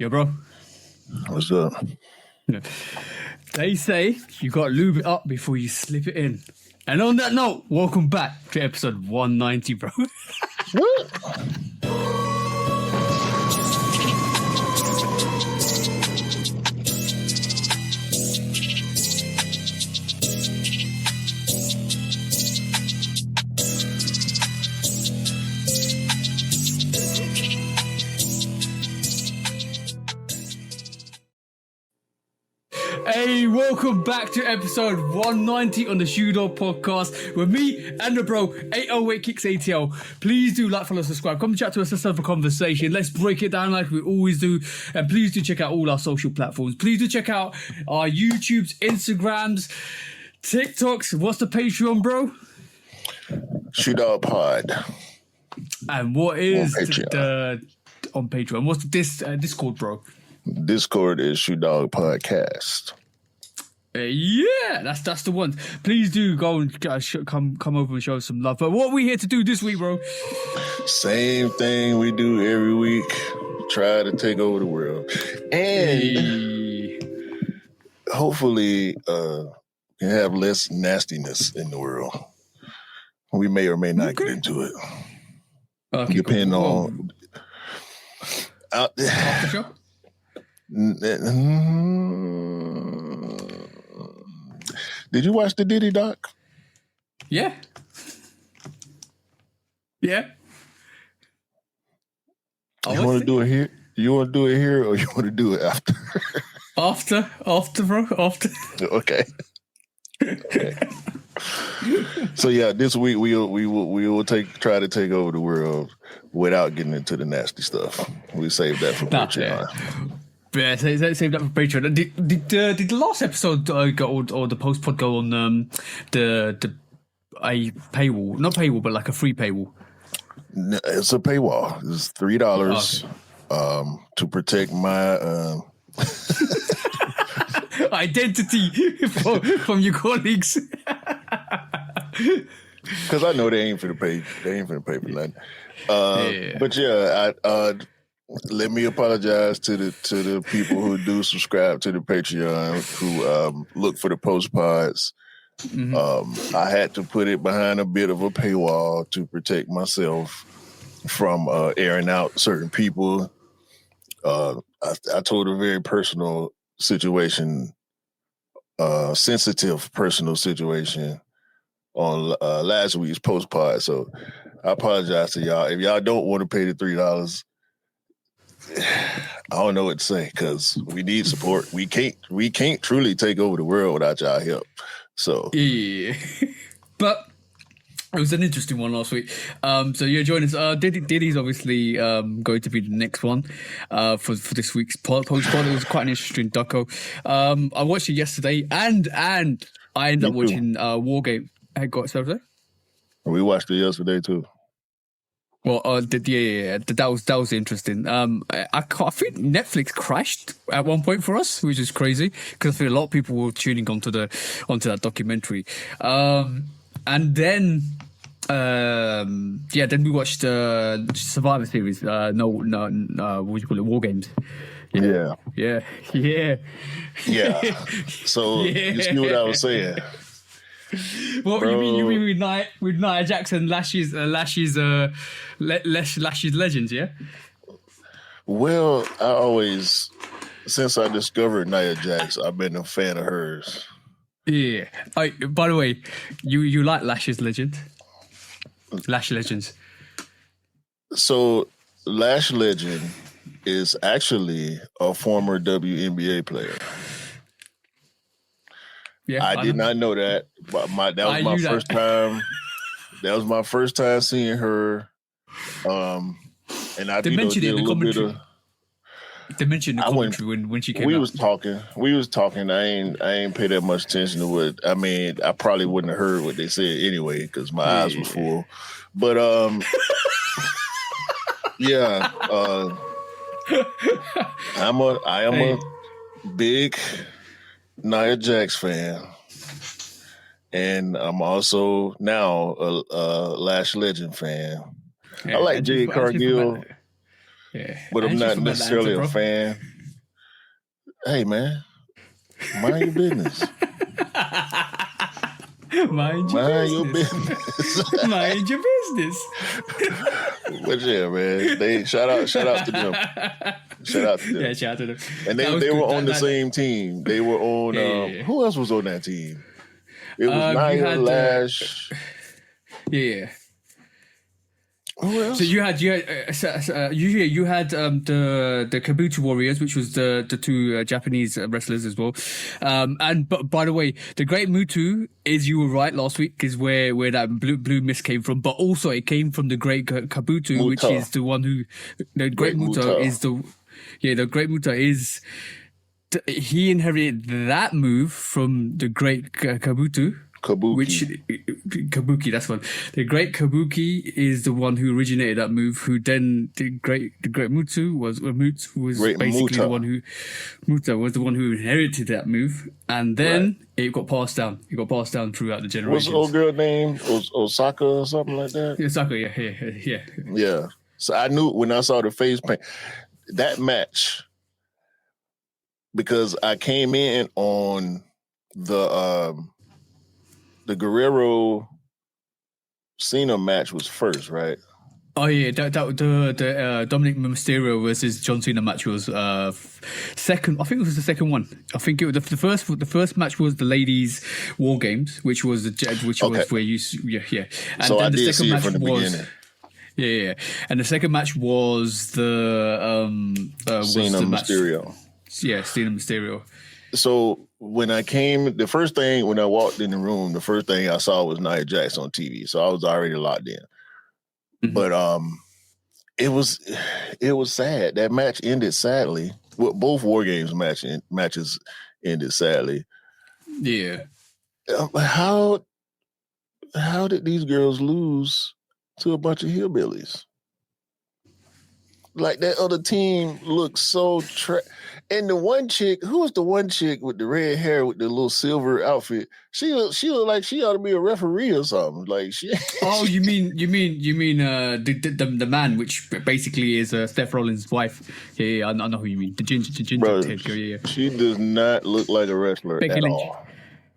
Yo, bro. What's up? They say you got to lube it up before you slip it in. And on that note, welcome back to episode 190, bro. Hey, welcome back to episode 190 on the Shoe Dog podcast with me and the bro, 808 Kicks ATL. Please do like, follow, subscribe. Come chat to us. Let's have a conversation. Let's break it down like we always do. And please do check out all our social platforms. Please do check out our YouTubes, Instagrams, TikToks. What's the Patreon, bro? Shoe Dog Pod. And what is on Patreon? What's this Discord, bro? Discord is Shoe Dog Podcast. Yeah, that's the one. Please do go and come over and show us some love. But what are we here to do this week, bro? Same thing we do every week. Try to take over the world. And hopefully can have less nastiness in the world. We may or may not get into it. Depending on... After the show? Did you watch the Diddy doc? Yeah. You want to do it here? You want to do it here, or you want to do it after? After, bro. After. Okay. So yeah, this week we will try to take over the world without getting into the nasty stuff. We save that for Patreon. Yeah, save that for Patreon. Did the last episode go or the post pod go on the a paywall? Not paywall, but like a free paywall. It's a paywall. It's $3 to protect my identity from your colleagues. Because I know they ain't for the pay. They ain't for the pay for nothing. But yeah, let me apologize to the people who do subscribe to the Patreon, who look for the post pods. Mm-hmm. I had to put it behind a bit of a paywall to protect myself from airing out certain people. I told a very personal situation, sensitive personal situation on last week's post pod. So I apologize to y'all. If y'all don't want to pay the $3, I don't know what to say, because we need support. We can't truly take over the world without y'all help. So yeah, but it was an interesting one last week. So you're joining us. Diddy's obviously going to be the next one for this week's post pod. It was quite an interesting doco. I watched it yesterday, and I ended up watching War Game. We watched it yesterday too. Well, that was interesting. I think Netflix crashed at one point for us, which is crazy, because I feel a lot of people were tuning onto that documentary. And then then we watched Survivor Series. What do you call it? War Games. Yeah. So you see what I was saying. What you mean with Nia Jackson, Lash's Legends, yeah? Well, since I discovered Nia Jax, I've been a fan of hers. Yeah. By the way, you like Lash's Legend? Lash Legends. So Lash Legend is actually a former WNBA player. Yeah, I did not know that. But that was my first time. That was my first time seeing her. And I did a little bit of. They mentioned the commentary when she came out. We was talking. I ain't pay that much attention to what. I mean, I probably wouldn't have heard what they said anyway, because my eyes were full. But yeah. I am a big Nia Jax fan, and I'm also now a Lash Legend fan. Yeah, I like Jade Cargill. Yeah. but I'm And she's not from necessarily Atlanta, a fan. Hey, man, mind your business. Mind your business. Mind your business. But yeah, man, shout out to them. Shout out to them. Yeah, shout out to them. And they were on the same team. They were on. Who else was on that team? It was Nia, Lash. Yeah. Who else? So you had the Kabuto Warriors, which was the two Japanese wrestlers as well. But by the way, the Great Mutu you were right last week is where that blue mist came from, but also it came from the Great Kabuto, which is the one who the Great Muta is the Great Muta is. He inherited that move from the Great Kabuto. Kabuki, that's one. The Great Kabuki is the one who originated that move. Who then the Great Mutu was basically the one who was the one who inherited that move, and then it got passed down. It got passed down throughout the generations. What's the old girl name? Osaka or something like that. Yeah, Osaka. Yeah. So I knew when I saw the face paint that match because I came in on the Guerrero Cena match was first, right? Oh yeah, the Dominic Mysterio versus John Cena match was second. I think it was the second one. I think it was the first match was the ladies' War Games, which was was where you And so then I the did second see it match from the beginning. Yeah, and the second match was the Cena Mysterio. Yeah, Cena Mysterio. So when I walked in the room, the first thing I saw was Nia Jax on TV. So I was already locked in. Mm-hmm. But it was sad. That match ended sadly. Well, both War Games matches ended sadly. Yeah. How did these girls lose to a bunch of hillbillies? Like that other team looks so and the one chick, who was the one chick with the red hair with the little silver outfit? She looked like she ought to be a referee or something. Like she. Oh, you mean the man, which basically is Seth Rollins' wife? Yeah, I know who you mean. The ginger bro, girl. Yeah. She does not look like a wrestler at all.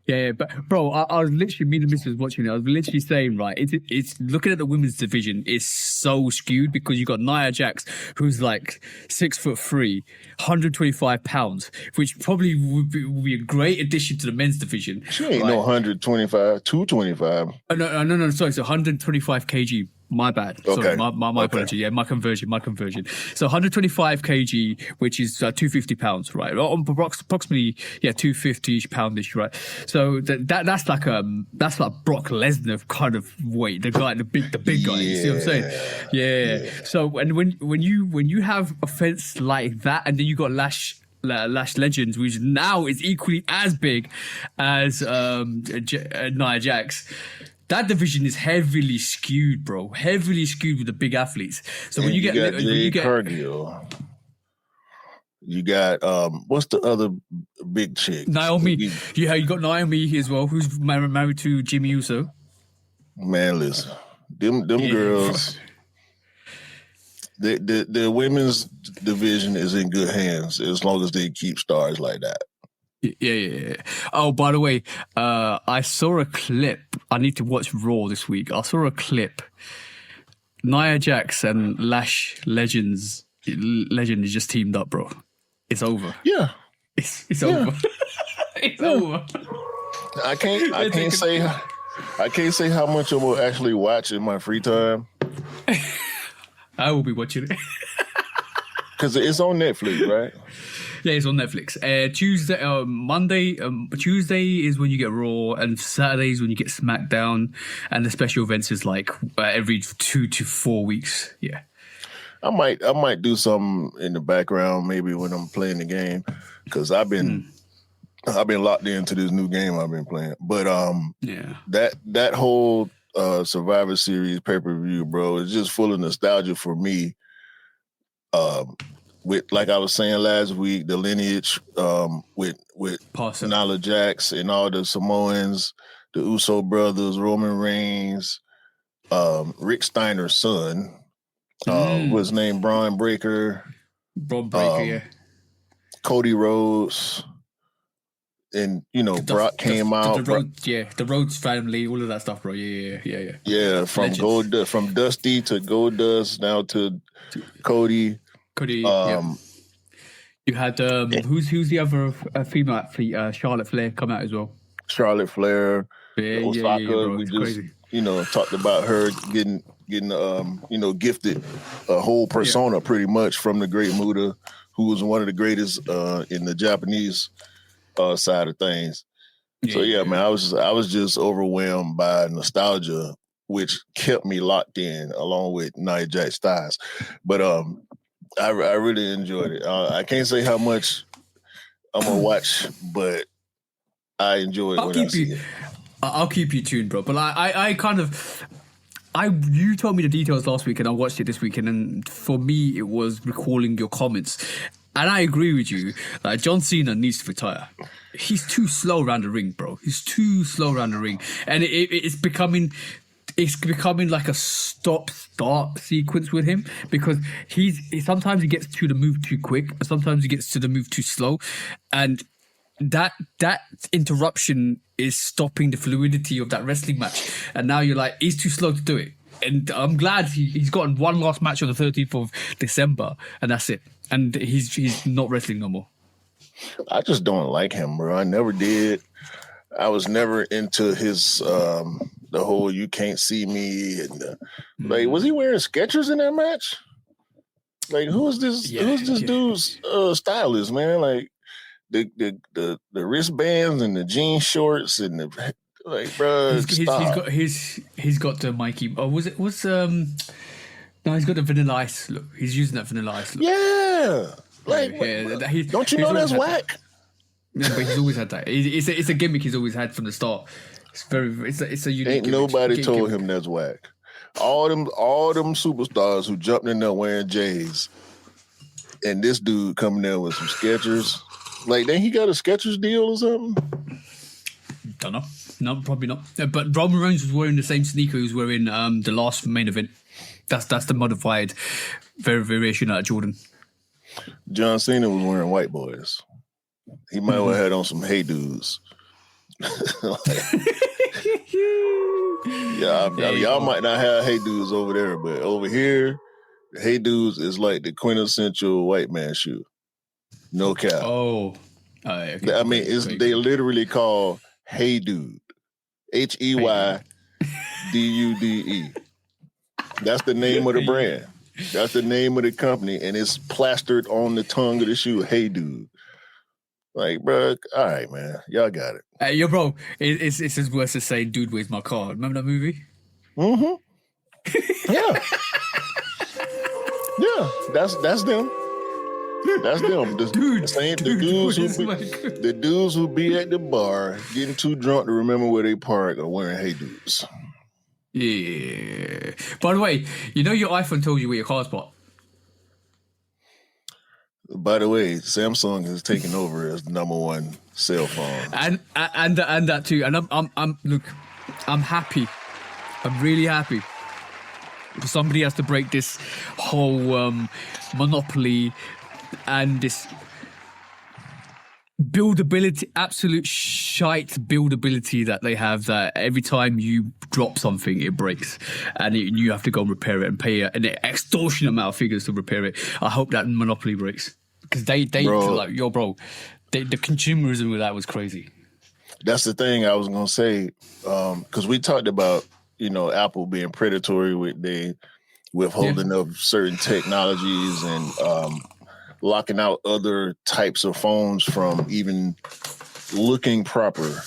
Yeah, but bro, I was literally, me and the missus watching it. I was literally saying, right, it's looking at the women's division is so skewed because you got Nia Jax, who's like 6'3", 125 pounds, which probably would be a great addition to the men's division. She ain't no 125, 225. No, sorry, so 125 kg. My bad. Okay. Sorry, my apology. Yeah, my conversion. So 125 kg, which is 250 pounds, right? Approximately, 250 poundish, right? So that's like Brock Lesnar kind of weight. The big guy. You see what I'm saying? Yeah. So and when you have a fence like that, and then you got Lash Legends, which now is equally as big as Nia Jax. That division is heavily skewed, bro. Heavily skewed with the big athletes. So when you get Cargill, you got what's the other big chick? Naomi. You got Naomi as well, who's married to Jimmy Uso. Man, listen, them girls. The women's division is in good hands as long as they keep stars like that. Yeah. Oh, by the way, I saw a clip. I need to watch Raw this week. I saw a clip. Nia Jax and Lash Legend is just teamed up, bro. It's over. Yeah. It's over. It's over. I can't say how much I will actually watch in my free time. I will be watching it. Because it's on Netflix, right? Yeah, it's on Netflix. Tuesday is when you get Raw, and Saturday is when you get SmackDown, and the special events is like every 2 to 4 weeks. Yeah, I might do something in the background maybe when I'm playing the game because I've been locked into this new game I've been playing. But that whole Survivor Series pay-per-view, bro, is just full of nostalgia for me. With, like I was saying last week, the lineage with Nia Jax and all the Samoans, the Uso brothers, Roman Reigns, Rick Steiner's son, What's his name? Braun Breaker. Braun Breaker, yeah. Cody Rhodes. And, Brock came out. The Rhodes family, all of that stuff, bro. Yeah. Yeah, from Dusty to Goldust, now to Cody. Yeah. You had who's the other female athlete? Charlotte Flair come out as well. Charlotte Flair, Osaka. Bro, we just crazy. Talked about her getting gifted a whole persona pretty much from the Great Muta, who was one of the greatest in the Japanese side of things. Man, I was just overwhelmed by nostalgia, which kept me locked in along with Nia Jax styles. But I really enjoyed it. I can't say how much I'm gonna watch, but I enjoy it when I see it. I'll keep you tuned, bro. But you told me the details last week, and I watched it this weekend. And for me, it was recalling your comments, and I agree with you. Like, John Cena needs to retire. He's too slow around the ring, bro. He's too slow around the ring, and it's becoming like a stop-start sequence with him, because sometimes he gets to the move too quick, and sometimes he gets to the move too slow, and that interruption is stopping the fluidity of that wrestling match. And now you're like, he's too slow to do it. And I'm glad he's gotten one last match on the 13th of December, and that's it. And he's not wrestling no more. I just don't like him, bro. I never did. I was never into his the whole "you can't see me" and like, was he wearing Skechers in that match? Like, who's this dude's stylist, man? Like, the wristbands and the jean shorts and the, like, bro, he's got the Mikey. Oh, no, he's got the Vanilla Ice look. He's using that Vanilla Ice look. Yeah, like, don't you know that's whack? Yeah, but he's always had that. It's a gimmick he's always had from the start. It's a unique. Ain't nobody told him that's whack. All them superstars who jumped in there wearing J's, and this dude coming there with some Skechers. Like, then he got a Skechers deal or something? Don't know. No, probably not. But Roman Reigns was wearing the same sneaker he was wearing the last main event. That's the modified variation out of Jordan. John Cena was wearing white boys. He might have had on some Hey Dudes. Y'all might not have Hey Dudes over there, but over here, Hey Dudes is like the quintessential white man shoe. No cap. Oh. Okay. I mean, they literally call Hey Dude. HEYDUDE. That's the name of the brand. That's the name of the company, and it's plastered on the tongue of the shoe. Hey Dude. Like, bro, all right, man. Y'all got it. Hey, yo, bro, it's as worse as saying, "Dude, where's my car?" Remember that movie? Mm-hmm. Yeah. Yeah, that's them. That's them. The dudes who be at the bar getting too drunk to remember where they park are wearing Hey Dudes. Yeah. By the way, you know your iPhone told you where your car's parked. By the way, Samsung has taken over as number one cell phone, and that too. And I'm happy. I'm really happy. Somebody has to break this whole monopoly and this buildability, absolute shite buildability that they have, that every time you drop something, it breaks. And you have to go and repair it and pay an extortionate amount of figures to repair it. I hope that monopoly breaks. Because they like, yo, bro, the consumerism with that was crazy. That's the thing I was going to say. Because we talked about, Apple being predatory with the withholding of certain technologies and locking out other types of phones from even looking proper.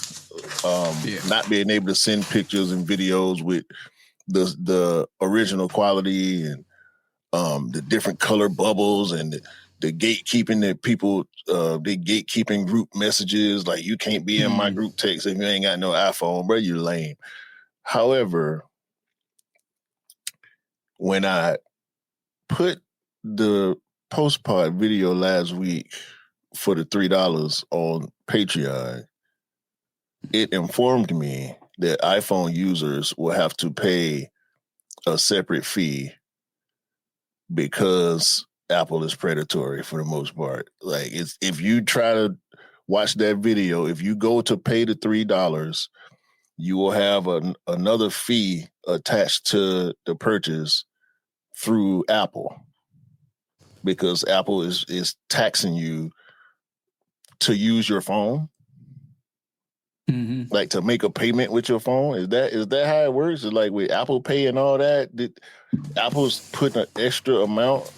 Not being able to send pictures and videos with the original quality and the different color bubbles and the gatekeeping that people, the gatekeeping group messages, like, you can't be in my group text if you ain't got no iPhone, bro, you're lame. However, when I put the post-pod video last week for the $3 on Patreon, it informed me that iPhone users will have to pay a separate fee because Apple is predatory for the most part. Like, if you try to watch that video, if you go to pay the $3, you will have another fee attached to the purchase through Apple, because Apple is taxing you to use your phone. Like, to make a payment with your phone. Is that how it works? Is like with Apple Pay and all that? Apple's putting an extra amount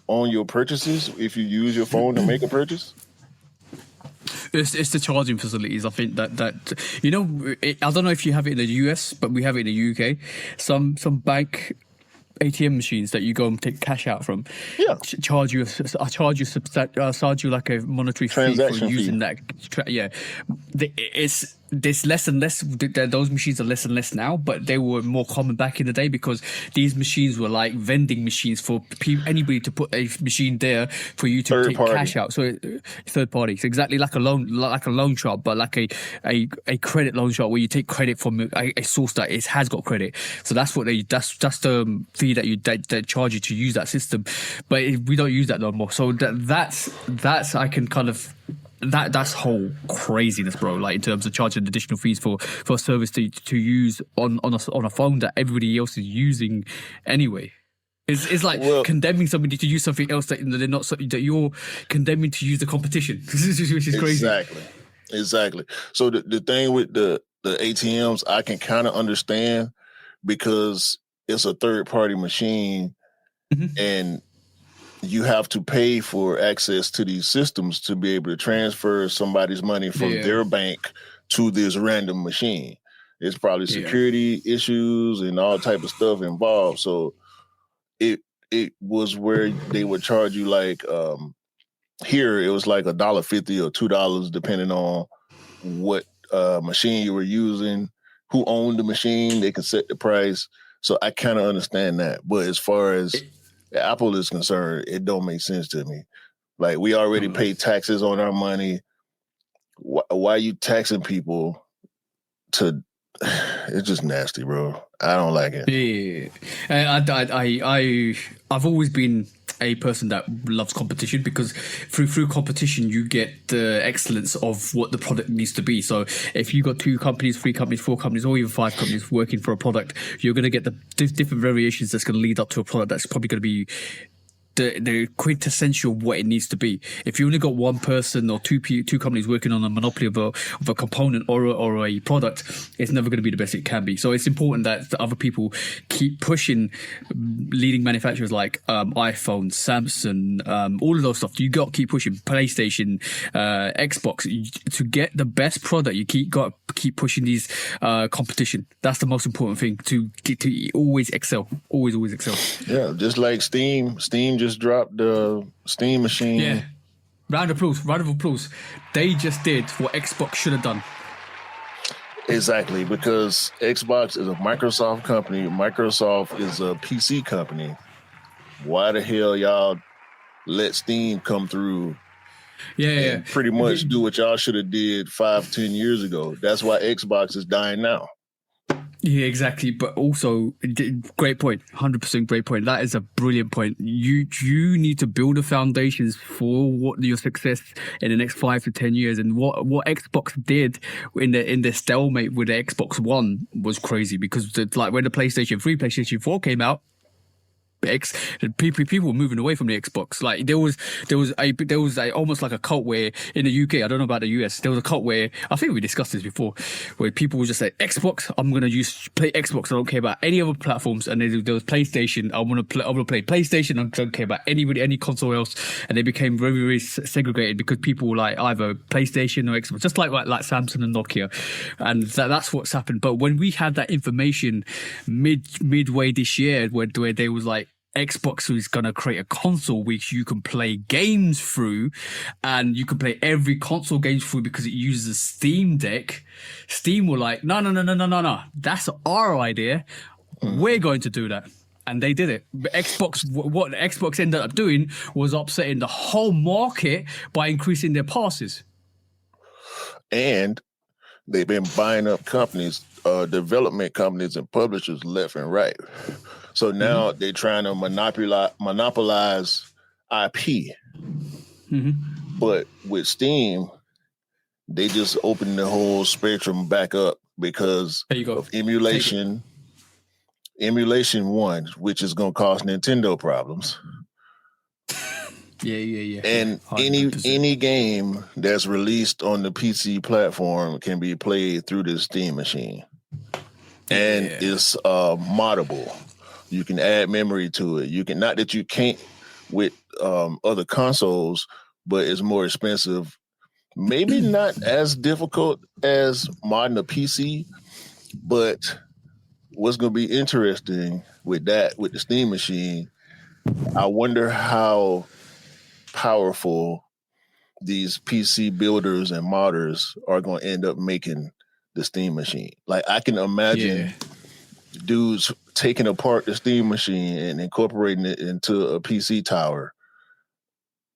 on your purchases if you use your phone to make a purchase? It's the charging facilities. I think that you know, I don't know if you have it in the US, but we have it in the UK. Some bank ATM machines that you go and take cash out from, charge you like a monetary fee for using that. There's less and less. Those machines are less and less now, but they were more common back in the day because these machines were like vending machines for anybody to put a machine there for you to take cash out. So third party, it's exactly like a loan shop, but like a credit loan shop where you take credit from a source that has got credit. So that's what that's the fee that charge you to use that system. But we don't use that no more. So that's I can kind of. That's whole craziness, bro. Like, in terms of charging additional fees for a service to use on a phone that everybody else is using anyway. It's like condemning somebody to use something else that they're not, that you're condemning to use the competition, which is crazy. Exactly. So the thing with the ATMs, I can kind of understand because it's a third party machine, and you have to pay for access to these systems to be able to transfer somebody's money from their bank to this random machine. It's probably security issues and all type of stuff involved. So it was where they would charge you like here it was like $1.50 or $2 depending on what machine you were using, who owned the machine. They can set the price. So I kind of understand that. But as far as Apple is concerned, it don't make sense to me. Like, we already pay taxes on our money. Why are you taxing people to? It's just nasty, bro. I don't like it. Yeah, I've always been a person that loves competition because through competition you get the excellence of what the product needs to be. So if you got 2 companies, 3 companies, 4 companies, or even 5 companies working for a product, you're going to get the different variations that's going to lead up to a product that's probably going to be the quintessential what it needs to be. If you only got one person or two companies working on a monopoly of a component or a product, it's never going to be the best it can be. So it's important that the other people keep pushing leading manufacturers like iPhone, Samsung, all of those stuff. You got to keep pushing PlayStation, Xbox to get the best product. You got to keep pushing these competition. That's the most important thing to always excel. Always excel. Yeah, just like Steam just dropped the Steam machine. Yeah. Round of applause. They just did what Xbox should have done. Exactly, because Xbox is a Microsoft company. Microsoft is a PC company. Why the hell y'all let Steam come through? Yeah. Pretty much do what y'all should have did 5-10 years ago. That's why Xbox is dying now. Yeah, exactly. But also, great point. 100% great point. That is a brilliant point. You need to build the foundations for what your success in the next 5 to 10 years. And what Xbox did in the stalemate with the Xbox One was crazy, because like when the PlayStation 3, PlayStation 4 came out, people were moving away from the Xbox. Like there was almost like a cult where in the UK, I don't know about the US, there was a cult where I think we discussed this before, where people would just say Xbox, I'm gonna play Xbox, I don't care about any other platforms. And there was PlayStation, I want to play PlayStation, I don't care about any console else. And they became very, very segregated because people were like either PlayStation or Xbox, just like Samsung and Nokia. And that's what's happened. But when we had that information midway this year, where there was like, Xbox is going to create a console which you can play games through, and you can play every console games through because it uses a Steam Deck. Steam were like, no. That's our idea. We're going to do that. And they did it. But what Xbox ended up doing was upsetting the whole market by increasing their passes. And they've been buying up companies, development companies and publishers left and right. So now they're trying to monopolize IP. But with Steam, they just opened the whole spectrum back up because of emulation. Emulation one, which is going to cause Nintendo problems. Yeah. And 100%. any game that's released on the PC platform can be played through the Steam machine. And it's moddable. You can add memory to it. You can, not that you can't with other consoles, but it's more expensive. Maybe not as difficult as modding a PC, but what's going to be interesting with that, with the Steam machine, I wonder how powerful these PC builders and modders are going to end up making the Steam machine. Like, I can imagine dudes taking apart the Steam machine and incorporating it into a PC tower.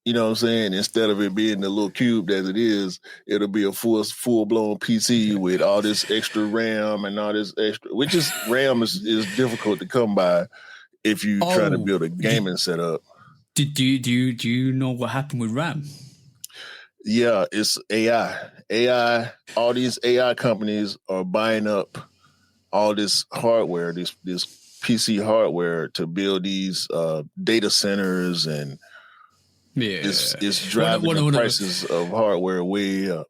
You know what I'm saying? Instead of it being the little cube as it is, it'll be a full-blown PC with all this extra RAM and all this extra, which is RAM is difficult to come by if you try to build a gaming setup. Do you know what happened with RAM? Yeah, it's AI. All these AI companies are buying up all this hardware, this PC hardware to build these data centers, and it's driving the prices of hardware way up.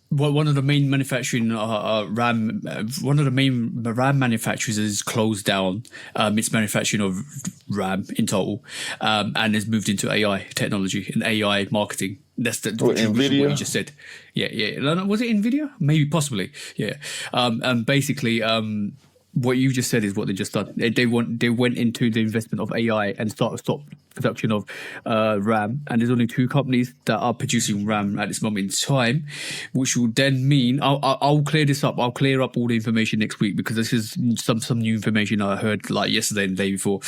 One of the main manufacturing RAM, one of the main RAM manufacturers has closed down its manufacturing of RAM in total, and has moved into AI technology and AI marketing. That's NVIDIA? What you just said. Yeah. Was it NVIDIA? Maybe, possibly. Yeah. And basically, what you just said is what they just done. They went into the investment of AI and stopped production of RAM. And there's only 2 companies that are producing RAM at this moment in time, which will then mean I'll clear this up. I'll clear up all the information next week, because this is some new information I heard like yesterday and the day before.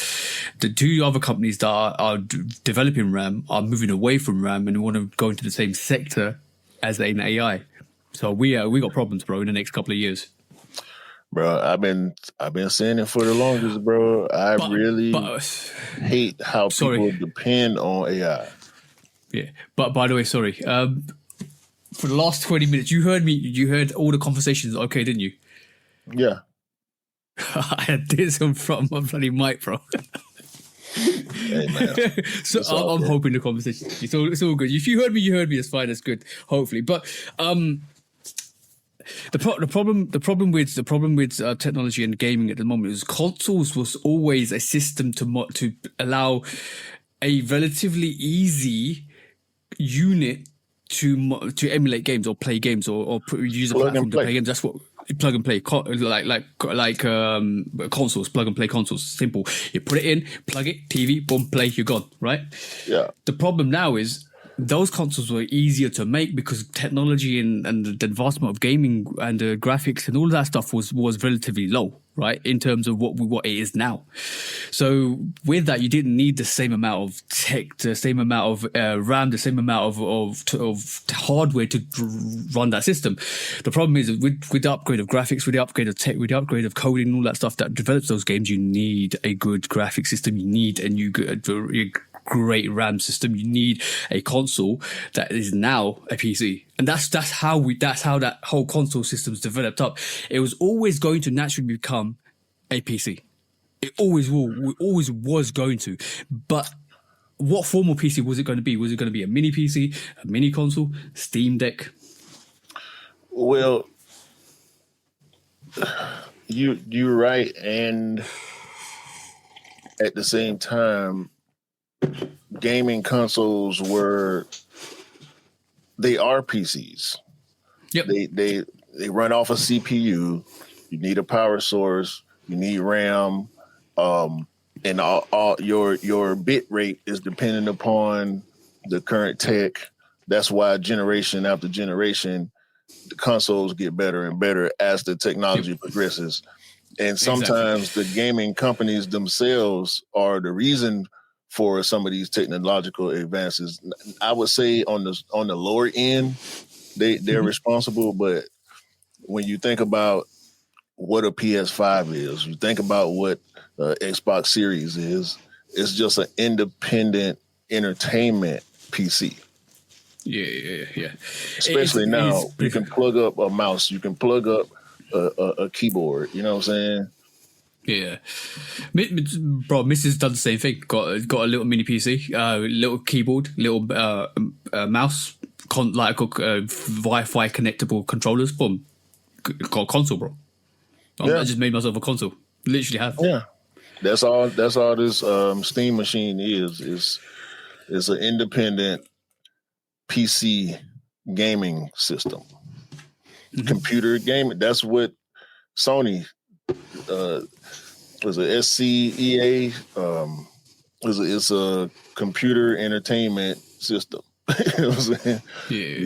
The 2 other companies that are developing RAM are moving away from RAM and want to go into the same sector as in AI. So we got problems, bro, in the next couple of years. Bro, I've been saying it for the longest, bro. I really hate how people depend on AI. Yeah, but by the way, sorry. For the last 20 minutes, you heard all the conversations, okay, didn't you? Yeah. I had this in front of my bloody mic, bro. Hey, man. So I'm hoping the conversation. It's all good. If you heard me, it's fine. That's good. Hopefully, but the problem with technology and gaming at the moment is consoles was always a system to allow a relatively easy unit to emulate games or play games or use a platform to play games. That's what plug and play, like consoles, plug and play consoles. Simple. You put it in, plug it, TV, boom, play, you're gone. Right? Yeah. The problem now is those consoles were easier to make because technology and the advancement of gaming and the graphics and all that stuff was relatively low, right, in terms of what it is now. So with that, you didn't need the same amount of tech, the same amount of RAM, the same amount of hardware to run that system. The problem is with the upgrade of graphics, with the upgrade of tech, with the upgrade of coding and all that stuff that develops those games, you need a good graphic system. You need a new great RAM system. You need a console that is now a PC, and that's how that whole console system's developed up. It was always going to naturally become a PC. It always was going to. But what form of PC was it going to be? Was it going to be a mini PC, a mini console, Steam Deck? Well, you're right, and at the same time, gaming consoles are PCs. Yep. They run off a CPU. You need a power source. You need RAM, and all your bit rate is dependent upon the current tech. That's why generation after generation, the consoles get better and better as the technology progresses. And sometimes the gaming companies themselves are the reason for some of these technological advances. I would say on the lower end, they're responsible, but when you think about what a PS5 is. You think about what Xbox Series is. It's just an independent entertainment PC. Yeah. Especially now, you can plug up a mouse. You can plug up a keyboard. You know what I'm saying? Yeah, bro. Mrs. done the same thing. Got a little mini PC, little keyboard, little mouse, Wi-Fi connectable controllers. Boom, got a console, bro. I just made myself a console. Literally have. Yeah, that's all. That's all this Steam machine is. It's an independent PC gaming system, computer gaming. That's what Sony. Was a SCEA. It's a computer entertainment system. You know what I'm saying? You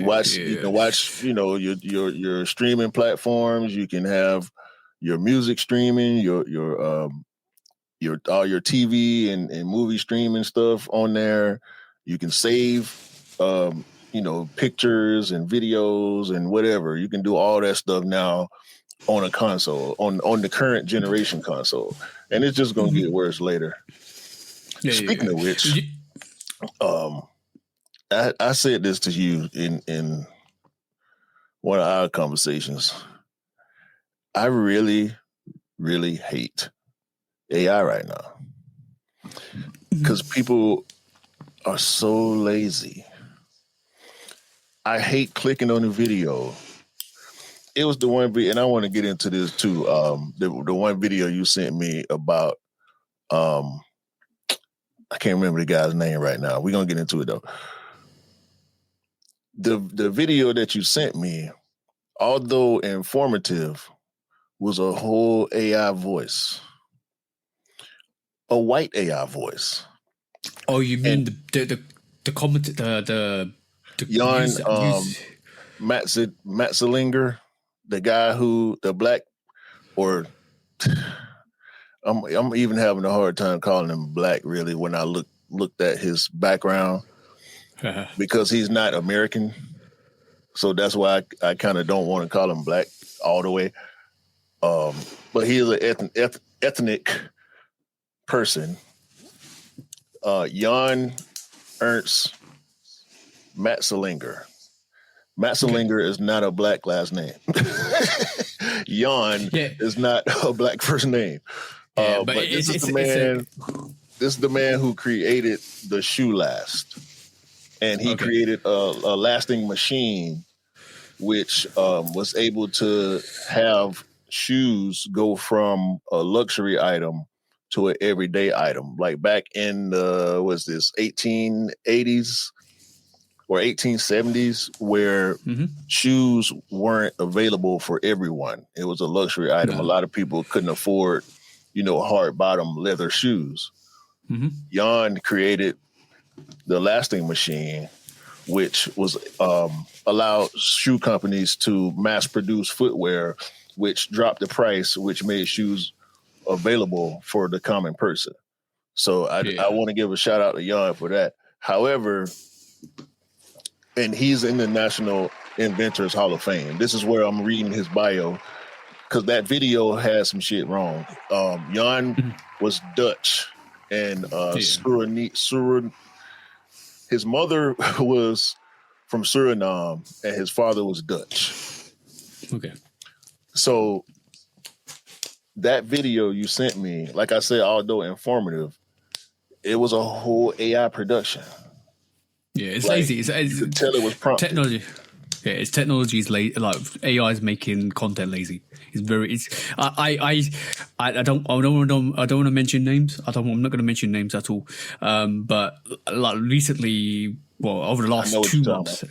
can watch. You know, your streaming platforms. You can have your music streaming, your all your TV and movie streaming stuff on there. You can save pictures and videos and whatever. You can do all that stuff now on a console, on the current generation console, and it's just gonna get worse later. Speaking of which, I said this to you in one of our conversations. I really, really hate AI right now because people are so lazy. I hate clicking on the video. It was the one video, and I want to get into this too. The one video you sent me about, I can't remember the guy's name right now. We're gonna get into it though. The video that you sent me, although informative, was a whole AI voice, a white AI voice. Oh, you mean the comment the Jan Matzelinger, the guy who the black, or I'm even having a hard time calling him black really when I looked at his background because he's not American, so that's why I kind of don't want to call him black all the way. But he is an ethnic person. Jan Ernst Matzelinger. Matzelinger is not a black last name. Jan is not a black first name. But this is the man who created the shoe last. And he created a lasting machine which was able to have shoes go from a luxury item to an everyday item. Like back in the 1880s or 1870s, where shoes weren't available for everyone. It was a luxury item. No. A lot of people couldn't afford, hard bottom leather shoes. Jan created the lasting machine, which was allowed shoe companies to mass produce footwear, which dropped the price, which made shoes available for the common person. So I want to give a shout out to Jan for that. However, and he's in the National Inventors Hall of Fame. This is where I'm reading his bio, because that video has some shit wrong. Jan was Dutch, and his mother was from Suriname, and his father was Dutch. Okay. So that video you sent me, like I said, although informative, it was a whole AI production. Yeah, it's lazy. You could tell it was prompted. Technology. Yeah, it's technology's like AI is making content lazy. I don't want to mention names. I'm not going to mention names at all. But like recently, over the last 2 months,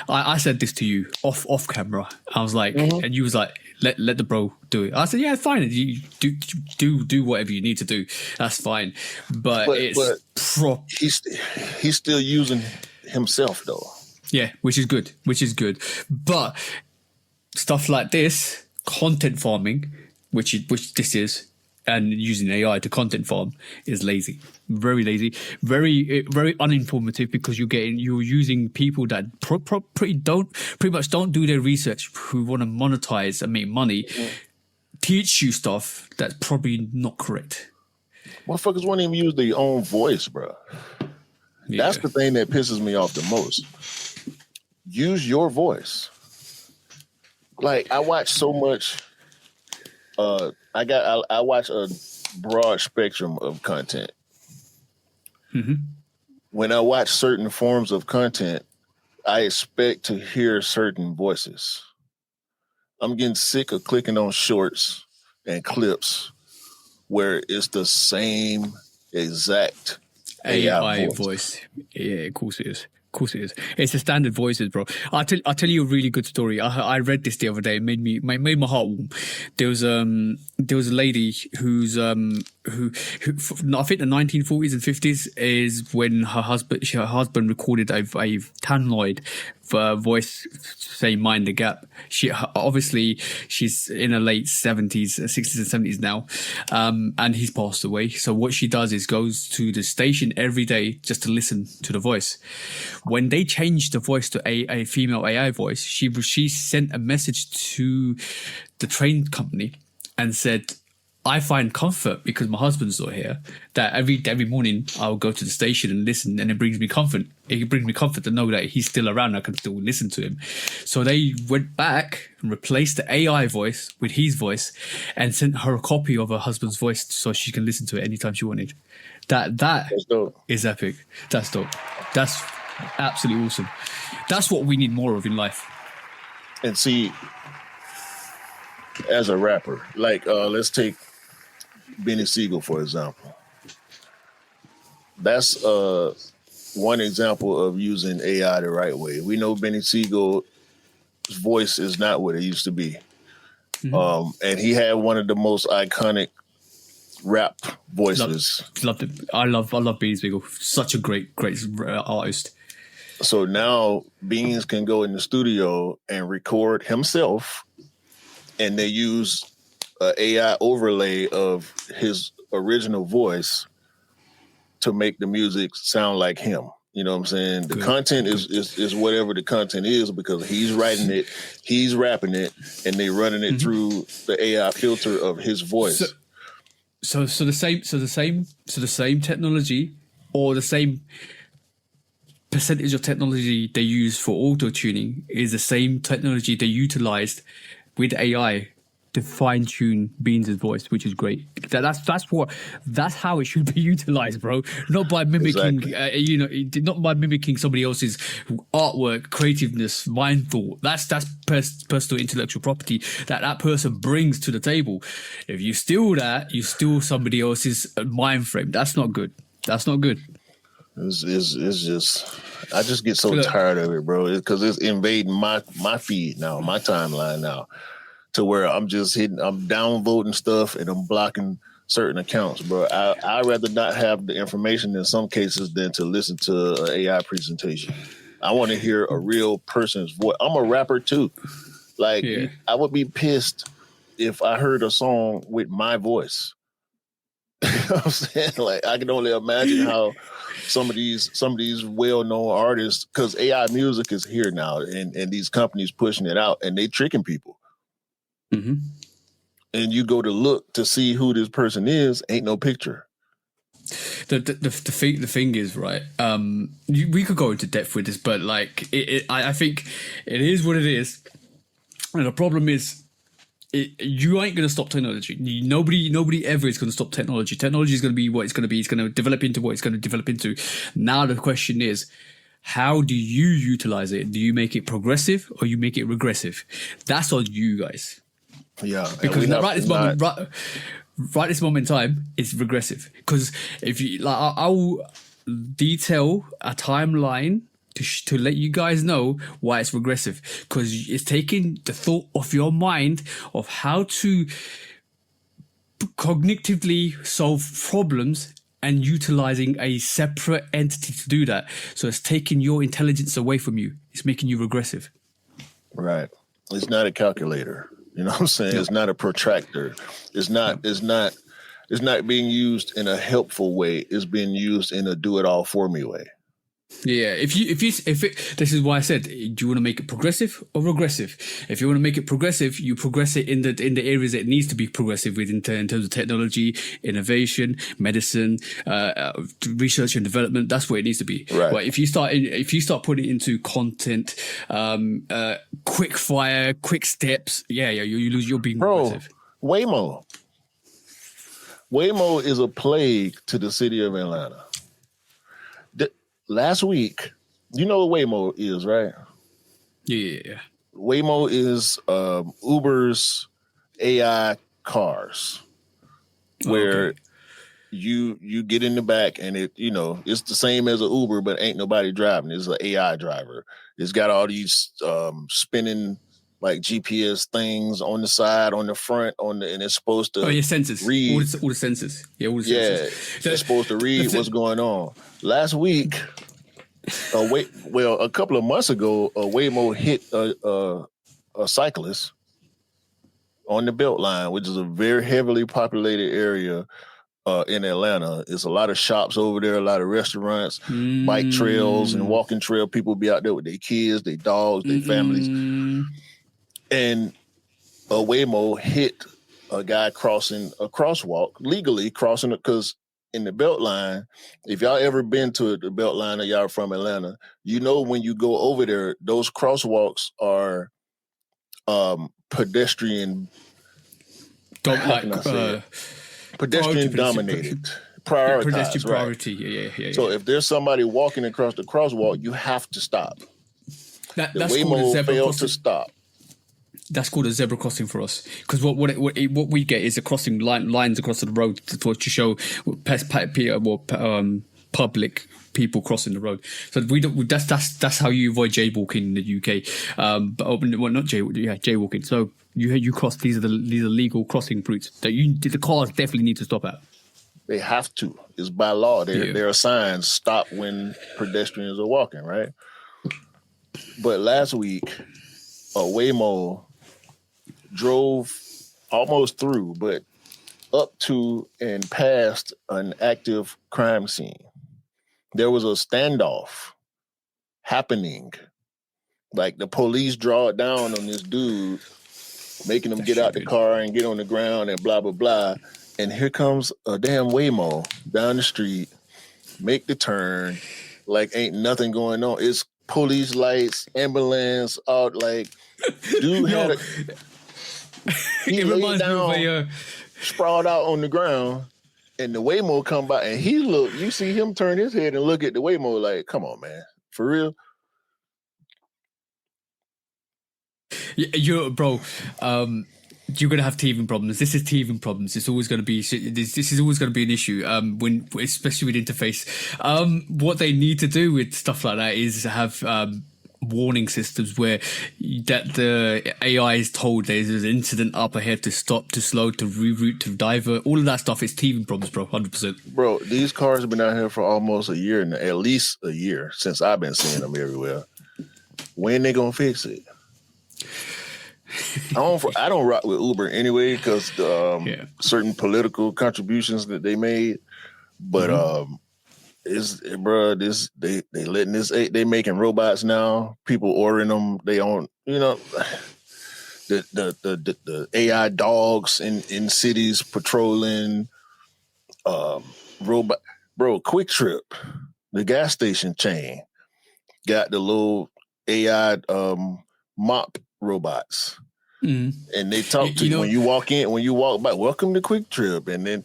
I said this to you off camera. I was like, and you was like, let the bro do it. I said, yeah, fine. You do whatever you need to do. That's fine. But he's still using himself though. Yeah, which is good. But stuff like this, content farming, which this is, and using AI to content farm is lazy, very lazy, very uninformative, because you're using people that pretty much don't do their research, who want to monetize and make money, teach you stuff that's probably not correct. Motherfuckers won't even use their own voice, bro. Yeah. That's the thing that pisses me off the most. Use your voice. Like, I watch so much. I watch a broad spectrum of content. Mm-hmm. When I watch certain forms of content, I expect to hear certain voices. I'm getting sick of clicking on shorts and clips where it's the same exact AI voice. Yeah, of course it is. Of course it is. It's the standard voices, bro. I'll tell you a really good story. I read this the other day. It made my heart warm. There was a lady who's who I think the 1940s and 50s is when her husband recorded a tannoid voice saying "mind the gap." She's in her late 70s, 60s and 70s now, and he's passed away. So what she does is goes to the station every day just to listen to the voice. When they changed the voice to a female AI voice, she sent a message to the train company and said, I find comfort because my husband's not here, that every morning I'll go to the station and listen, and it brings me comfort. It brings me comfort to know that he's still around. I can still listen to him. So they went back and replaced the AI voice with his voice and sent her a copy of her husband's voice so she can listen to it anytime she wanted. That is epic. That's dope. That's absolutely awesome. That's what we need more of in life. And see, as a rapper, like let's take Benny Siegel, for example. That's one example of using AI the right way. We know Benny Siegel's voice is not what it used to be. Mm-hmm. And he had one of the most iconic rap voices. Loved it. I love Benny Siegel. Such a great artist. So now Beans can go in the studio and record himself, and they use an AI overlay of his original voice to make the music sound like him. You know what I'm saying? The content is whatever the content is, because he's writing it, he's rapping it, and they running it through the AI filter of his voice. So the same technology, or the same percentage of technology they use for auto tuning is the same technology they utilized with AI to fine tune Beans' voice, which is great. That's how it should be utilized, bro. Not by mimicking, not by mimicking somebody else's artwork, creativeness, mind thought. That's personal intellectual property that person brings to the table. If you steal that, you steal somebody else's mind frame. That's not good. That's not good. It's just, I just get so tired of it, bro. Because it's invading my feed now, my timeline now, to where I'm downvoting stuff and I'm blocking certain accounts, bro. I'd rather not have the information in some cases than to listen to an AI presentation. I want to hear a real person's voice. I'm a rapper too. Like, I would be pissed if I heard a song with my voice. You know what I'm saying? Like, I can only imagine how some of these well-known artists, because AI music is here now, and these companies pushing it out, and they tricking people. Mm-hmm. And you go to look to see who this person is, ain't no picture. The thing is, right? We could go into depth with this, but like, I think it is what it is, and the problem is, you ain't going to stop technology. Nobody ever is going to stop technology. Technology is going to be what it's going to be. It's going to develop into what it's going to develop into. Now the question is, how do you utilize it? Do you make it progressive or you make it regressive? That's on you guys. Yeah, because right this moment in time, it's regressive. Because if you like, I'll detail a timeline to let you guys know why it's regressive, because it's taking the thought of your mind of how to cognitively solve problems and utilizing a separate entity to do that. So it's taking your intelligence away from you. It's making you regressive. Right. It's not a calculator. You know what I'm saying? Yeah. It's not a protractor. It's not being used in a helpful way. It's being used in a do it all for me way. Yeah, this is why I said, do you want to make it progressive or regressive? If you want to make it progressive, you progress it in the areas it needs to be progressive with in terms of technology, innovation, medicine, research and development. That's where it needs to be. Right. But if you start putting it into content, quick fire, quick steps, you're being progressive. Waymo is a plague to the city of Atlanta. Last week, you know what Waymo is, right? Yeah. Waymo is Uber's AI cars, where you get in the back and it's the same as an Uber, but ain't nobody driving. It's an AI driver. It's got all these spinning like GPS things on the side, on the front, and it's supposed to sensors. read all the sensors. Yeah, all the sensors. So, it's supposed to read what's going on. Last week, a couple of months ago, Waymo hit a cyclist on the Beltline, which is a very heavily populated area in Atlanta. There's a lot of shops over there, a lot of restaurants, bike trails and walking trail. People be out there with their kids, their dogs, their families. And a Waymo hit a guy crossing a crosswalk, legally crossing it, because in the Beltline, if y'all ever been to the Beltline or y'all from Atlanta, you know when you go over there, those crosswalks are pedestrian dominated. Prioritized, pedestrian priority. Right? Yeah. So if there's somebody walking across the crosswalk, you have to stop. The Waymo failed to stop. That's called a zebra crossing for us, because what we get is a crossing lines across the road to show public people crossing the road. So that's how you avoid jaywalking in the UK. Not jaywalking. So you cross. These are legal crossing routes that the cars definitely need to stop at. They have to. It's by law. There are signs stop when pedestrians are walking, right? But last week, a Waymo drove almost through, but up to and past an active crime scene. There was a standoff happening. Like the police draw it down on this dude, making him get out the car and get on the ground and blah, blah, blah. And here comes a damn Waymo down the street, make the turn, like ain't nothing going on. It's police lights, ambulance out, like dude had a... He laid down, sprawled out on the ground, and the Waymo come by, and you see him turn his head and look at the Waymo like, come on, man, for real? Bro, you're gonna have teething problems. This is teething problems. It's always gonna be. This is always gonna be an issue. Especially with interface. What they need to do with stuff like that is have warning systems where that the AI is told there's an incident up ahead, to stop, to slow, to reroute, to divert. All of that stuff is teething problems, bro. 100%. Bro, these cars have been out here for almost a year, at least a year since I've been seeing them everywhere. When they gonna fix it? I don't rock with Uber anyway because certain political contributions that they made, but they letting this, they making robots now. People ordering them. They own, the AI dogs in cities patrolling. Robot, bro. Quick Trip, the gas station chain, got the little AI mop robots. And they talk to you when you walk in, when you walk by. Welcome to Quick Trip, and then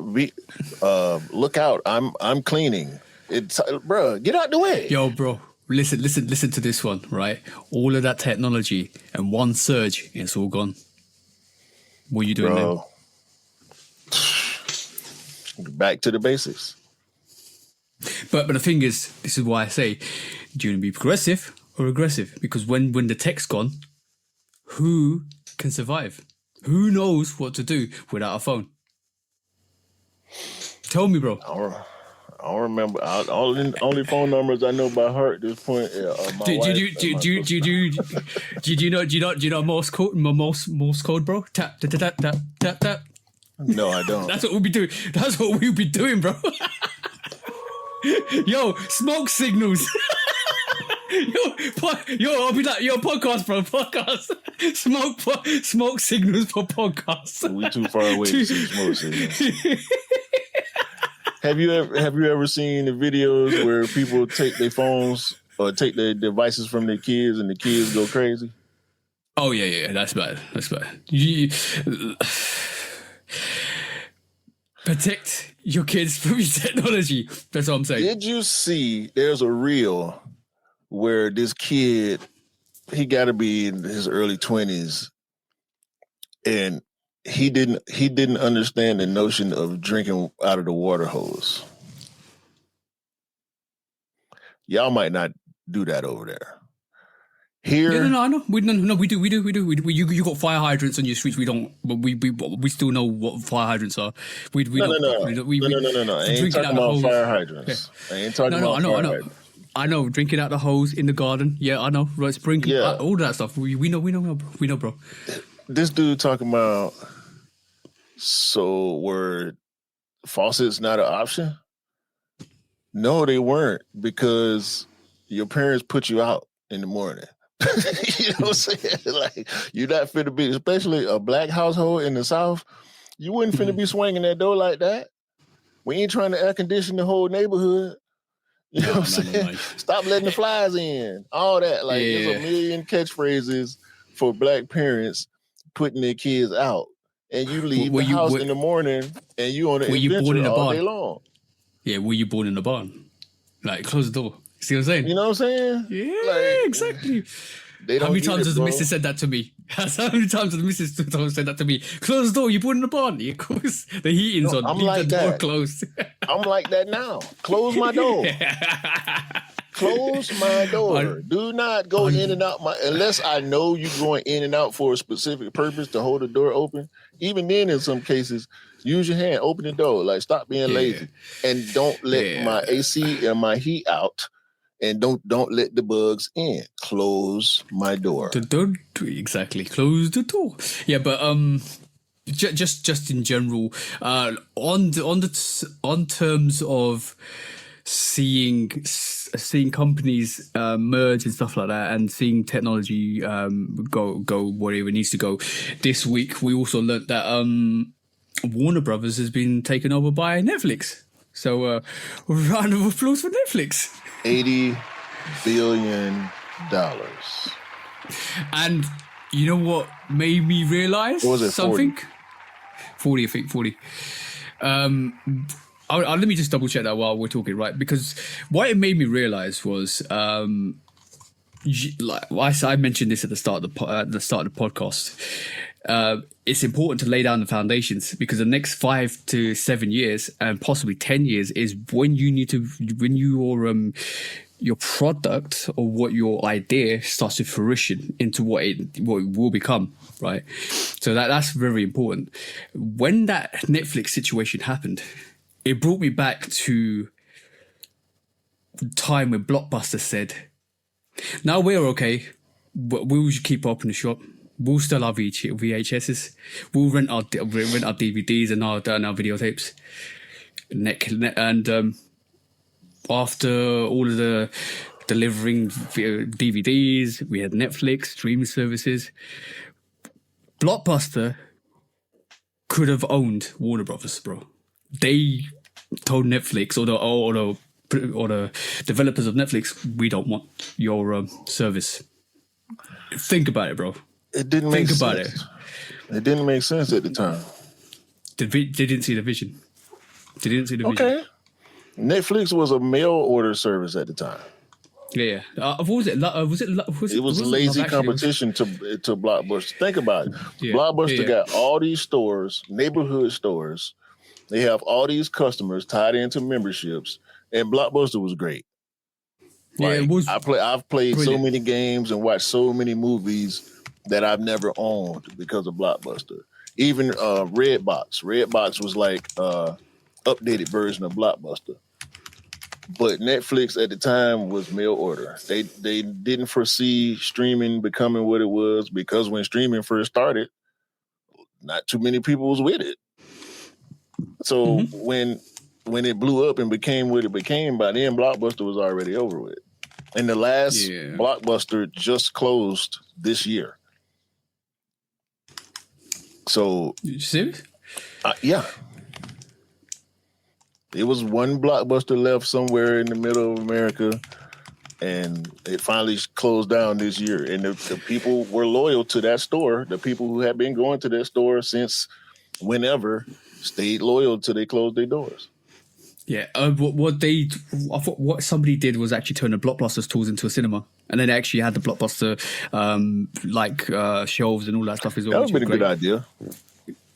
look out! I'm cleaning. It's bro, get out the way. Yo, bro, listen to this one, right? All of that technology and one surge, it's all gone. What are you doing then? Back to the basics. But the thing is, this is why I say, do you want to be progressive or aggressive? Because when the tech's gone, who can survive? Who knows what to do without a phone? Tell me, bro. I don't remember. Only phone numbers I know by heart at this point. Do you know Morse code? Morse code, bro. Tap tap tap tap tap tap. No, I don't. That's what we'll be doing. That's what we'll be doing, bro. Yo, smoke signals. I'll be like, yo, podcast, bro, podcast. Smoke signals for podcasts. We too far away to see smoke signals. Have you ever seen the videos where people take their phones or take their devices from their kids and the kids go crazy? Oh yeah, that's bad. Protect your kids from your technology. That's what I'm saying. Did you see? There's a reel where this kid, he got to be in his early 20s, and he didn't understand the notion of drinking out of the water hose. Y'all might not do that over there. Here, yeah, no, I know. We do. You got fire hydrants on your streets. We don't, but we still know what fire hydrants are. We no. I ain't talking about fire hydrants. Yeah. I ain't talking about fire hydrants. I know, drinking out the hose in the garden. Yeah, I know. Right, sprinkling, all that stuff. We know, bro. This dude talking about, so were faucets not an option? No, they weren't, because your parents put you out in the morning. You know what I'm saying? Like, you're not finna be, especially a black household in the South, you wouldn't finna be swinging that door like that. We ain't trying to air condition the whole neighborhood. You know what I'm saying? No. Stop letting the flies in. All that. Like, there's a million catchphrases for black parents putting their kids out. And you leave the house in the morning and you on the adventure all day long. Yeah, were you born in the barn? Like, close the door. See what I'm saying? You know what I'm saying? Yeah, like, exactly. How many times has the missus said that to me? How many times has the missus said that to me? Close the door, you're born in the barn. Yeah, of course. The heating's on. I'm leave like the door that. Closed. I'm like that now. Close my door. Close my door. Do not go in and out unless I know you're going in and out for a specific purpose to hold the door open. Even then, in some cases, use your hand, open the door. Like, stop being lazy. And don't let my AC and my heat out. And don't let the bugs in. Close my door. The door, exactly. Close the door. Yeah, but just in general, on terms of seeing companies merge and stuff like that, and seeing technology go wherever it needs to go. This week, we also learnt that Warner Brothers has been taken over by Netflix. So, round of applause for Netflix. $80 billion. And you know what made me realize something? 40, I think 40. Let me just double check that while we're talking, right? Because what it made me realize was, like I mentioned this at the start of the podcast. It's important to lay down the foundations, because the next 5 to 7 years and possibly 10 years is when your product or what your idea starts to fruition into what it will become, right? So that's very important. When that Netflix situation happened, it brought me back to the time when Blockbuster said, "Now we're okay, but we'll keep open the shop. We'll sell our VHSs. We'll rent our DVDs and our videotapes." And after all of the delivering DVDs, we had Netflix, streaming services. Blockbuster could have owned Warner Brothers, bro. They told Netflix or the developers of Netflix, "We don't want your service." Think about it, bro. It didn't make sense. Think about it. It didn't make sense at the time. They didn't see the vision. They didn't see the vision. Okay. Netflix was a mail order service at the time. Yeah. What was it? It was lazy competition to Blockbuster. Think about it. Yeah. Blockbuster got all these stores, neighborhood stores. They have all these customers tied into memberships, and Blockbuster was great. Like, it was. I've played brilliant. So many games and watched so many movies that I've never owned because of Blockbuster. Even Redbox. Redbox was like updated version of Blockbuster. But Netflix at the time was mail order. They didn't foresee streaming becoming what it was, because when streaming first started, not too many people was with it. So when when it blew up and became what it became, by then Blockbuster was already over with. And the last Blockbuster just closed this year. So, you serious? Yeah. It was one Blockbuster left somewhere in the middle of America, and it finally closed down this year. And the people were loyal to that store. The people who had been going to that store since whenever stayed loyal till they closed their doors. Yeah, I thought what somebody did was actually turn the Blockbuster stores into a cinema, and then they actually had the Blockbuster shelves and all that stuff as well. That would be a good idea.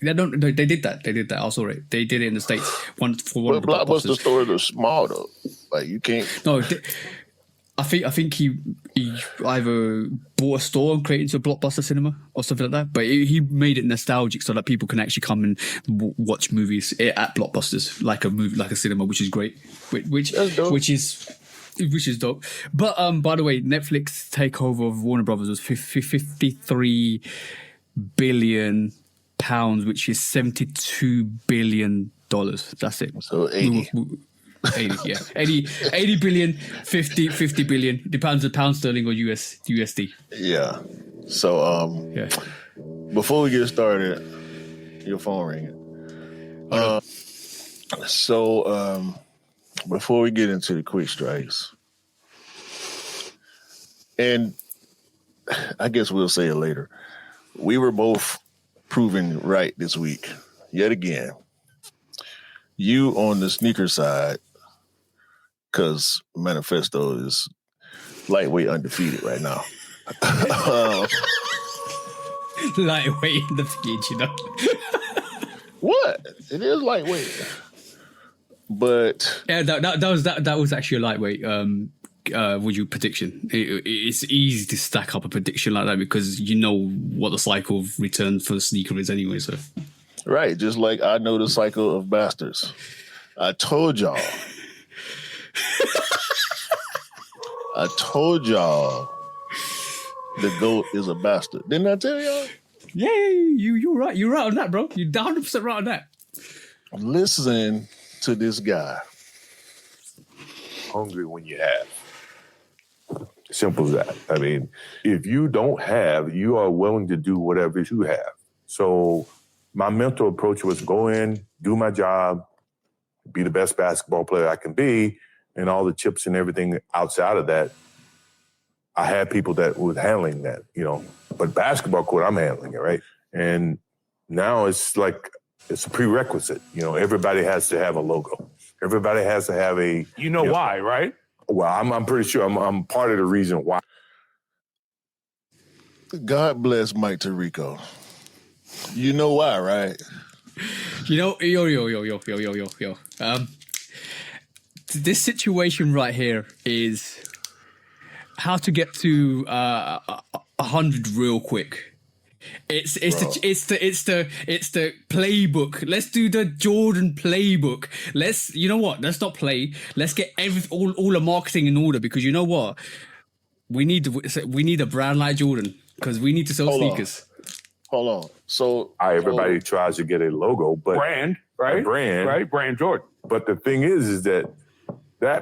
They did that. They did that. I saw it. They did it in the States. One of the Blockbuster stores are small though. Like you can't. No, I think he either bought a store and created into a Blockbuster cinema or something like that. But he made it nostalgic so that people can actually come and watch movies at Blockbusters, like a cinema, which is great. Which is dope. But by the way, Netflix takeover of Warner Brothers was $53 billion, which is $72 billion. That's it. So 80. 80, yeah. 80 billion, 50 billion. Depends on pound sterling or USD. Yeah. So before we get started, your phone ringing. Before we get into the quick strikes, and I guess we'll say it later, we were both proven right this week, yet again. You on the sneaker side, because Manifesto is lightweight undefeated right now. Lightweight undefeated, you know. What? It is lightweight. But yeah, that was actually a lightweight would you prediction. It's easy to stack up a prediction like that because you know what the cycle of return for the sneaker is anyway, so right, just like I know the cycle of bastards. I told y'all. The GOAT is a bastard. Didn't I tell y'all? Yeah, you're right. You're right on that, bro. You're 100% right on that. Listen to this guy. Hungry when you have. Simple as that. I mean, if you don't have, you are willing to do whatever you have. So my mental approach was go in, do my job, be the best basketball player I can be, and all the chips and everything outside of that, I had people that was handling that, you know. But basketball court, I'm handling it, right? And now it's like it's a prerequisite. You know, everybody has to have a logo. Everybody has to have a... You know why, right? Well, I'm pretty sure I'm part of the reason why. God bless Mike Tirico. You know why, right? You know, yo. This situation right here is how to get to 100 real quick. It's the playbook. Let's do the Jordan playbook. You know what? Let's not play. Let's get all the marketing in order because you know what? We need a brand like Jordan because we need to sell sneakers. Hold on. So everybody tries to get a logo, but brand, right? Brand Jordan. But the thing is that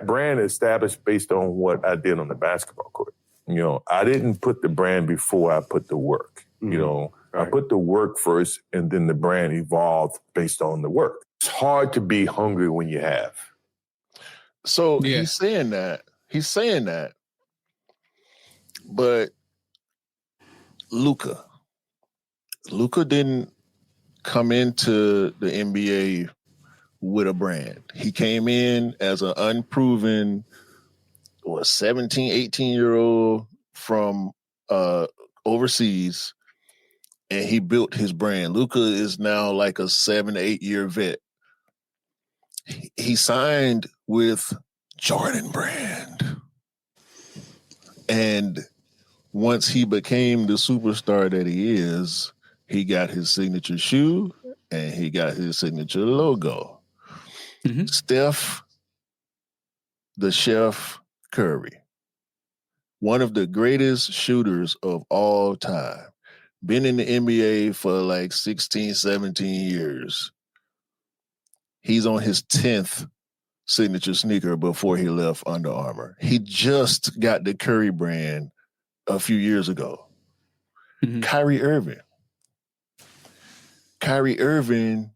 brand established based on what I did on the basketball court. You know, I didn't put the brand before I put the work. Mm-hmm. You know, right. I put the work first, and then the brand evolved based on the work. It's hard to be hungry when you have. So he's saying that. But Luka didn't come into the NBA with a brand. He came in as an unproven 17, 18-year-old from overseas, and he built his brand. Luka is now like a 7 to 8 year vet. He signed with Jordan Brand. And once he became the superstar that he is, he got his signature shoe and he got his signature logo. Mm-hmm. Steph, the Chef Curry, one of the greatest shooters of all time, been in the NBA for like 16, 17 years. He's on his 10th signature sneaker before he left Under Armour. He just got the Curry brand a few years ago. Mm-hmm. Kyrie Irving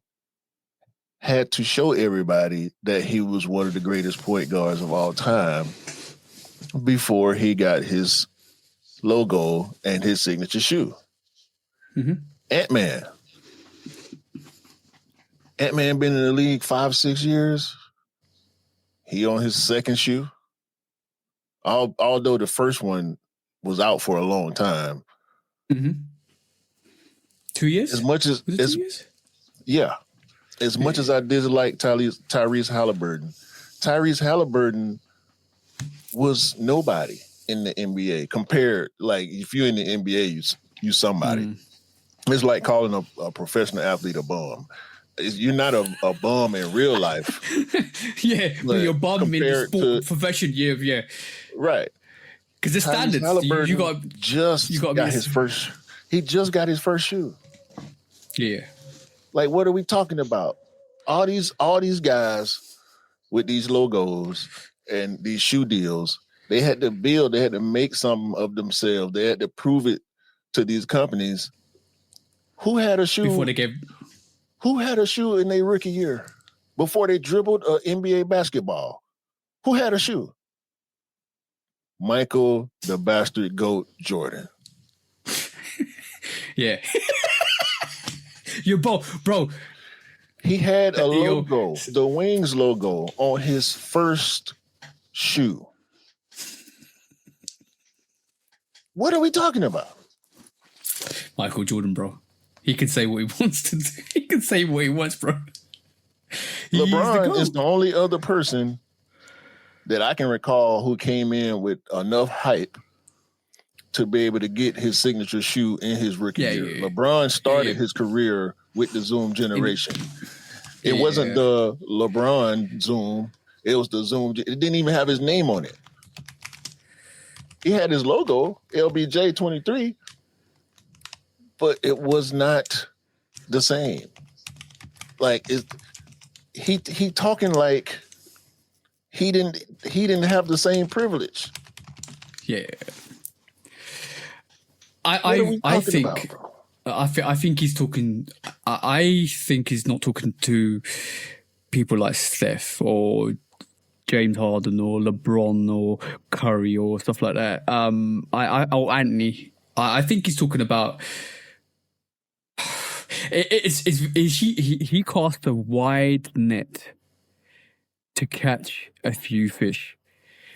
had to show everybody that he was one of the greatest point guards of all time before he got his logo and his signature shoe. Mm-hmm. Ant-Man been in the league 5-6 years. He on his second shoe. Although the first one was out for a long time. Mm-hmm. 2 years? As much as 2 years? Yeah. As much as I dislike Tyrese Halliburton was nobody in the NBA compared. Like if you're in the NBA, you somebody. Mm. It's like calling a professional athlete a bum. You're not a bum in real life. Yeah, well, you're a bum in the sport profession. Yeah, right. Because the standards, you got his first. He just got his first shoe. Yeah. Like, what are we talking about? All these guys with these logos and these shoe deals, they had to make something of themselves. They had to prove it to these companies. Who had a shoe Who had a shoe in their rookie year before they dribbled an NBA basketball? Who had a shoe? Michael the Bastard Goat Jordan. Yeah. You're both, bro. He had a logo, the Wings logo, on his first shoe. What are we talking about? Michael Jordan, bro. He can say what he wants to do. He can say what he wants, bro. LeBron is the only other person that I can recall who came in with enough hype to be able to get his signature shoe in his rookie year. Yeah. LeBron started his career with the Zoom generation. It wasn't the LeBron Zoom. It was the Zoom. It didn't even have his name on it. He had his logo, LBJ 23, but it was not the same. Like he talking like he didn't have the same privilege. Yeah. I think he's talking. I think he's not talking to people like Steph or James Harden or LeBron or Curry or stuff like that. Or Anthony. I think he's talking about. He cast a wide net to catch a few fish,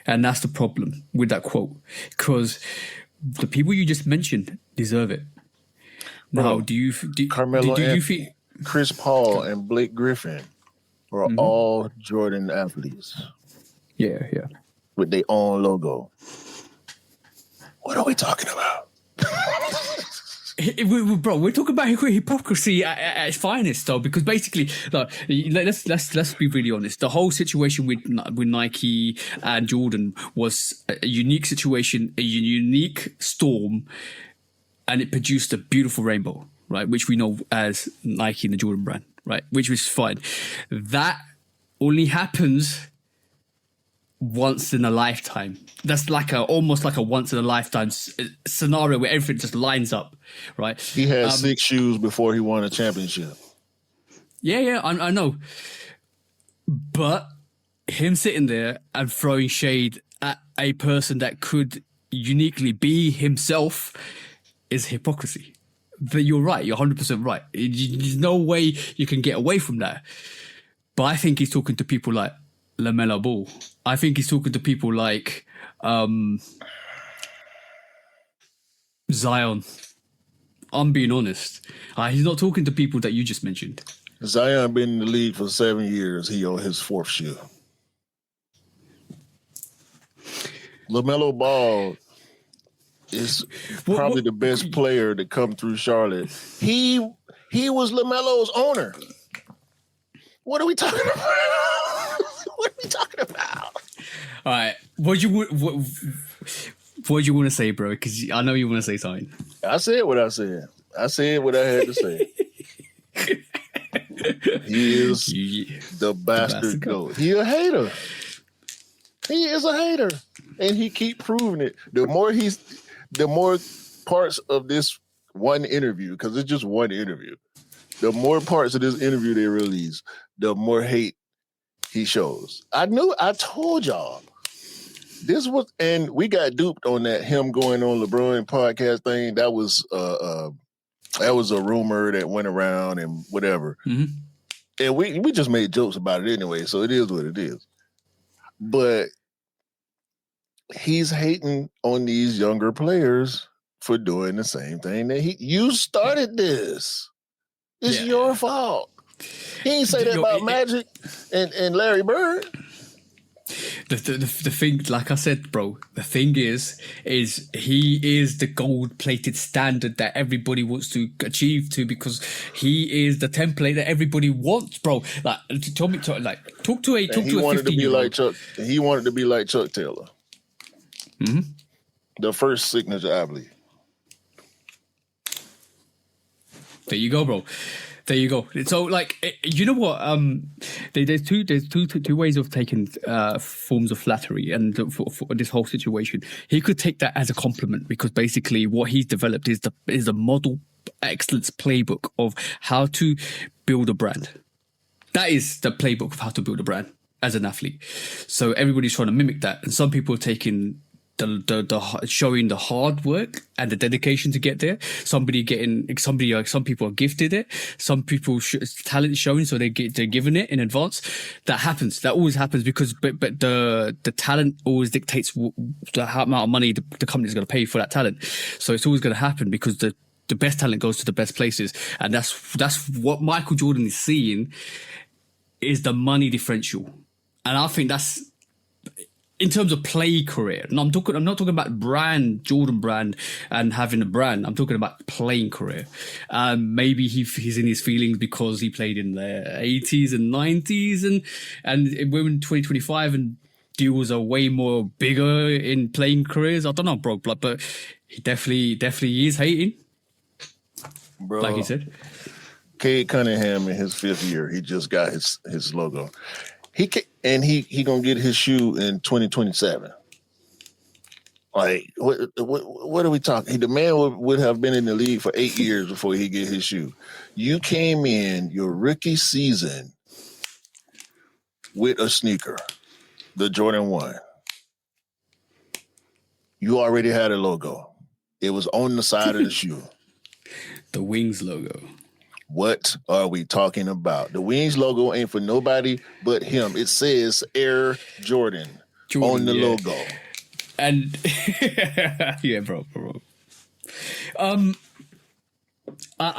and that's the problem with that quote, because the people you just mentioned deserve it. Now, do you feel Chris Paul and Blake Griffin are all Jordan athletes? Yeah. With their own logo. What are we talking about? Bro, we're talking about hypocrisy at its finest, though, because basically, like, let's be really honest. The whole situation with Nike and Jordan was a unique situation, a unique storm, and it produced a beautiful rainbow, right? Which we know as Nike and the Jordan brand, right? Which was fine. That only happens once in a lifetime. That's like almost like a once in a lifetime scenario where everything just lines up, right? He had 6 shoes before he won a championship. Yeah, I know. But him sitting there and throwing shade at a person that could uniquely be himself is hypocrisy. But you're right. You're 100% right. There's no way you can get away from that. But I think he's talking to people like LaMelo Ball. I think he's talking to people like Zion. I'm being honest. He's not talking to people that you just mentioned. Zion been in the league for 7 years. He on his 4th shoe. LaMelo Ball is probably the best player to come through Charlotte. He was LaMelo's owner. What are we talking about? What are we talking about? All right. What do you want to say, bro? Because I know you want to say something. I said what I said. I said what I had to say. He is the bastard goat. He a hater. He is a hater, and he keep proving it. The more parts of this one interview, because it's just one interview. The more parts of this interview they release, the more hate he shows. I told y'all this was, and we got duped on that. Him going on LeBron podcast thing. That was a rumor that went around and whatever. Mm-hmm. And we just made jokes about it anyway, so it is what it is. But he's hating on these younger players for doing the same thing that you started this. It's your fault. He ain't say that about Magic and Larry Bird. The thing, like I said, bro, the thing is he is the gold-plated standard that everybody wants to achieve to, because he is the template that everybody wants, bro. Like, talk to a 15-year-old. He wanted to be like Chuck Taylor. Mm-hmm. The first signature athlete. There you go, bro. There you go. So, like, you know what? There's two ways of taking forms of flattery, and for this whole situation, he could take that as a compliment, because basically what he's developed is the model excellence playbook of how to build a brand. That is the playbook of how to build a brand as an athlete. So everybody's trying to mimic that, and some people are taking the showing the hard work and the dedication to get there. Some people are gifted it. Some people talent is showing, so they're given it in advance. That happens. That always happens, because but the talent always dictates the amount of money the company is going to pay for that talent. So it's always going to happen, because the best talent goes to the best places, and that's what Michael Jordan is seeing, is the money differential. And I think that's, in terms of play career. No, I'm not talking about Jordan brand and having a brand. I'm talking about playing career. Maybe he's in his feelings because he played in the 80s and 90s, and we're in 2025 and deals are way more bigger in playing careers. I don't know, bro, but he definitely is hating. Bro, like he said. Cade Cunningham in his 5th year, he just got his logo. He gonna get his shoe in 2027. Like, what are we talking? The man would have been in the league for 8 years before he get his shoe. You came in your rookie season with a sneaker, the Jordan 1. You already had a logo. It was on the side of the shoe. The Wings logo. What are we talking about? The Wings logo ain't for nobody but him. It says Air Jordan on the logo. And yeah, bro.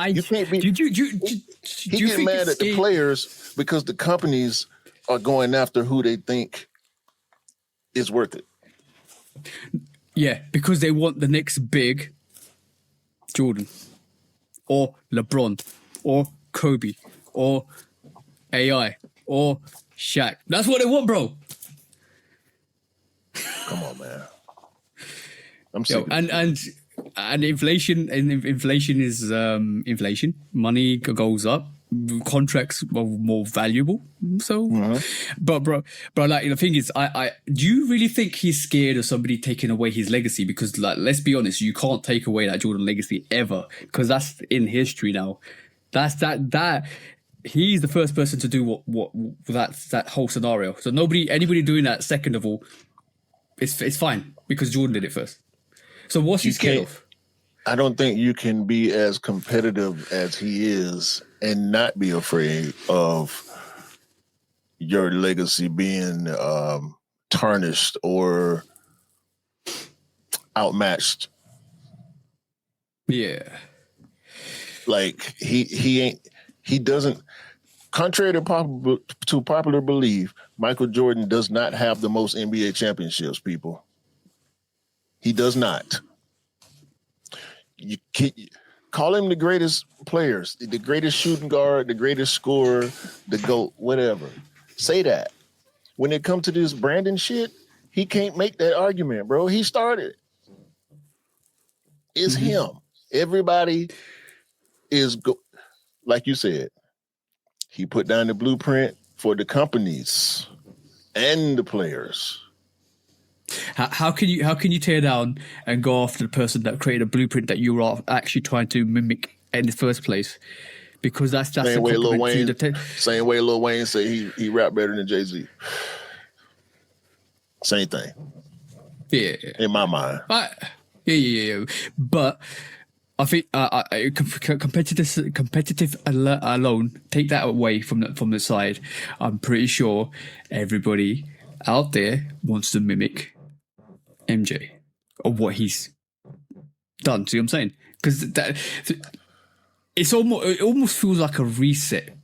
You can't be. He get mad at the players because the companies are going after who they think is worth it. Yeah, because they want the next big Jordan or LeBron or Kobe or AI or Shaq. That's what they want, bro. Come on, man. I'm sick. And inflation is inflation. Money goes up. Contracts are more valuable. So, but bro, like the thing is, I do you really think he's scared of somebody taking away his legacy? Because, like, let's be honest, you can't take away that Jordan legacy ever, because that's in history now. That's that he's the first person to do what that whole scenario. So anybody doing that second of all, it's fine, because Jordan did it first. So what's he scared of? I don't think you can be as competitive as he is and not be afraid of your legacy being tarnished or outmatched. Yeah. Like he doesn't, contrary to popular belief, Michael Jordan does not have the most NBA championships, people. He does not. You call him the greatest players, the greatest shooting guard, the greatest scorer, the GOAT, whatever. Say that. When it comes to this Brandon shit, he can't make that argument, bro. He started. It's him. Everybody is, like you said, He put down the blueprint for the companies and the players. How can you tear down and go after the person that created a blueprint that you are actually trying to mimic in the first place? Because that's Same way Lil Wayne. Same way Lil Wayne said he rap better than Jay-Z. Same thing. Yeah. In my mind. Yeah. But I think competitive alone, take that away from the side. I'm pretty sure everybody out there wants to mimic MJ or what he's done. See what I'm saying? Because it almost feels like a reset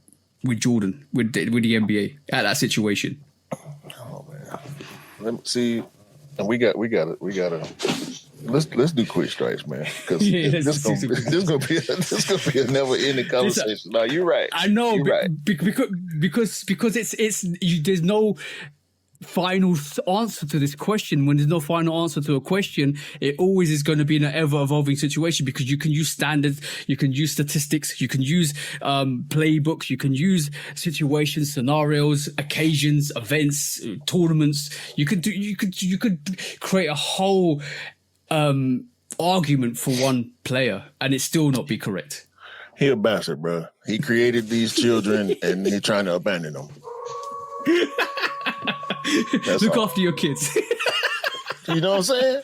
with Jordan with the NBA at that situation. Oh man, let me see. And we got to. Let's do quick strikes, man. Because this gonna be a never ending conversation. No, you're right. I know, because there's no final answer to this question. When there's no final answer to a question, it always is going to be an ever-evolving situation, because you can use standards, you can use statistics, you can use playbooks, you can use situations, scenarios, occasions, events, tournaments. You could create a whole argument for one player and it still not be correct. He a bastard, bro. He created these children and he's trying to abandon them. Look after your kids. You know what I'm saying?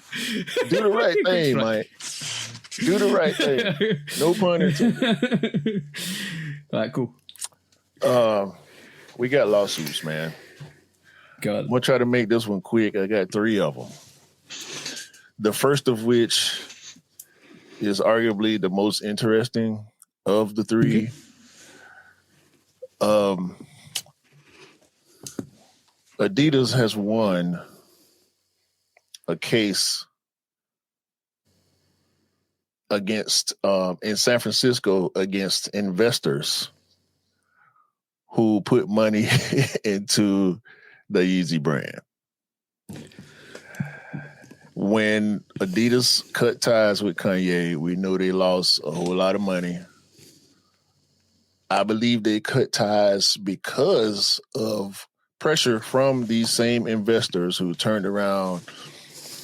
Do the right thing, Mike. Do the right thing. No pun intended. All right, cool. We got lawsuits, man. God. I'm going to try to make this one quick. I got 3 of them. The first of which is arguably the most interesting of the 3. Okay. Adidas has won a case against in San Francisco against investors who put money into the Yeezy brand. When Adidas cut ties with Kanye, we know they lost a whole lot of money. I believe they cut ties because of pressure from these same investors who turned around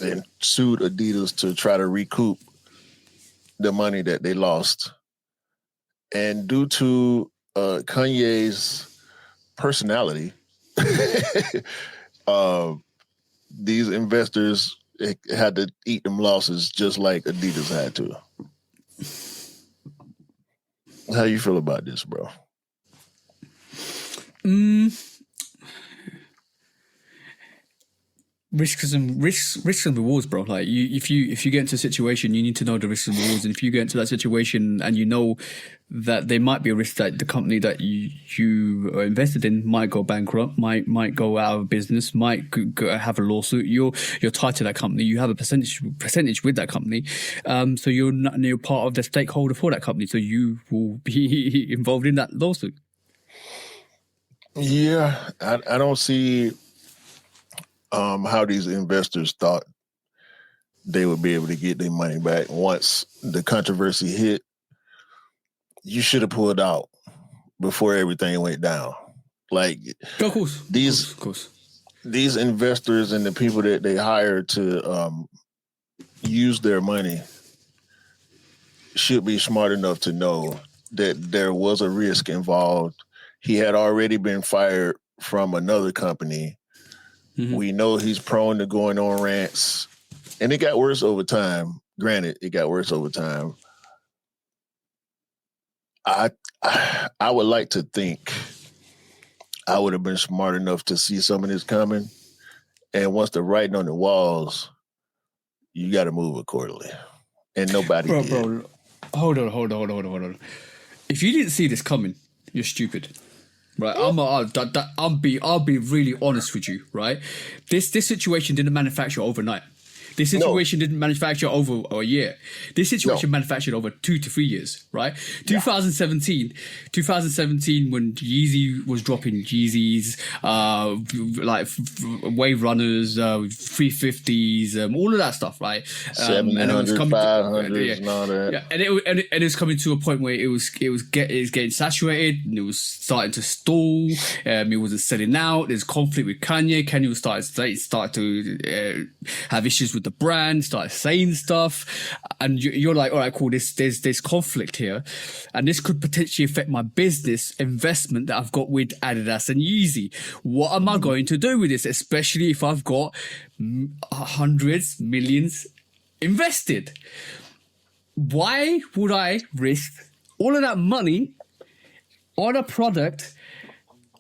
and sued Adidas to try to recoup the money that they lost. And due to Kanye's personality, these investors had to eat them losses just like Adidas had to. How you feel about this, bro? Risks and rewards, bro. Like if you get into a situation, you need to know the risks and rewards. And if you get into that situation and you know that there might be a risk that the company that you are invested in might go bankrupt, might go out of business, might go have a lawsuit. You're tied to that company. You have a percentage with that company. So you're part of the stakeholder for that company. So you will be involved in that lawsuit. Yeah, I don't see how these investors thought they would be able to get their money back once the controversy hit. You should have pulled out before everything went down. Like, of course. These investors and the people that they hired to use their money should be smart enough to know that there was a risk involved. He had already been fired from another company. Mm-hmm. We know he's prone to going on rants, and it got worse over time. Granted, it got worse over time. I would like to think I would have been smart enough to see some of this coming, and once the writing on the walls, you got to move accordingly. And nobody did. Bro, hold on. If you didn't see this coming, you're stupid. Right, I'll be really honest with you. Right, this situation didn't manufacture overnight. This situation didn't manufacture over a year. This situation manufactured over 2 to 3 years, right? 2017 when Yeezy was dropping Yeezys, like Wave Runners, 350s, all of that stuff, right? 700, 500s, and all that. Yeah, and it was coming to a point where it was getting saturated, and it was starting to stall. It wasn't selling out. There's conflict with Kanye. Kanye was started to have issues with the brand, started saying stuff, and you're like, all right, cool. There's conflict here, and this could potentially affect my business investment that I've got with Adidas and Yeezy. What am I going to do with this, especially if I've got hundreds, millions invested? Why would I risk all of that money on a product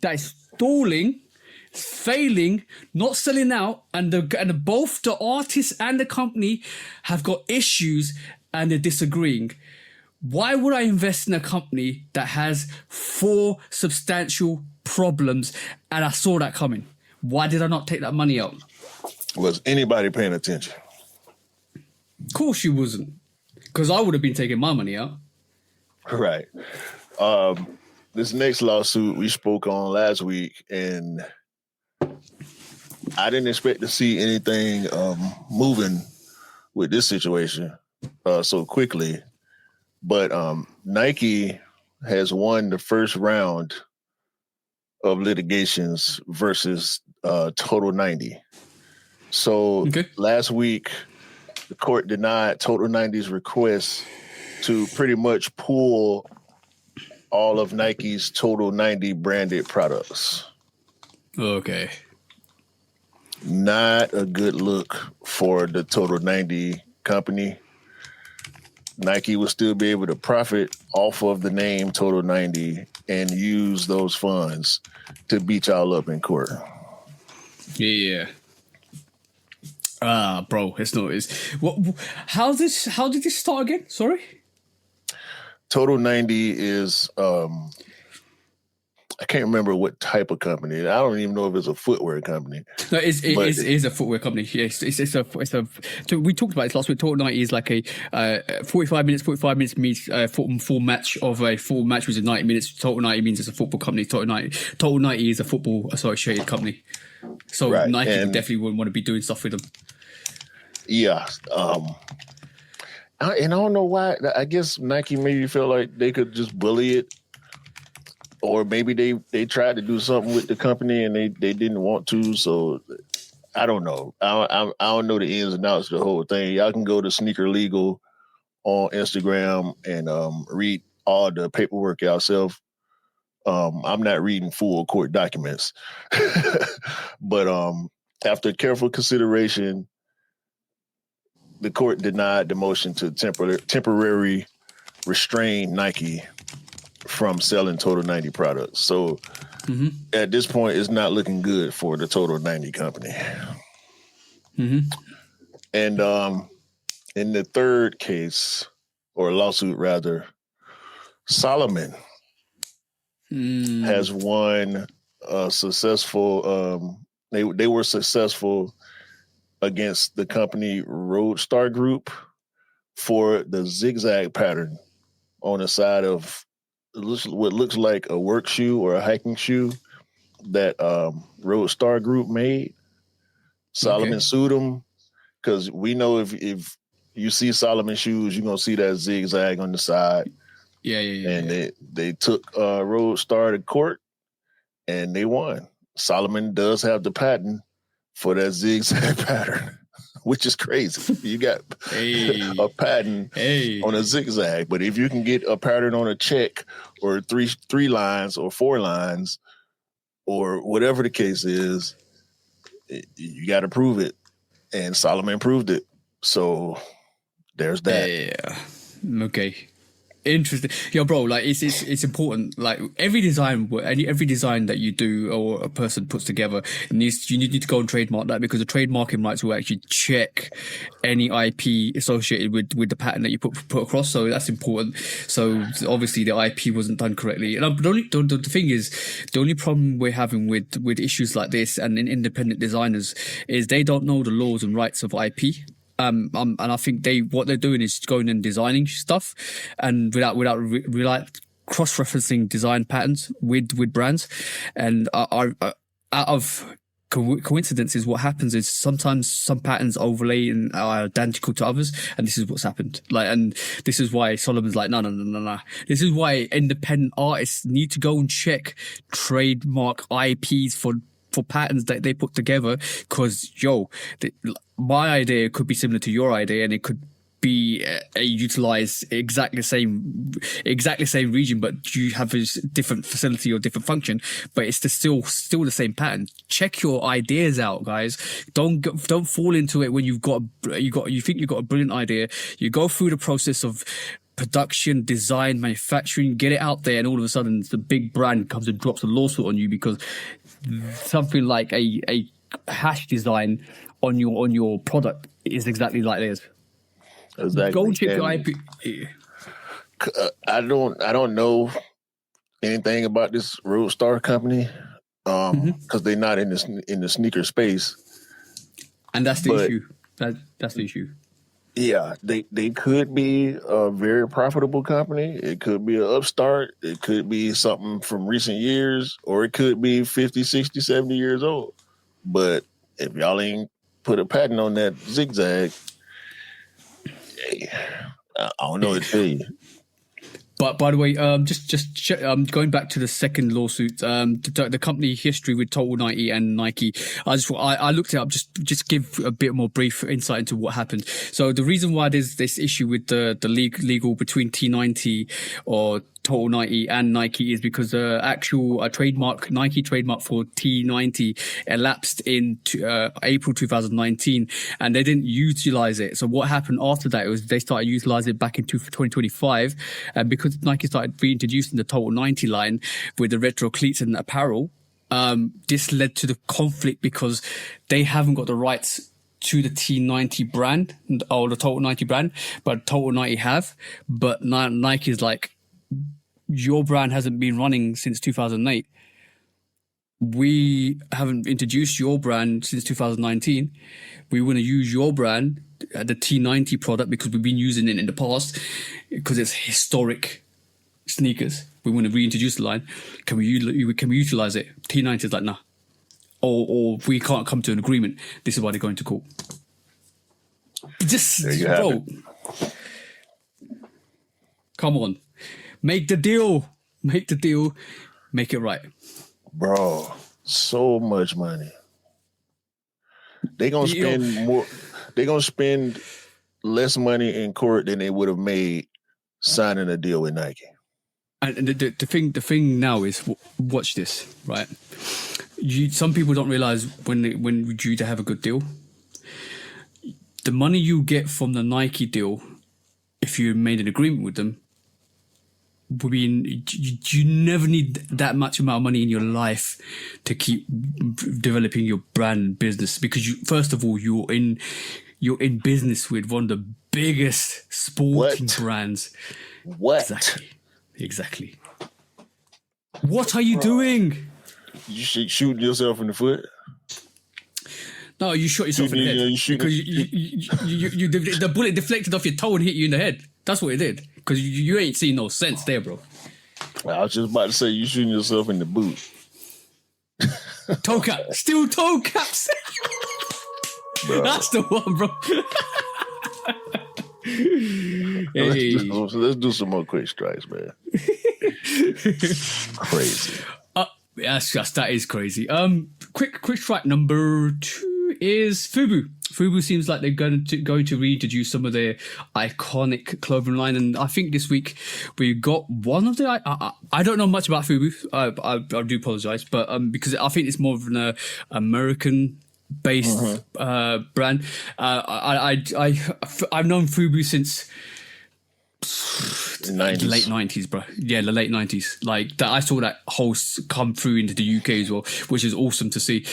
that is stalling, failing, not selling out, and both the artist and the company have got issues and they're disagreeing? Why would I invest in a company that has 4 substantial problems and I saw that coming? Why did I not take that money out? Was anybody paying attention? Of course you wasn't, because I would have been taking my money out. Right. This next lawsuit we spoke on last week, and I didn't expect to see anything moving with this situation so quickly. But Nike has won the first round of litigations versus Total 90. So last week, the court denied Total 90's request to pretty much pull all of Nike's Total 90 branded products. Okay. Not a good look for the Total 90 company. Nike will still be able to profit off of the name Total 90 and use those funds to beat y'all up in court. Yeah. Bro, it's not. How did this start again? Sorry. Total 90 is I can't remember what type of company. I don't even know if it's a footwear company. No, it is a footwear company. Yes, it's a. So we talked about this last week. Total 90 is like a 45 minutes. 45 minutes means full match of a full match, which is 90 minutes. Total 90 means it's a football company. Total 90 is a football associated company. So Nike definitely wouldn't want to be doing stuff with them. Yeah. And I don't know why. I guess Nike maybe felt like they could just bully it. Or maybe they tried to do something with the company and they didn't want to. So I don't know. I don't know the ins and outs of the whole thing. Y'all can go to Sneaker Legal on Instagram and read all the paperwork yourself. I'm not reading full court documents. But after careful consideration, the court denied the motion to temporarily restrain Nike from selling Total 90 products. So at this point, it's not looking good for the Total 90 company. And in the third case, or lawsuit rather, Solomon has won a successful, they were successful against the company Roadstar Group for the zigzag pattern on the side of what looks like a work shoe or a hiking shoe that Roadstar Group made. Solomon sued them because we know if you see Solomon shoes, you're going to see that zigzag on the side. Yeah. And they took Roadstar to court and they won. Solomon does have the patent for that zigzag pattern, which is crazy. You got a pattern on a zigzag, but if you can get a pattern on a check or three lines or 4 lines or whatever the case is, you got to prove it. And Solomon proved it. So there's that. Yeah. Okay. Interesting. Yo, bro, like it's important. Like every design that you do or a person puts together, you need to go and trademark that, because the trademarking rights will actually check any IP associated with the pattern that you put across. So that's important. So obviously the IP wasn't done correctly. And the thing is, the only problem we're having with issues like this and in independent designers is they don't know the laws and rights of IP. And I think what they're doing is going and designing stuff, and without cross-referencing design patterns with brands. And out of coincidences, what happens is sometimes some patterns overlay and are identical to others, and this is what's happened. And this is why Solomon's like, no. This is why independent artists need to go and check trademark IPs for patterns that they put together, because my idea could be similar to your idea, and it could be utilize exactly the same region, but you have a different facility or different function, but it's still the same pattern. Check your ideas out, guys. Don't fall into it when you think you've got a brilliant idea. You go through the process of production, design, manufacturing, get it out there, and all of a sudden the big brand comes and drops a lawsuit on you because something like a hash design on your product is exactly like theirs. Exactly. Go check your IP. I don't know anything about this Roadstar company because they're not in the sneaker space, and that's the issue. That's the issue. Yeah, they could be a very profitable company. It could be an upstart. It could be something from recent years, or it could be 50, 60, 70 years old. But if y'all ain't put a patent on that zigzag, I don't know what to tell you. But by the way, just going back to the second lawsuit, the company history with Total 90 and Nike. I looked it up just give a bit more brief insight into what happened. So the reason why there's this issue with the legal between T90 or Total 90 and Nike is because the actual Nike trademark for T90 elapsed in April 2019, and they didn't utilize it. So what happened after that was they started utilizing it back in 2025, and because Nike started reintroducing the Total 90 line with the retro cleats and apparel, this led to the conflict because they haven't got the rights to the T90 brand or the Total 90 brand, but Total 90 have. But Nike is like, your brand hasn't been running since 2008. We haven't introduced your brand since 2019. We want to use your brand, the T90 product, because we've been using it in the past because it's historic sneakers. We want to reintroduce the line. Can we utilize it? T90 is like, nah. Or we can't come to an agreement. This is why they're going to court. Just, bro. Come on. Make the deal. Make it right. Bro, so much money. They're going to spend more. They're going to spend less money in court than they would have made signing a deal with Nike. And the thing now is, watch this, right? Some people don't realize when you to have a good deal, the money you get from the Nike deal, if you made an agreement with them, would be you never need that much amount of money in your life to keep developing your brand business, because first of all you're in business with one of the biggest sporting brands. What? Exactly. What are you doing? You shooting yourself in the foot? No, you shot yourself in the head because the bullet deflected off your toe and hit you in the head. That's what it did. Because you ain't seen no sense there, bro. I was just about to say you shooting yourself in the boot. Toe cap, still toe caps. That's the one, bro. Hey. Let's do some more quick strikes, man. Crazy. That is crazy. Quick strike number 2 is FUBU. FUBU seems like they're going to reintroduce some of their iconic clothing line, and I think this week we got one of the. I don't know much about FUBU. I do apologize, but because I think it's more of an American-based brand. I've known FUBU since late 90s, bro. Yeah, the late 90s. Like that, I saw that whole come through into the UK as well, which is awesome to see.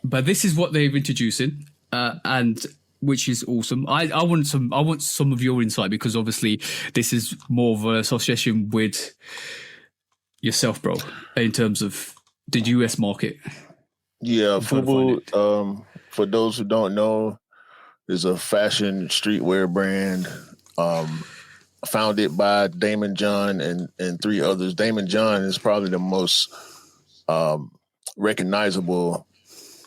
But this is what they're introducing, and which is awesome. I want some of your insight, because obviously this is more of an association with yourself, bro, in terms of the US market. Yeah, FUBU. For those who don't know, is a fashion streetwear brand founded by Damon John and 3 others. Damon John is probably the most recognizable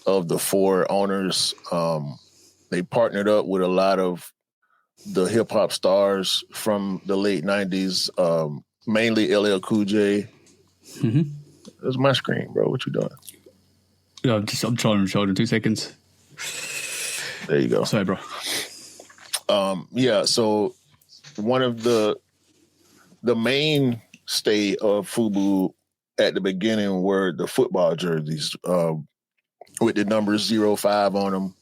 of the 4 owners. They partnered up with a lot of the hip hop stars from the late 90s, mainly LL Cool J. Mm-hmm. That's my screen, bro. What you doing? Yeah, I'm trying to show it in 2 seconds. There you go. Sorry, bro. Yeah, so one of the mainstay of FUBU at the beginning were the football jerseys with the numbers 05 on them.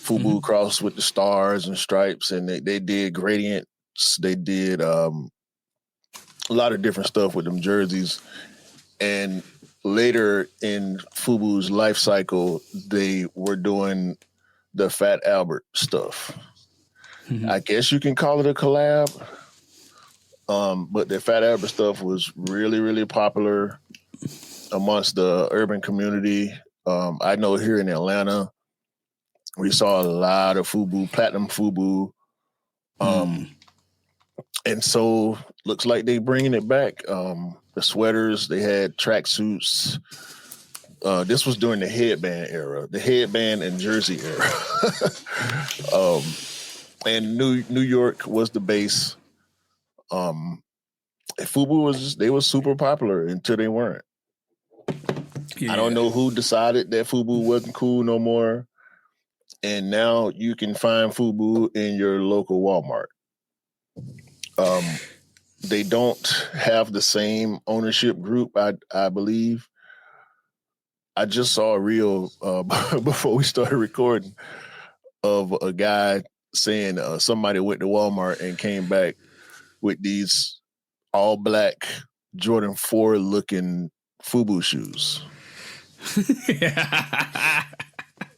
FUBU crossed with the stars and stripes, and they did gradients. They did a lot of different stuff with them jerseys. And later in FUBU's life cycle, they were doing the Fat Albert stuff. Mm-hmm. I guess you can call it a collab. But the Fat Albert stuff was really, really popular amongst the urban community. I know here in Atlanta, we saw a lot of FUBU, platinum FUBU. And so looks like they bringing it back. The sweaters, they had tracksuits. This was during the headband era, the headband and jersey era. And New York was the base. FUBU they were super popular until they weren't. Yeah. I don't know who decided that FUBU wasn't cool no more. And now you can find FUBU in your local Walmart. They don't have the same ownership group, I believe. I just saw a reel before we started recording of a guy saying somebody went to Walmart and came back with these all black Jordan 4 looking FUBU shoes.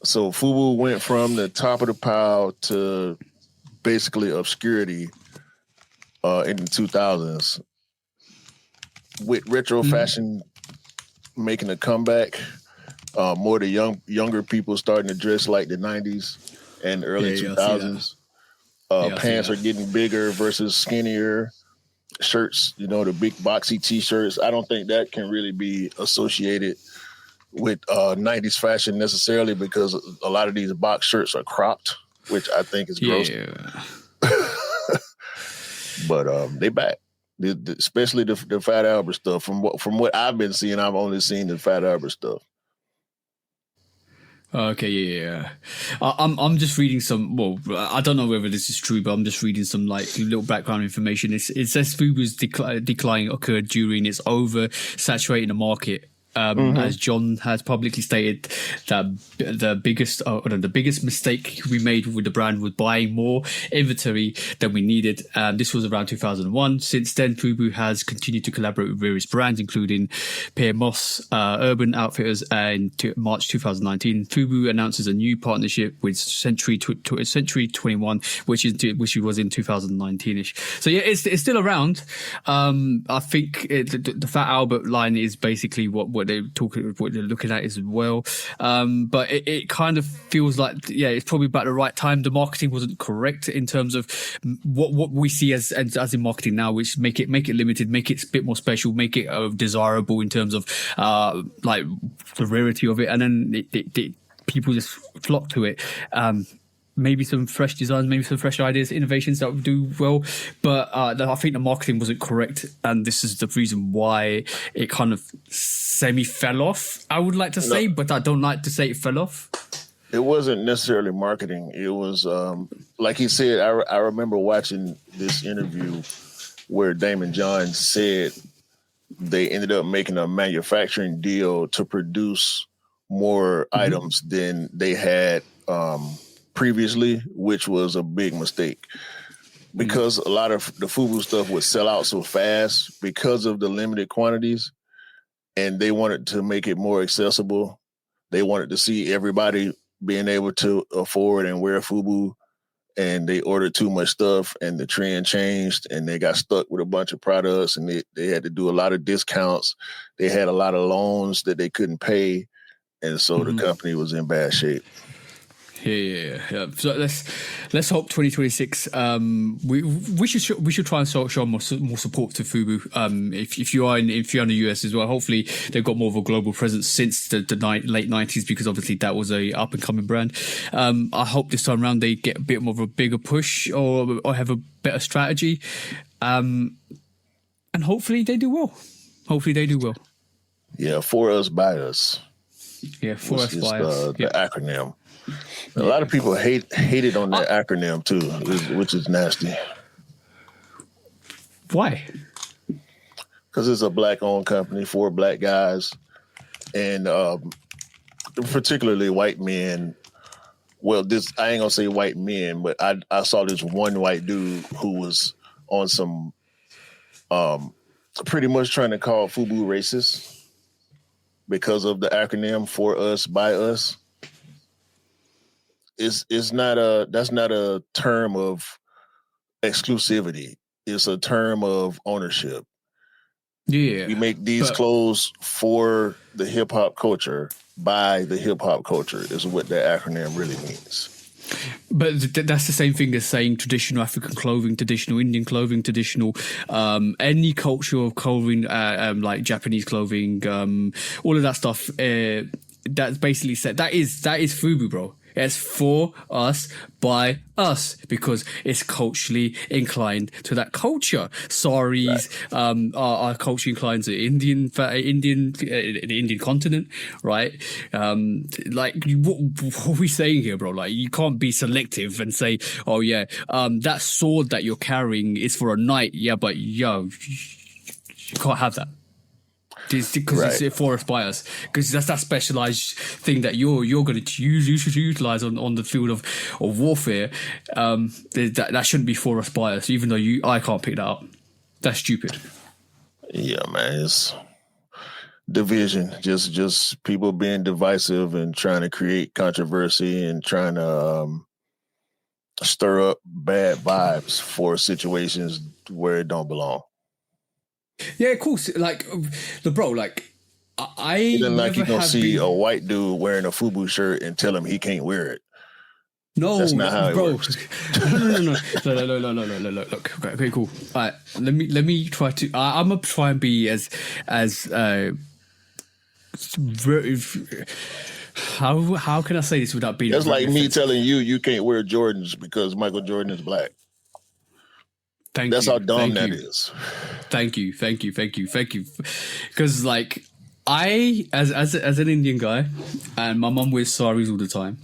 So FUBU went from the top of the pile to basically obscurity in the 2000s, with retro fashion making a comeback. More the younger people starting to dress like the 90s and early 2000s. Pants are getting bigger versus skinnier. Shirts, the big boxy T-shirts. I don't think that can really be associated with 90s fashion necessarily, because a lot of these box shirts are cropped, which I think is gross. Yeah. But they back, especially the Fat Albert stuff. From what I've been seeing, I've only seen the Fat Albert stuff. Okay, yeah. I'm just reading some. Well, I don't know whether this is true, but I'm just reading some little background information. It says FUBU's decline occurred during its oversaturating the market. As John has publicly stated, that the biggest mistake we made with the brand was buying more inventory than we needed. This was around 2001. Since then, FUBU has continued to collaborate with various brands, including Pierre Moss, Urban Outfitters, and March 2019, FUBU announces a new partnership with Century 21, which was in 2019ish. So yeah, it's still around. I think the Fat Albert line is basically what they're looking at as well. But it kind of feels like, it's probably about the right time. The marketing wasn't correct in terms of what we see as in marketing now, which make it limited, make it a bit more special, make it desirable in terms of the rarity of it, and then people just flock to it. Maybe some fresh designs, maybe some fresh ideas, innovations that would do well. But I think the marketing wasn't correct. And this is the reason why it kind of semi fell off, I would like to say, but I don't like to say it fell off. It wasn't necessarily marketing. It was, like he said, I remember watching this interview where Damon John said they ended up making a manufacturing deal to produce more items than they had previously, which was a big mistake, because a lot of the FUBU stuff would sell out so fast because of the limited quantities, and they wanted to make it more accessible. They wanted to see everybody being able to afford and wear FUBU, and they ordered too much stuff, and the trend changed, and they got stuck with a bunch of products, and they had to do a lot of discounts. They had a lot of loans that they couldn't pay, and so the company was in bad shape. Yeah. So let's hope 2026. We should try and show more support to FUBU. If you're in the US as well, hopefully they've got more of a global presence since the late 90s, because obviously that was a up and coming brand. I hope this time around they get a bit more of a bigger push or have a better strategy, and hopefully they do well. Yeah, for us, by us. Yeah, for us, by us. The acronym. A lot of people hated on that acronym too, which is nasty. Why? Because it's a black-owned company for black guys, and particularly white men. Well, I ain't gonna say white men, but I saw this one white dude who was on some pretty much trying to call FUBU racist because of the acronym for us, by us. That's not a term of exclusivity. It's a term of ownership. Yeah. We make these clothes for the hip hop culture, by the hip hop culture, is what that acronym really means. But that's the same thing as saying traditional African clothing, traditional Indian clothing, traditional any culture of clothing, like Japanese clothing, all of that stuff. That's basically said that is FUBU, bro. It's for us, by us, because it's culturally inclined to that culture. Saris are culturally inclined to the Indian continent, right? Like, what are we saying here, bro? Like, you can't be selective and say, oh yeah, that sword that you're carrying is for a knight. Yeah, but you can't have that. Because it's for us, by us, because that's that specialized thing that you're going to use. You should utilize on the field of warfare. That shouldn't be for us, by us. Even though I can't pick that up. That's stupid. Yeah, man, it's division. Just people being divisive and trying to create controversy and trying to stir up bad vibes for situations where it don't belong. Yeah, of course. Like, I Even like you gonna see a white dude wearing a FUBU shirt and tell him he can't wear it. No, that's not how it works. No. Look, okay, cool. All right, let me try to. I'm gonna try and be as how can I say this without being? That's like me telling you can't wear Jordans because Michael Jordan is black. That's how dumb that is. Thank you. Because like as an Indian guy, and my mum wears saris all the time,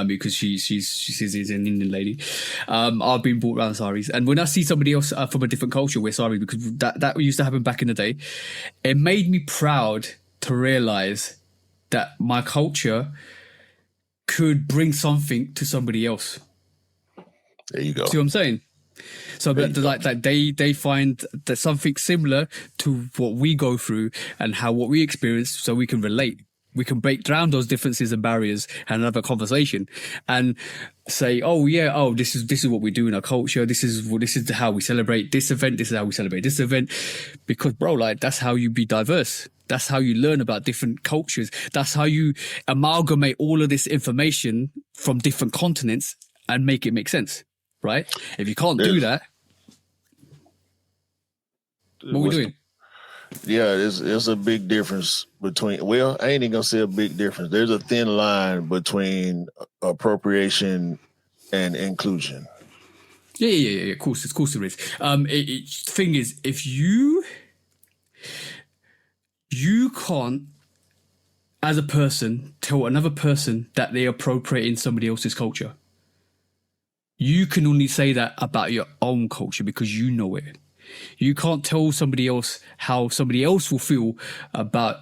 because she says she's an Indian lady. I've been brought around saris, and when I see somebody else from a different culture wear saris, because that used to happen back in the day, it made me proud to realize that my culture could bring something to somebody else. There you go. See what I'm saying? So that they find that something similar to what we go through and what we experience, so we can relate. We can break down those differences and barriers and have a conversation and say, this is what we do in our culture. This is how we celebrate this event. This is how we celebrate this event. Because, bro, like, that's how you be diverse. That's how you learn about different cultures. That's how you amalgamate all of this information from different continents and make it make sense. Right? If you can't do that, what are we doing? There's a big difference between, well, I ain't even gonna say a big difference. There's a thin line between appropriation and inclusion. Yeah. Of course there is. Thing is, if you can't, as a person, tell another person that they're appropriating somebody else's culture. You can only say that about your own culture because you know it. You can't tell somebody else how somebody else will feel about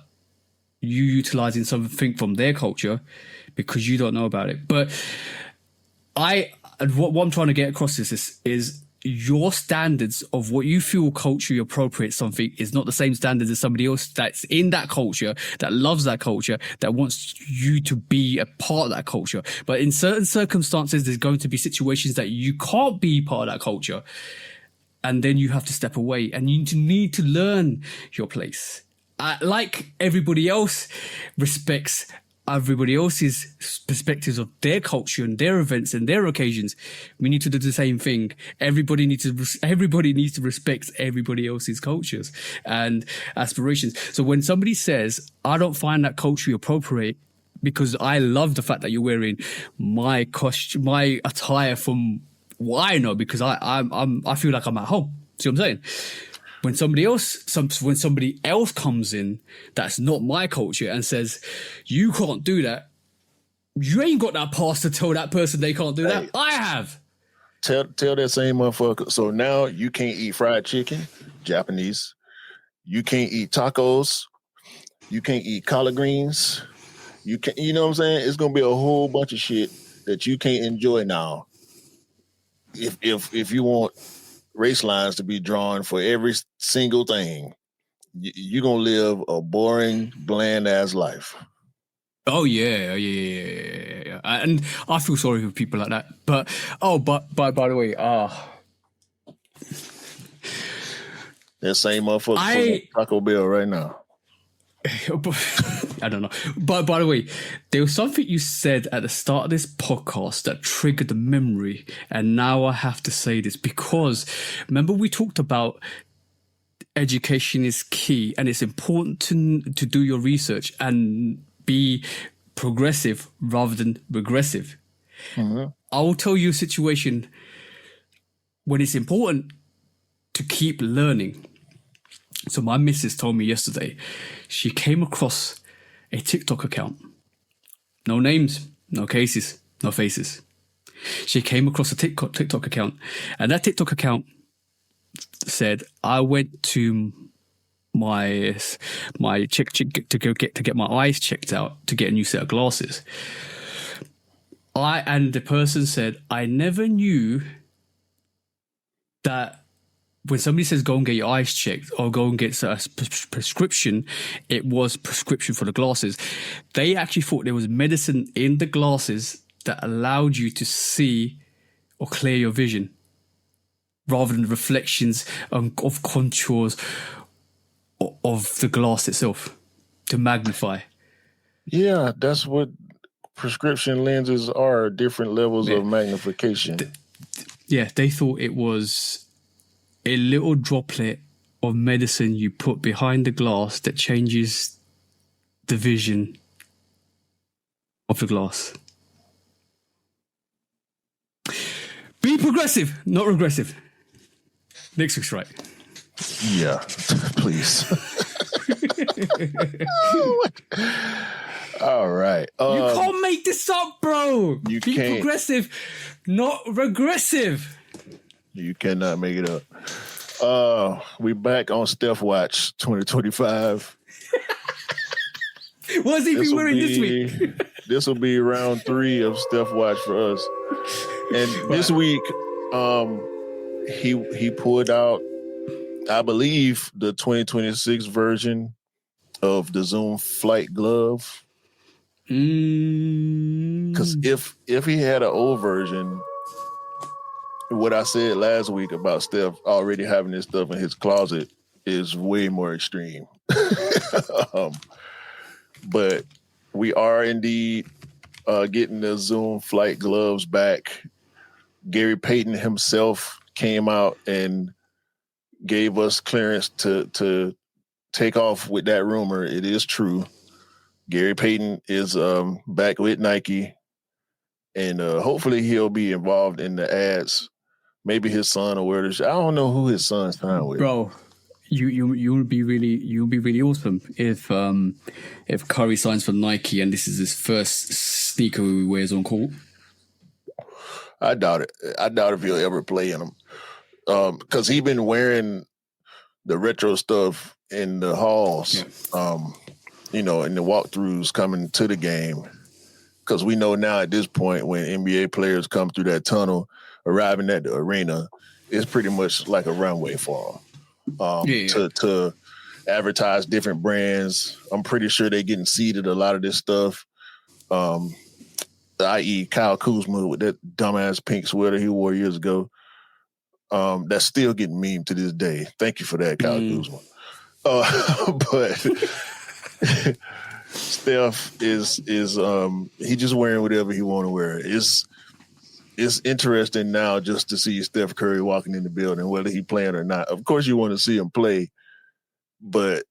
you utilizing something from their culture because you don't know about it. But what I'm trying to get across is your standards of what you feel culturally appropriate something is not the same standards as somebody else that's in that culture, that loves that culture, that wants you to be a part of that culture. But in certain circumstances, there's going to be situations that you can't be part of that culture. And then you have to step away and you need to learn your place. Like everybody else respects everybody else's perspectives of their culture and their events and their occasions. We need to do the same thing. Everybody needs to respect everybody else's cultures and aspirations. So when somebody says, I don't find that culturally appropriate because I love the fact that you're wearing my costume, my attire from what I know, because I feel like I'm at home. See what I'm saying? When somebody else comes in that's not my culture and says, you can't do that, you ain't got that pass to tell that person they can't do that. I have. Tell that same motherfucker. So now you can't eat fried chicken, Japanese. You can't eat tacos. You can't eat collard greens. You know what I'm saying? It's gonna be a whole bunch of shit that you can't enjoy now. If you want race lines to be drawn for every single thing, you're going to live a boring, bland-ass life. Oh, yeah. And I feel sorry for people like that. But by the way, that same motherfucker Taco Bell right now. I don't know. But by the way, there was something you said at the start of this podcast that triggered the memory. And now I have to say this because remember we talked about education is key and it's important to do your research and be progressive rather than regressive. Mm-hmm. I will tell you a situation when it's important to keep learning. So my missus told me yesterday, she came across a TikTok account. No names, no cases, no faces. She came across a TikTok account, and that TikTok account said, I went to my check to get my eyes checked out to get a new set of glasses. And the person said, I never knew that when somebody says go and get your eyes checked or go and get a prescription, it was prescription for the glasses. They actually thought there was medicine in the glasses that allowed you to see or clear your vision rather than reflections of contours of the glass itself to magnify. Yeah, that's what prescription lenses are, different levels of magnification. They thought it was a little droplet of medicine you put behind the glass that changes the vision of the glass. Be progressive, not regressive. Next week's right. Yeah, please. All right. You can't make this up, bro. You Be can't. progressive, not regressive. You cannot make it up. We back on Steph Watch 2025. What's he been wearing this week? This will be round 3 of Steph Watch for us. And this week, he pulled out, I believe, the 2026 version of the Zoom Flight glove. Because if he had an old version, what I said last week about Steph already having this stuff in his closet is way more extreme. But we are indeed getting the Zoom Flight gloves back. Gary Payton himself came out and gave us clearance to take off with that rumor. It is true. Gary Payton is back with Nike, and hopefully he'll be involved in the ads. Maybe his son will wear this. I don't know who his son's signed with. Bro, you'll be really awesome if Curry signs for Nike and this is his first sneaker he wears on court. I doubt it. I doubt if he'll ever play in them. Because he's been wearing the retro stuff in the halls, in the walkthroughs coming to the game. Because we know now at this point when NBA players come through that tunnel, arriving at the arena, it's pretty much like a runway for them to advertise different brands. I'm pretty sure they're getting seeded a lot of this stuff. I.e. Kyle Kuzma with that dumbass pink sweater he wore years ago. That's still getting memed to this day. Thank you for that, Kyle Kuzma. Steph is he just wearing whatever he want to wear. It's interesting now just to see Steph Curry walking in the building, whether he playing or not. Of course, you want to see him play, but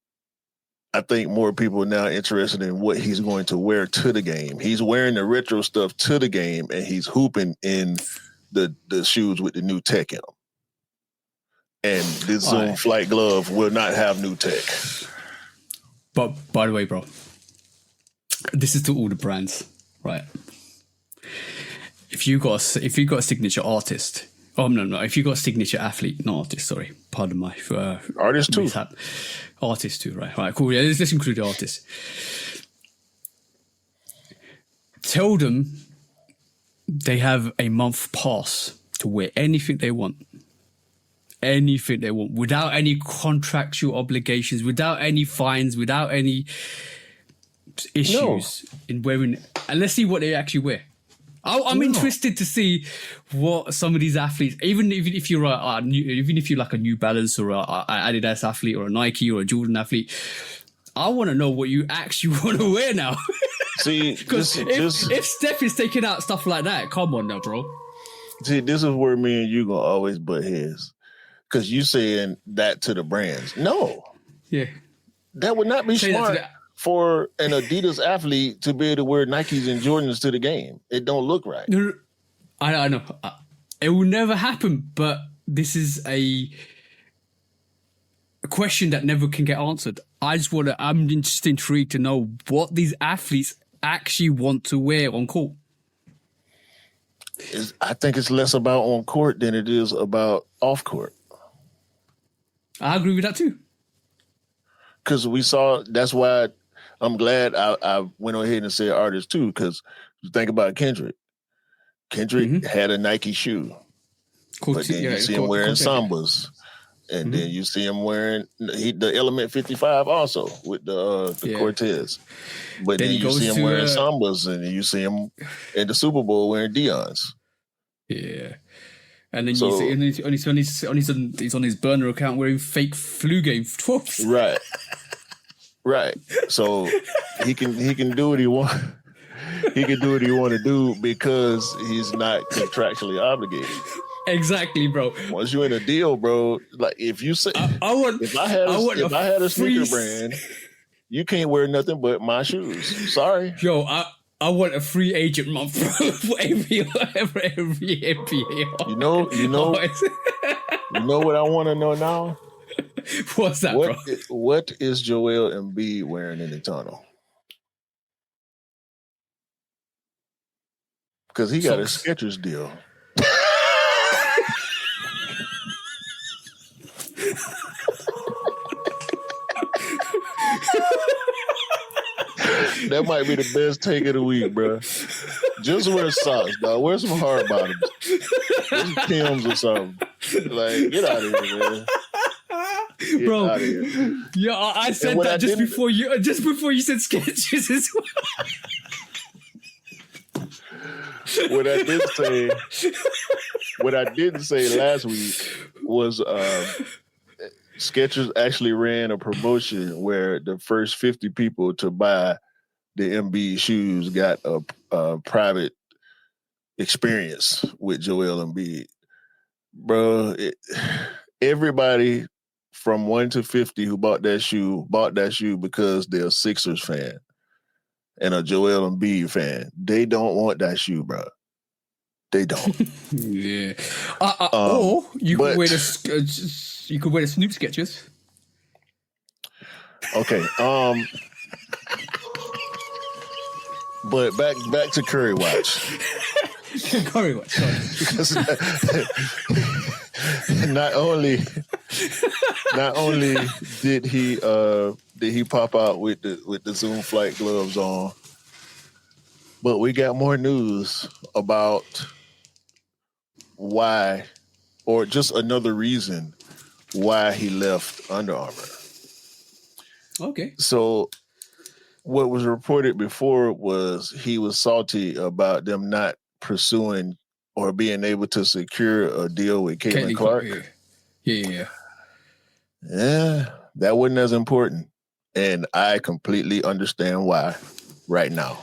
I think more people are now interested in what he's going to wear to the game. He's wearing the retro stuff to the game, and he's hooping in the shoes with the new tech in them. And this Zoom Flight glove will not have new tech. But by the way, bro, this is to all the brands, right? If you got a signature artist, if you got a signature athlete, not artist, sorry, pardon my artist too, artist too, right, cool. Yeah, let's include the artist. Tell them they have a month pass to wear anything they want, without any contractual obligations, without any fines, without any issues in wearing. And let's see what they actually wear. I'm interested to see what some of these athletes, even if you're like a New Balance or a Adidas athlete or a Nike or a Jordan athlete, I want to know what you actually want to wear now. See, because if Steph is taking out stuff like that, come on now, bro. See, this is where me and you gonna always butt heads, because you saying that to the brands. No, that would not be smart for an Adidas athlete to be able to wear Nikes and Jordans to the game. It don't look right. I know. It will never happen, but this is a question that never can get answered. I'm just intrigued to know what these athletes actually want to wear on court. I think it's less about on court than it is about off court. I agree with that too. Because we saw, that's why I'm glad I went ahead and said artists too, because you think about Kendrick. Kendrick had a Nike shoe. But then you see him wearing Sambas. And then you see him wearing the Element 55 also with the Cortez. But then you see him wearing Sambas, and you see him in the Super Bowl wearing Dion's. Yeah. And then you see he's on his burner account wearing fake flu game 12. Right. So he can do what he wants. He can do what he want to do because he's not contractually obligated. Exactly, bro. Once you're in a deal, bro, like if you say if I had a sneaker brand, you can't wear nothing but my shoes. Sorry. Yo, I want a free agent month for every NBA. You know what I want to know now? What's that, bro? What is Joel Embiid wearing in the tunnel? Because he got a Skechers deal. That might be the best take of the week, bro. Just wear socks, dog. Wear some hard bottoms. Some Timbs or something. Like, get out of here, man. Get bro, out of here. Yeah, I said that just before you said Skechers as well. What I didn't say last week was Skechers actually ran a promotion where the first 50 people to buy the Embiid shoes got a private experience with Joel Embiid. Bro, everybody from 1 to 50 who bought that shoe because they're a Sixers fan and a Joel Embiid fan. They don't want that shoe, bro. They don't. Yeah. Or you could wear the Snoop Skechers. Okay. But back to Curry Watch. Curry Watch. Because not only did he pop out with the Zoom Flight gloves on, but we got more news about why, or just another reason why he left Under Armour. Okay. So what was reported before was he was salty about them not pursuing or being able to secure a deal with Caitlin Clark. Yeah. Yeah, that wasn't as important and I completely understand why right now.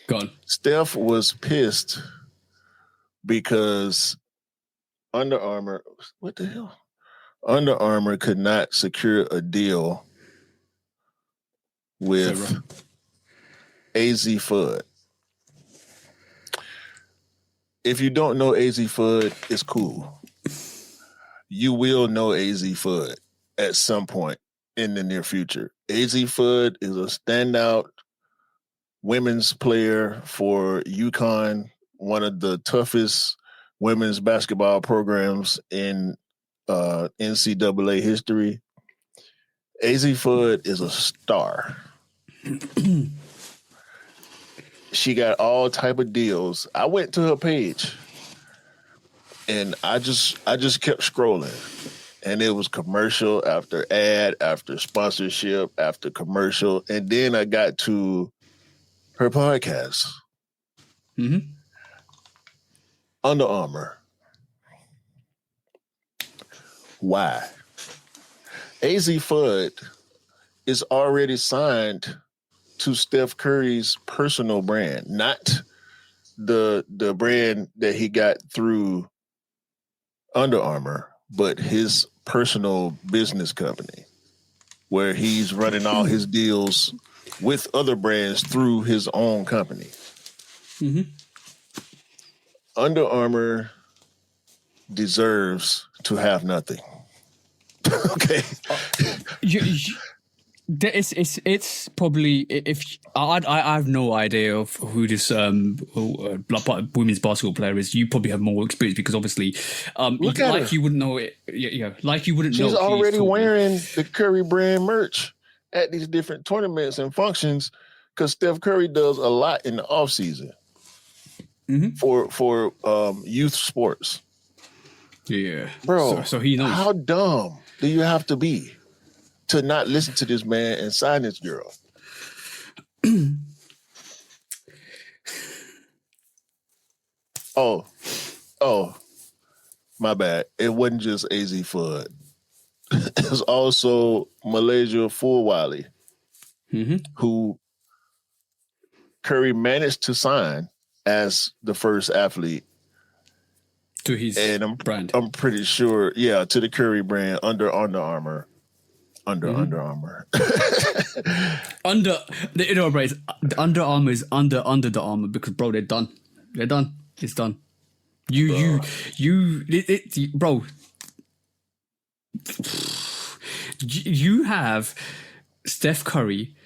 Go on. Steph was pissed because Under Armour, what the hell? Under Armour could not secure a deal with AZ FUD. If you don't know AZ FUD, it's cool. You will know AZ FUD at some point in the near future. AZ FUD is a standout women's player for UConn, one of the toughest women's basketball programs in NCAA history. AZ FUD is a star. She got all type of deals. I went to her page and I just kept scrolling, and it was commercial after ad after sponsorship after commercial, and then I got to her podcast. Mm-hmm. Under Armour. Why? AZ FUD is already signed to Steph Curry's personal brand, not the brand that he got through Under Armour, but his personal business company, where he's running all his deals with other brands through his own company. Mm-hmm. Under Armour deserves to have nothing. Okay. It's probably, if I have no idea of who this women's basketball player is. You probably have more experience because obviously, Look at her. you wouldn't know it. Yeah, like you wouldn't know. She's already wearing the Curry brand merch at these different tournaments and functions because Steph Curry does a lot in the off season for youth sports. Yeah, bro. So he knows. How dumb do you have to be to not listen to this man and sign this girl? Oh, my bad. It wasn't just AZ FUD. It was also Malaysia Fulwali, who Curry managed to sign as the first athlete to his brand. I'm pretty sure, to the Curry brand under Armour. Under Armour. Under Armour is under the Armour because, bro, they're done. They're done. It's done. Bro. You have Steph Curry,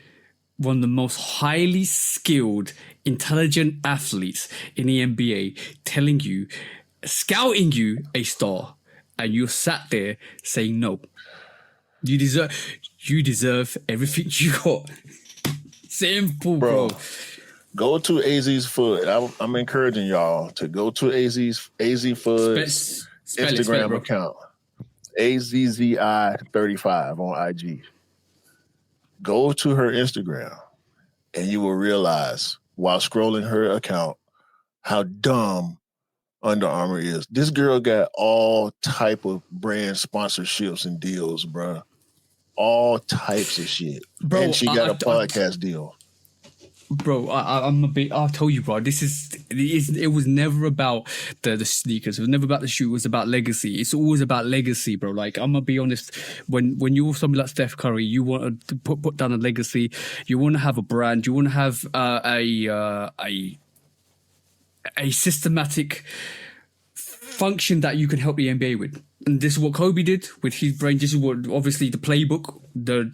one of the most highly skilled, intelligent athletes in the NBA, scouting you a star, and you're sat there saying no. You deserve everything you got. Simple, bro. Go to AZ's FUD. I'm encouraging y'all to go to AZ FUD's Instagram account. AZZI35 on IG. Go to her Instagram and you will realize while scrolling her account how dumb Under Armour is. This girl got all type of brand sponsorships and deals, bro. All types of shit. Bro, and she got a podcast deal. Bro, I'll tell you, bro. It was never about the sneakers. It was never about the shoe. It was about legacy. It's always about legacy, bro. Like, I'm gonna be honest. When you're somebody like Steph Curry, you want to put down a legacy. You want to have a brand. You want to have a systematic function that you can help the NBA with. And this is what Kobe did with his brain. This is what obviously the Playbook, the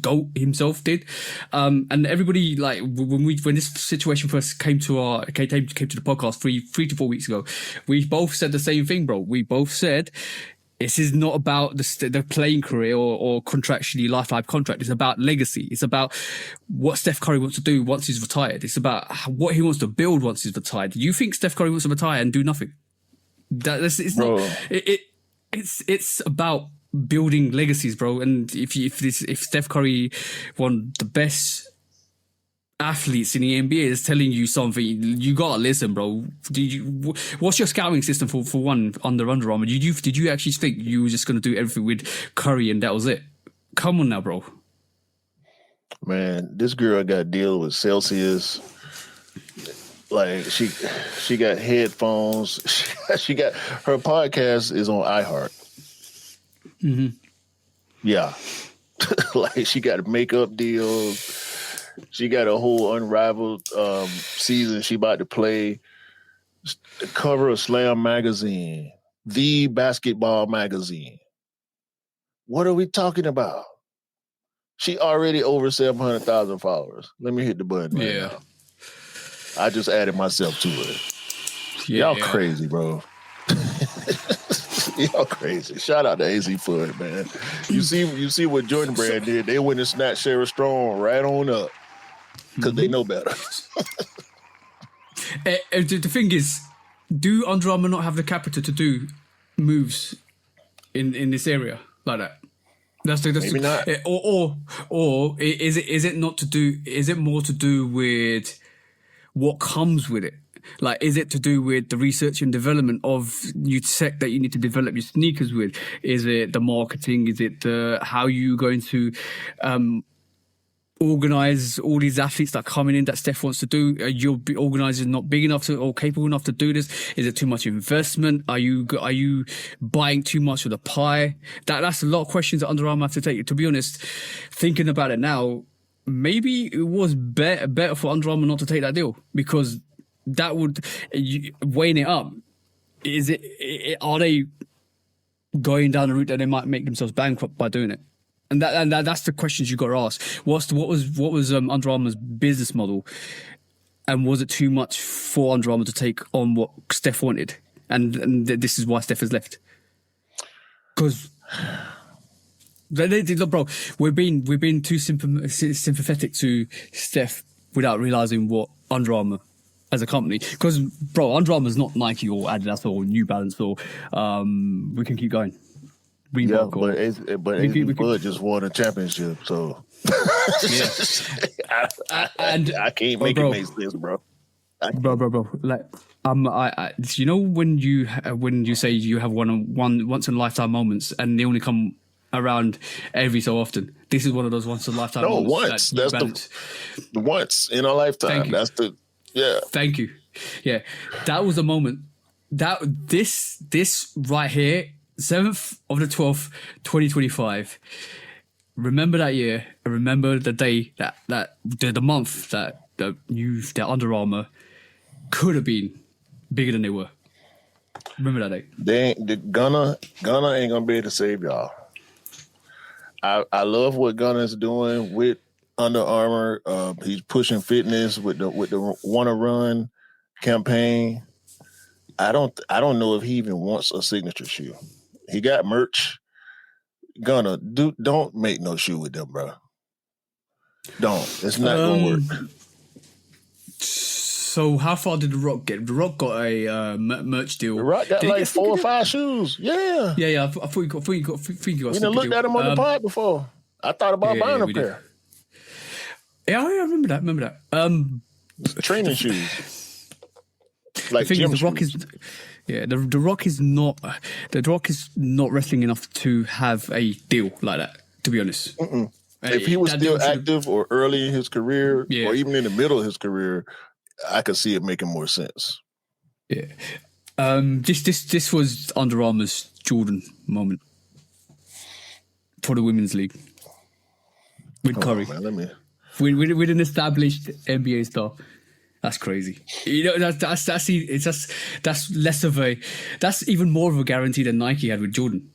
GOAT himself did. And everybody, like, when this situation first came to the podcast 3 to 4 weeks ago, we both said the same thing, bro. We both said this is not about the playing career or contractually lifetime contract. It's about legacy. It's about what Steph Curry wants to do once he's retired. It's about what he wants to build once he's retired. You think Steph Curry wants to retire and do nothing? It's about building legacies, bro. And if Steph Curry, one of the best athletes in the NBA, is telling you something, you gotta listen, bro. What's your scouting system for one Under Armour? Did you actually think you were just gonna do everything with Curry and that was it? Come on now, bro. Man, this girl got to deal with Celsius. Like she got headphones. She got her podcast is on iHeart. Mm-hmm. Yeah, like she got makeup deals. She got a whole unrivaled season she about to play. The cover of Slam magazine, the basketball magazine. What are we talking about? She already over 700,000 followers. Let me hit the button right now. I just added myself to it. Y'all crazy, bro. Y'all crazy. Shout out to AZ Foot, man. You see what Jordan Brand did. They went and snatched Sarah Strong right on up because they know better. The thing is, do Under Armour not have the capital to do moves in this area like that? Maybe not. Or is it not to do? Is it more to do with what comes with it? Like, is it to do with the research and development of new tech that you need to develop your sneakers with? Is it the marketing? Is it how you going to organize all these athletes that are coming in that Steph wants to do? Are your organizers not big enough to or capable enough to do this? Is it too much investment? Are you buying too much of the pie? That's a lot of questions that Under Armour have to take. To be honest, thinking about it now, maybe it was better for Under Armour not to take that deal, because that would, weighing it up, are they going down a route that they might make themselves bankrupt by doing it? And that's the questions you got to ask. What was Under Armour's business model, and was it too much for Under Armour to take on what Steph wanted? And this is why Steph has left. Because bro, we're being too sympathetic to Steph without realizing what Under Armour as a company. Because bro, Under Armour is not Nike or Adidas or New Balance or we can keep going. Reebok, but Bud just won a championship, so I can't make it make sense, bro. Bro. Like, you know when you say you have one once in a lifetime moments, and they only come around every so often. This is one of those once in a lifetime moments. Once. That's the once in a lifetime. That's the Thank you. Yeah, that was a moment. That this right here. 7th of the 12th, 2025. Remember that year, and remember the day that the month that Under Armour could have been bigger than they were. Remember that day. Gunna ain't gonna be able to save y'all. I love what Gunna's doing with Under Armour. He's pushing fitness with the Wanna Run campaign. I don't know if he even wants a signature shoe. He got merch. Gunna, don't make no shoe with them, bro. Don't. It's not gonna work. So how far did The Rock get? The Rock got a merch deal. The Rock got like 4 or 5 shoes. Yeah. Yeah. I thought you got. We done looked at him on the pod before. I thought about buying a pair. Yeah, I remember that. Training shoes. Like gym shoes. The Rock is. Yeah, the Rock is not. The Rock is not wrestling enough to have a deal like that. To be honest, if he was still active or early in his career, or even in the middle of his career, I could see it making more sense. Yeah. This was Under Armour's Jordan moment for the Women's League with Curry. Man, with an established NBA star. That's crazy. You know, that's less of a, that's even more of a guarantee than Nike had with Jordan.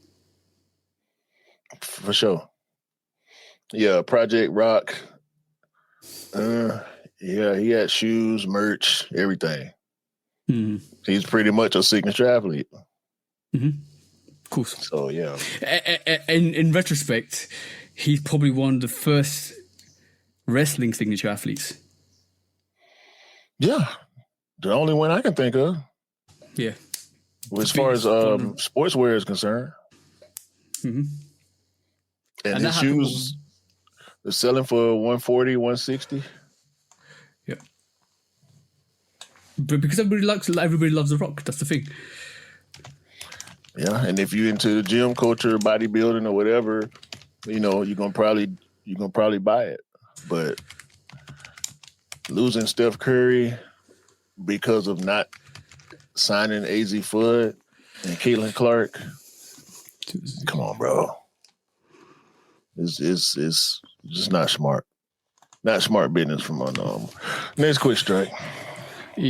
For sure. Yeah, Project Rock. Yeah, he had shoes, merch, everything. Mm-hmm. He's pretty much a signature athlete. Mm-hmm. Of course. So yeah. In retrospect, he's probably one of the first wrestling signature athletes. Yeah, the only one I can think of. Yeah. As far as sportswear is concerned. Mm-hmm. And his shoes are selling for $140, $160. Yeah. But because everybody loves The Rock, that's the thing. Yeah, and if you're into gym culture, bodybuilding or whatever, you know, you're gonna probably buy it. but losing Steph Curry because of not signing AZ Fudd and Caitlin Clark. Come on, bro. It's just not smart. Not smart business from Under Armour. Next quick strike. What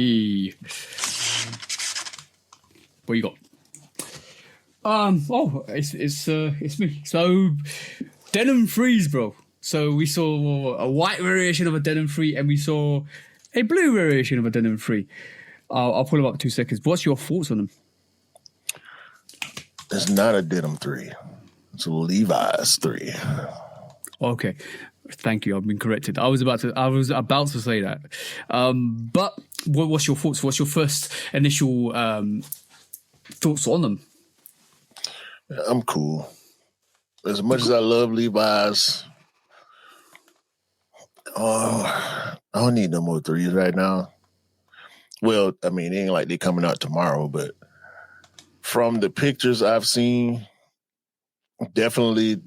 you got? It's me. So Denim 3s, bro. So we saw a white variation of a Denim 3 and we saw a blue variation of a Denim 3. I'll pull them up in 2 seconds. What's your thoughts on them? It's not a Denim 3. It's a Levi's 3. Okay. Thank you. I've been corrected. I was about to say that. But what's your thoughts? What's your first initial thoughts on them? I'm cool. As much as I love Levi's, I don't need no more 3s right now. Well, I mean, it ain't like they're coming out tomorrow, but from the pictures I've seen, definitely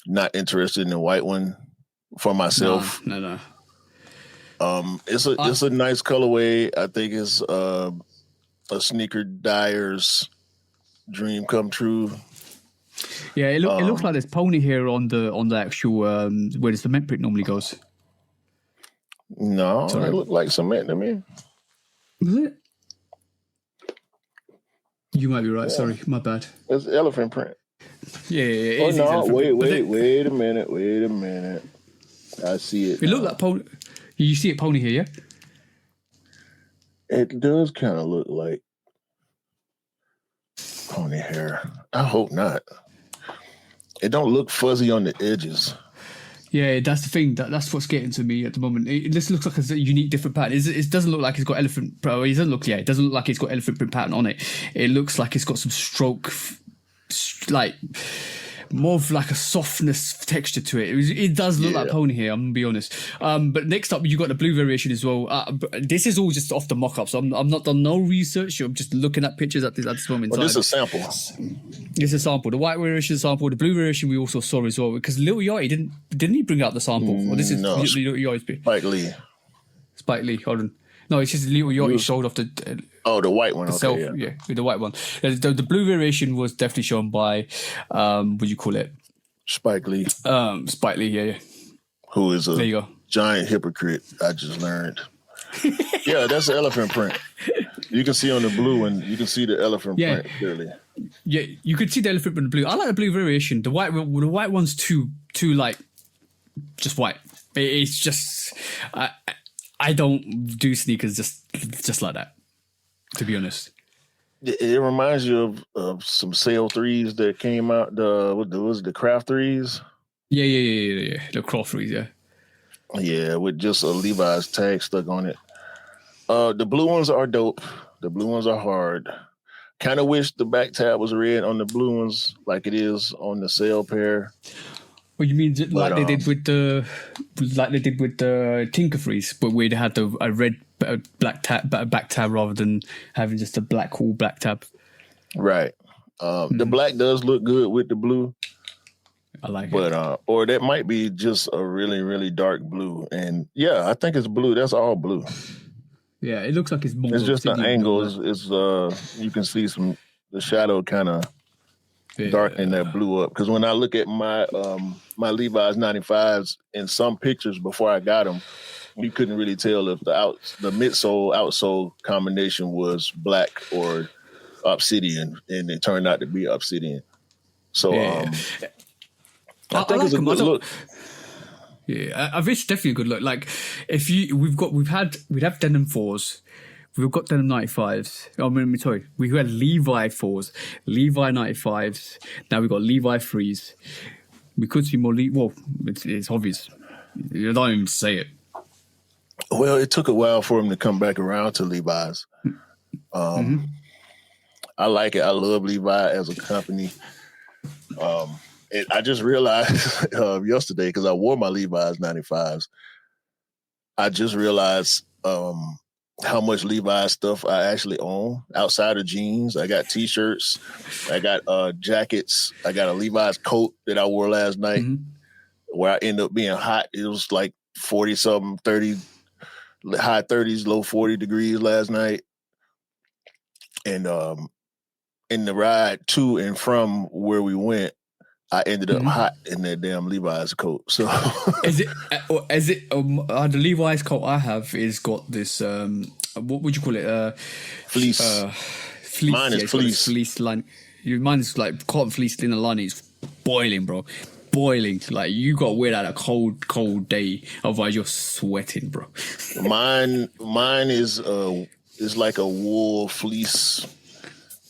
not interested in the white one for myself. No. It's a nice colorway. I think it's a sneaker dyer's dream come true. Yeah, it looks like there's pony here on the actual where the cement print normally goes. No, it looked like cement to me. Was it? You might be right. Yeah. Sorry, my bad. It's elephant print. Yeah. Oh no! Wait a minute. I see it. It looked like pony. You see it pony here, yeah? It does kind of look like pony hair. I hope not. It don't look fuzzy on the edges. Yeah, that's the thing. That's what's getting to me at the moment. This looks like a unique, different pattern. It doesn't look like it's got elephant. It doesn't look. Yeah, it doesn't look like it's got elephant print pattern on it. It looks like it's got some stroke, like more of like a softness texture to it. It does look like pony hair. I'm gonna be honest. But next up, you got the blue variation as well. This is all just off the mock-ups. I'm not done no research. I'm just looking at pictures at this moment in time. This is a sample. It's a sample. The white variation is a sample. The blue variation we also saw as well because Lil Yachty didn't he bring out the sample? Or this is Lil Yachty's Spike Lee. Hold on. No, it's just Lil Yachty showed off the. The white one. Yeah, with the white one. The blue variation was definitely shown by, what do you call it? Spike Lee. Spike Lee, yeah. Who is there you go. Giant hypocrite, I just learned. Yeah, that's the elephant print. You can see on the blue and you can see the elephant print clearly. Yeah, you could see the elephant print in the blue. I like the blue variation. The white one's too like, just white. It's just, I don't do sneakers just like that. To be honest, it reminds you of some sale 3s that came out. Was it the craft 3s? Yeah. The craft 3s, yeah. Yeah, with just a Levi's tag stuck on it. The blue ones are dope. The blue ones are hard. Kind of wish the back tab was red on the blue ones, like it is on the sale pair. What you mean, like they did with the Tinker Freeze, but where they had a red black back tab rather than having just a black tab. Right. The black does look good with the blue. I like it. But or that might be just a really, really dark blue. And yeah, I think it's blue. That's all blue. Yeah, it looks like it's more. It's just the angles. It's you can see the shadow kind of darkening that blue up. Because when I look at my my Levi's 95s in some pictures before I got them, you couldn't really tell if the midsole outsole combination was black or obsidian, and it turned out to be obsidian. So I think it's a good look. Yeah, it's definitely a good look. Like we'd have Denim 4s, we've got Denim 95s. We had Levi 4s, Levi 95s. Now we've got Levi 3s. We could see more. It's obvious. You don't even say it. Well, it took a while for him to come back around to Levi's. I like it. I love Levi as a company. And I just realized yesterday, because I wore my Levi's 95s, I just realized how much Levi's stuff I actually own outside of jeans. I got T-shirts, I got jackets, I got a Levi's coat that I wore last night. where I end up being hot. It was like 40 something, 30, high 30s, low 40 degrees last night. And in the ride to and from where we went, I ended up hot in that damn Levi's coat. So is it the Levi's coat I have is got this what would you call it? Fleece. Fleece. Mine is fleece. Fleece line. Mine is like cotton fleece in the line. It's boiling, bro. Boiling. Like you got to wear that a cold day, otherwise you're sweating, bro. Mine is like a wool fleece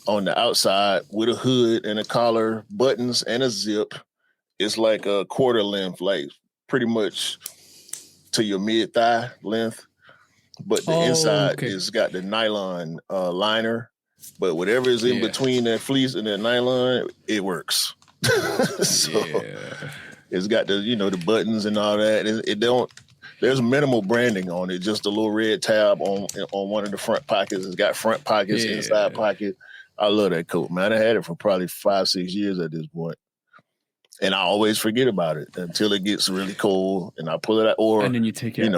on the outside with a hood and a collar, buttons and a zip. It's like a quarter length, like pretty much to your mid thigh length. But the inside is got the nylon liner. But whatever is in between that fleece and that nylon, it works. So it's got the the buttons and all that. It don't. There's minimal branding on it. Just a little red tab on one of the front pockets. It's got front pockets, inside pocket. I love that coat, man. I had it for probably 5-6 years at this point. And I always forget about it until it gets really cold and I pull it out. And then you take it.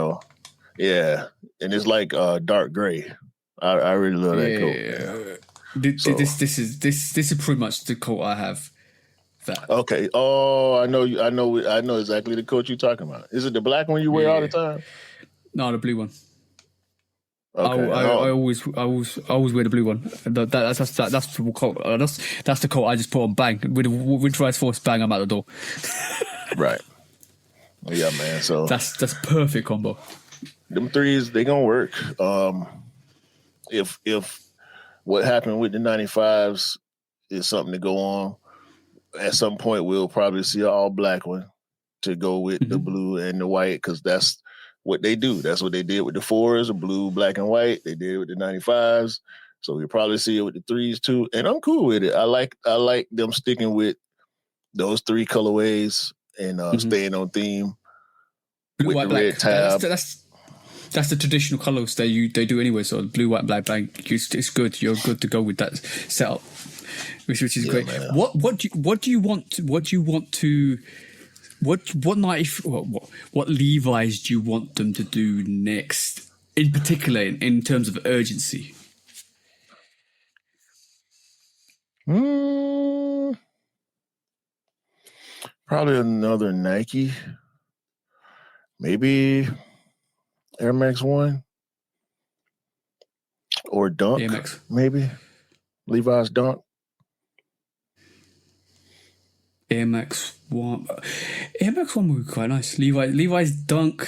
Yeah. And it's like dark gray. I really love that coat. Yeah. This is pretty much the coat I have. That. Okay. Oh, I know exactly the coat you're talking about. Is it the black one you wear all the time? No, the blue one. Okay. I always wear the blue one. That's the coat. That's the coat I just put on. Bang with the winterized force. Bang, I'm out the door. Right. Yeah, man. So that's perfect combo. Them threes, they gonna work. If what happened with the 95s is something to go on, at some point we'll probably see an all black one to go with the blue and the white, because that's what they do. That's what they did with the 4s, the blue, black, and white. They did with the 95s. So we'll probably see it with the 3s too. And I'm cool with it. I like them sticking with those 3 colorways and staying on theme. Blue, with white, the red black. tab. That's the traditional colors they do anyway. So blue, white, black, blank. It's good. You're good to go with that setup, which is great. Man. What Levi's do you want them to do next, in particular in terms of urgency? Probably another Nike, maybe Air Max 1 or Dunk, Air Max. Maybe Levi's Dunk. Air Max 1. Air Max 1 would be quite nice. Levi's Dunk.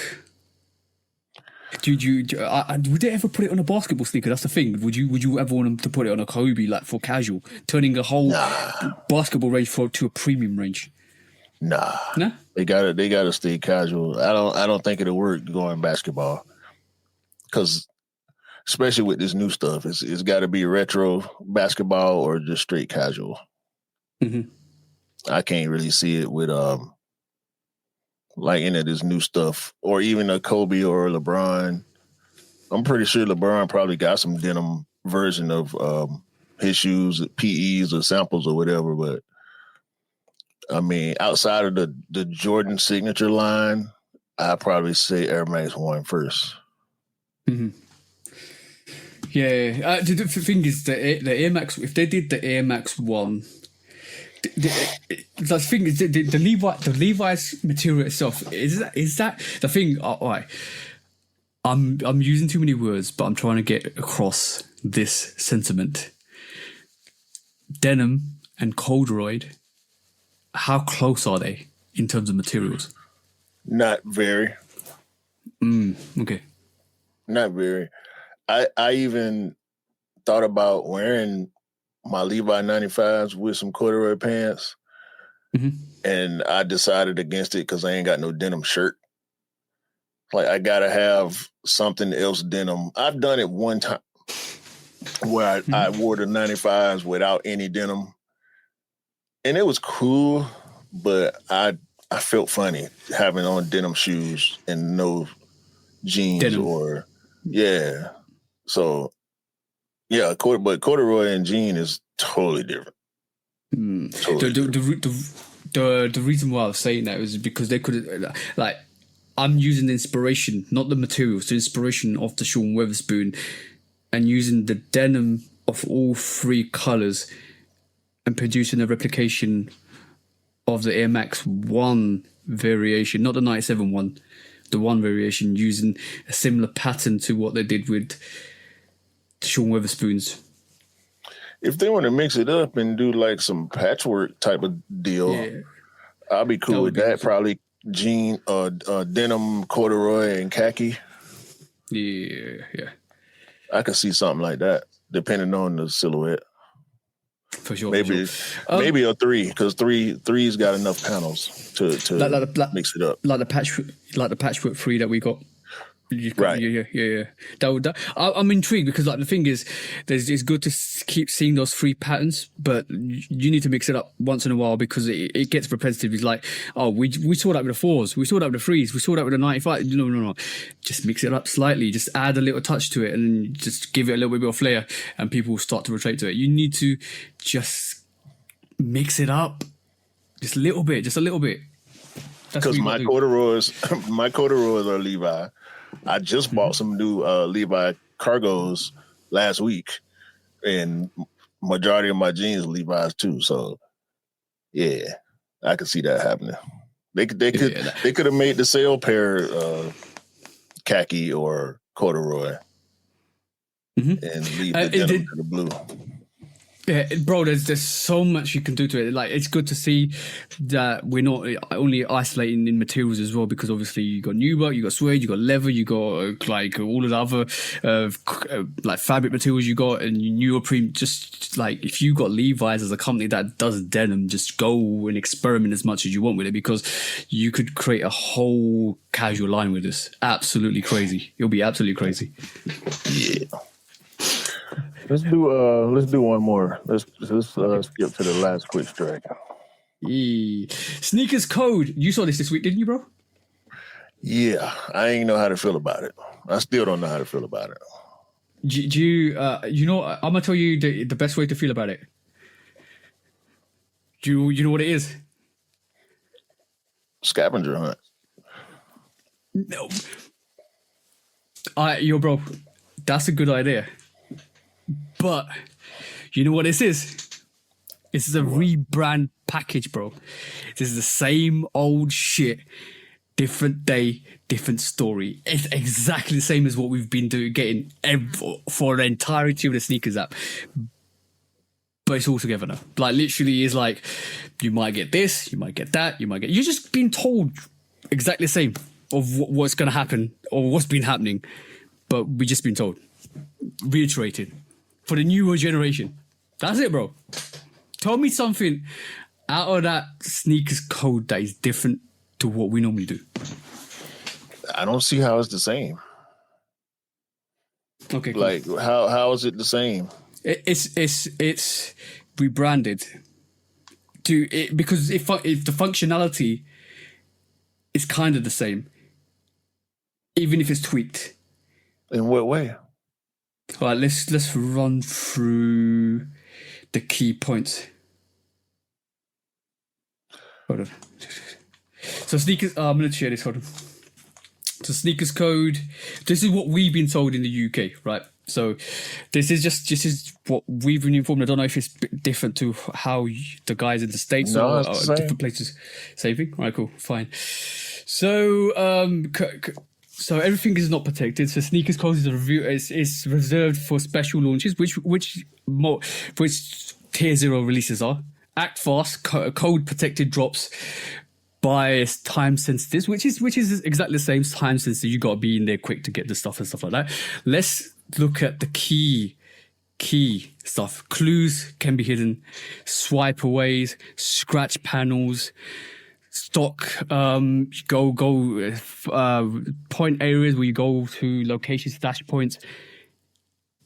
Would they ever put it on a basketball sneaker? That's the thing. Would you ever want them to put it on a Kobe, like for casual, turning a whole basketball range to a premium range? Nah. They gotta stay casual. I don't think it'll work going basketball, because especially with this new stuff, it's got to be retro basketball or just straight casual. I can't really see it with like any of this new stuff, or even a Kobe or a LeBron. I'm pretty sure LeBron probably got some denim version of his shoes, PEs or samples or whatever. But I mean, outside of the Jordan signature line, I'd probably say Air Max 1 first. Yeah. The thing is, the Air Max, if they did the Air Max 1, the thing is, the Levi's material itself, is that the thing? All right, I'm using too many words, but I'm trying to get across this sentiment. Denim and corduroy, how close are they in terms of materials? Not very. Okay. Not very. I even thought about wearing my Levi 95s with some corduroy pants, and I decided against it because I ain't got no denim shirt. Like, I gotta have something else denim. I've done it one time where I wore the 95s without any denim, and it was cool, but I felt funny having on denim shoes and no jeans denim. So but corduroy and jean is totally different. Totally different. the reason why I was saying that was because they could like I'm using the inspiration, not the materials, the inspiration of the Sean Weatherspoon, and using the denim of all three colours and producing a replication of the Air Max 1 variation, not the 97 one, the 1 variation, using a similar pattern to what they did with Sean Weatherspoons. If they want to mix it up and do like some patchwork type of deal, I'll be cool with that. Probably jean, denim, corduroy, and khaki. Yeah. I could see something like that, depending on the silhouette. For sure. Maybe a 3, because three's got enough panels to mix it up. Like the patchwork 3 that we got. Right. Yeah. I'm intrigued because like the thing is, it's good to keep seeing those 3 patterns, but you need to mix it up once in a while because it gets repetitive. It's like, oh, we saw that with the 4s, we saw that with the 3s, we saw that with the 95. No. Just mix it up slightly. Just add a little touch to it and just give it a little bit of flair, and people will start to rotate to it. You need to just mix it up, just a little bit. Because my corduroys are Levi. I just bought some new Levi cargos last week, and majority of my jeans are Levi's too. So, yeah, I could see that happening. They could have made the sale pair khaki or corduroy, and leave the denim to the blue. Yeah, bro, there's so much you can do to it. Like, it's good to see that we're not only isolating in materials as well, because obviously you got nubuck, you got suede, you got leather, you got like all of the other like fabric materials you got, and neoprene. Just like if you got Levi's as a company that does denim, just go and experiment as much as you want with it, because you could create a whole casual line with this. Absolutely crazy. It'll be absolutely crazy. Yeah. Let's do one more. Let's skip to the last quick strike. Sneakers Code. You saw this week, didn't you, bro? Yeah, I ain't know how to feel about it. I still don't know how to feel about it. Do you, you know, I'm gonna tell you the best way to feel about it. Do you know what it is? Scavenger hunt. No. Yo, bro, that's a good idea. But you know what this is? This is a rebrand package, bro. This is the same old shit, different day, different story. It's exactly the same as what we've been getting for the entirety of the sneakers app. But it's all together now. Like, literally, is like, you might get this, you might get that, you're just being told exactly the same of what's going to happen or what's been happening. But we just been told. Reiterated. For the newer generation. That's it, bro. Tell me something out of that sneakers code that is different to what we normally do. I don't see how it's the same. Okay, cool. Like, how is it the same? It's rebranded to it because if the functionality is kind of the same, even if it's tweaked. In what way? All right, let's run through the key points. Hold on. So sneakers. I'm going to share this. Hold on. So sneakers code. This is what we've been told in the UK, right? So this is what we've been informed. I don't know if it's different to how the guys in the States or different places. Same thing. All right, cool, fine. So so everything is not protected. So sneakers code is reserved for special launches, which tier 0 releases are. Act fast, code protected drops by time sensitive, which is exactly the same time sensitive. You got to be in there quick to get the stuff and stuff like that. Let's look at the key stuff. Clues can be hidden, swipe aways, scratch panels, stock, point areas where you go to location stash points.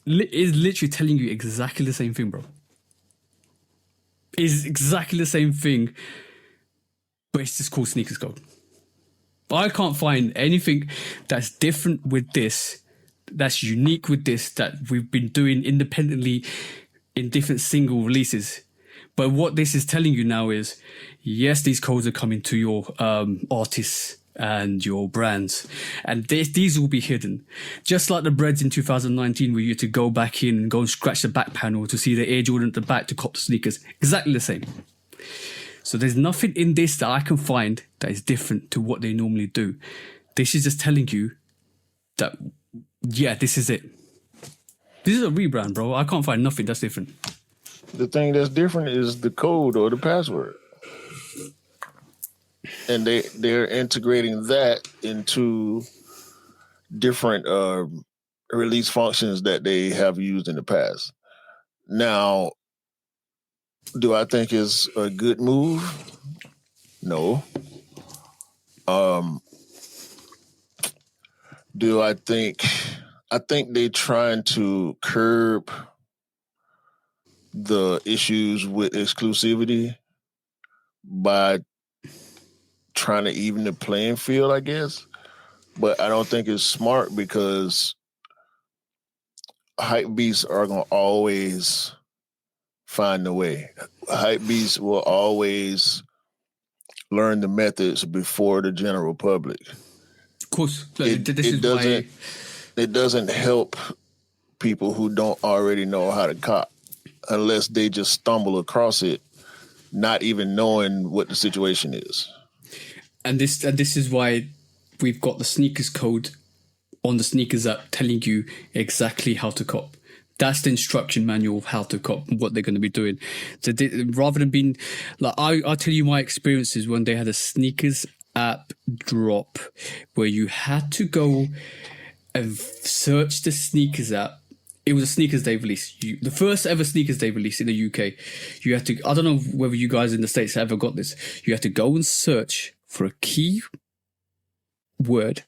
Is literally telling you exactly the same thing, bro. Is exactly the same thing, but it's just called sneakers code. I can't find anything that's different with this, that's unique with this, that we've been doing independently in different single releases. But what this is telling you now is yes, these codes are coming to your artists and your brands, and these will be hidden. Just like the breads in 2019 where you had to go back in and go and scratch the back panel to see the Air Jordan at the back to cop the sneakers. Exactly the same. So there's nothing in this that I can find that is different to what they normally do. This is just telling you that, yeah, this is it. This is a rebrand, bro. I can't find nothing that's different. The thing that's different is the code or the password. And they're integrating that into different release functions that they have used in the past. Now, do I think it's a good move? No. Do I think they're trying to curb the issues with exclusivity by trying to even the playing field, I guess. But I don't think it's smart because hype beasts are going to always find a way. Hype beasts will always learn the methods before the general public. Of course. It doesn't help people who don't already know how to cop unless they just stumble across it, not even knowing what the situation is. And this is why we've got the sneakers code on the sneakers app telling you exactly how to cop. That's the instruction manual of how to cop, what they're going to be doing. So rather than being like, I'll tell you my experiences when they had a sneakers app drop where you had to go and search the sneakers app. It was a sneakers day release. The first ever sneakers day release in the UK. You had to, I don't know whether you guys in the States ever got this. You had to go and search for a key word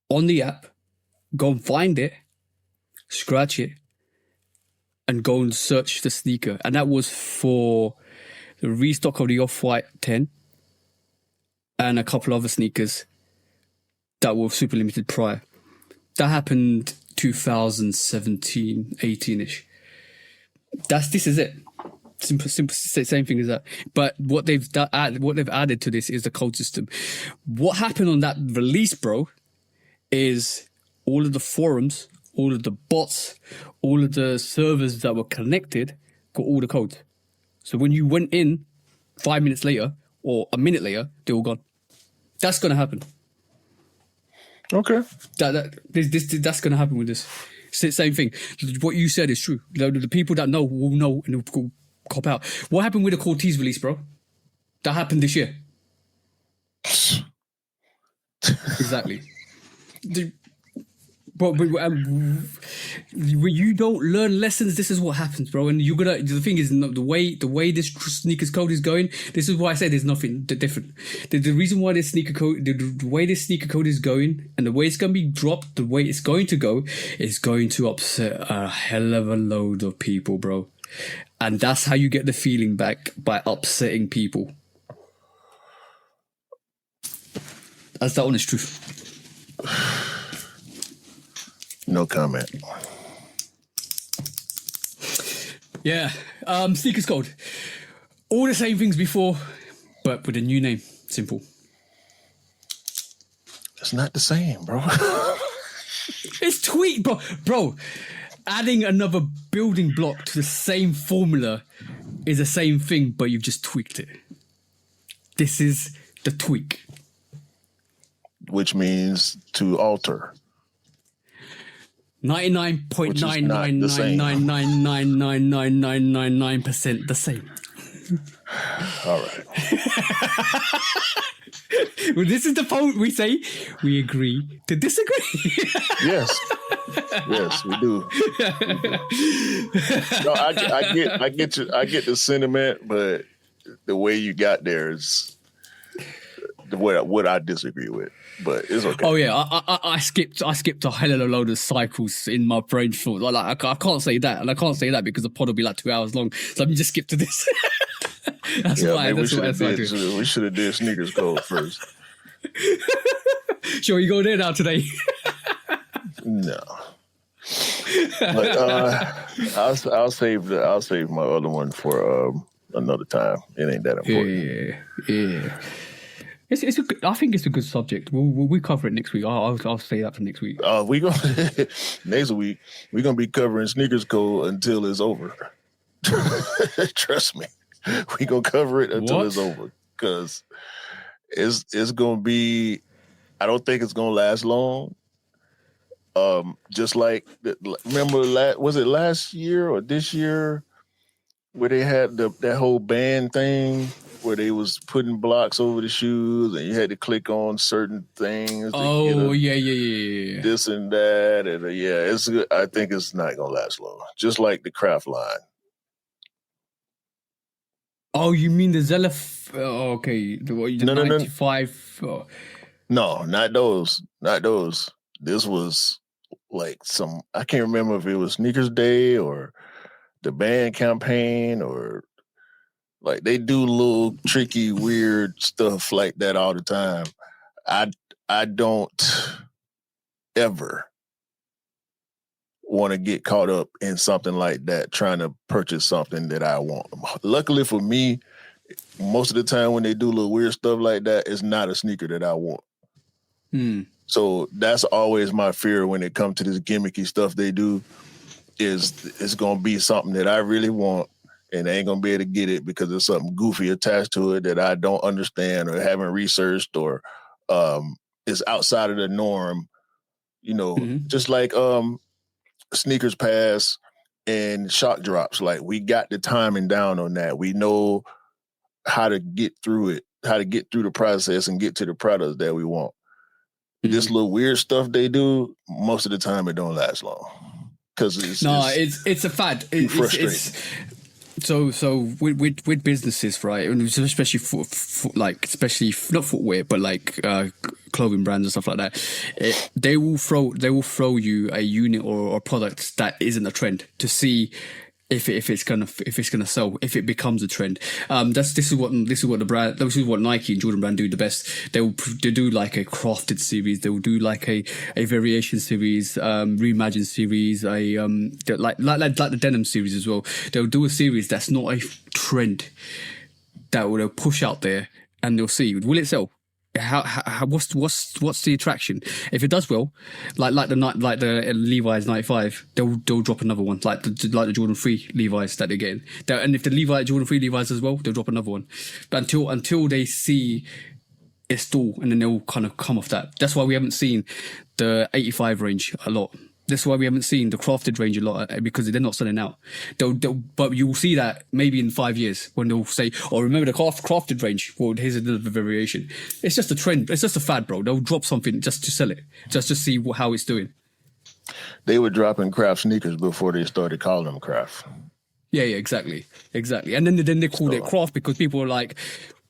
on the app, go and find it, scratch it, and go and search the sneaker. And that was for the restock of the Off-White 10 and a couple other sneakers that were super limited prior. That happened 2017, 18-ish. This is it. Simple, same thing as that. But what they've added to this is the code system. What happened on that release, bro, is all of the forums, all of the bots, all of the servers that were connected got all the codes. So when you went in 5 minutes later or a minute later, they were gone. That's going to happen. Okay. That's going to happen with this. Same thing. What you said is true. The people that know will know and will cop out. What happened with the Cortez release, bro? That happened this year. Exactly. But when you don't learn lessons, this is what happens, bro. And the thing is, the way this sneakers code is going, this is why I say there's nothing different. The reason why this sneaker code, the way this sneaker code is going, and the way it's going to be dropped, the way it's going to go, is going to upset a hell of a load of people, bro. And that's how you get the feeling back, by upsetting people. That's the honest truth. No comment. Yeah, sneakers code. All the same things before, but with a new name. Simple. It's not the same, bro. It's tweaked, bro. Bro, adding another building block to the same formula is the same thing, but you've just tweaked it. This is the tweak. Which means to alter. 99.99999999999% the same. All right. Well, this is the point we say we agree to disagree. Yes, we do. No, I get the sentiment, but the way you got there is what I disagree with. But it's okay. Oh yeah, I skipped a hell of a load of cycles in my brain. Like I can't say that, and I can't say that because the pod will be like 2 hours long. So let me just skip to this. That's why. We should have did sneakers code first. Sure, you go there now today. No. But I'll save my other one for another time. It ain't that important. Yeah. It's a good, I think it's a good subject. We'll cover it next week. I'll say that for next week. We gonna next week we're gonna be covering sneakers code until it's over. Trust me, we gonna cover it until it's over because it's gonna be. I don't think it's gonna last long. Just like remember, was it last year or this year where they had that whole band thing where they was putting blocks over the shoes and you had to click on certain things. Oh, yeah. This and that. And it's good. I think it's not going to last long. Just like the craft line. Oh, you mean the Zella? Okay. The 95? No. No, not those. Not those. This was like I can't remember if it was Sneakers Day or the band campaign or like they do little tricky, weird stuff like that all the time. I don't ever want to get caught up in something like that, trying to purchase something that I want. Luckily for me, most of the time when they do little weird stuff like that, it's not a sneaker that I want. So that's always my fear when it comes to this gimmicky stuff they do, is it's going to be something that I really want and I ain't going to be able to get it because there's something goofy attached to it that I don't understand or haven't researched or is outside of the norm, just like sneakers pass and shock drops. Like we got the timing down on that. We know how to get through it, how to get through the process and get to the products that we want. This little weird stuff they do, most of the time it don't last long. It's a fad. It's frustrating. So with businesses, right, and especially especially not footwear, but like clothing brands and stuff like that, they will throw you a unit or a product that isn't a trend to see if it's gonna sell, if it becomes a trend. This is what Nike and Jordan Brand do the best. They do like a crafted series. They will do like a variation series, reimagined series, like the Denim series as well. They'll do a series that's not a trend that will push out there, and they'll see, will it sell? What's the attraction? If it does well, like the Levi's 95, they'll drop another one, like the Jordan 3 Levi's that they're getting. And if the Jordan 3 Levi's as well, they'll drop another one. But until they see it stall, and then they'll kind of come off that. That's why we haven't seen the 85 range a lot. That's why we haven't seen the crafted range a lot, because they're not selling out. But you will see that maybe in 5 years when they'll say, "Oh, remember the crafted range? Well, here's another variation." It's just a trend. It's just a fad, bro. They'll drop something just to sell it, just to see how it's doing. They were dropping craft sneakers before they started calling them craft. Yeah, exactly. And then they called it craft because people were like,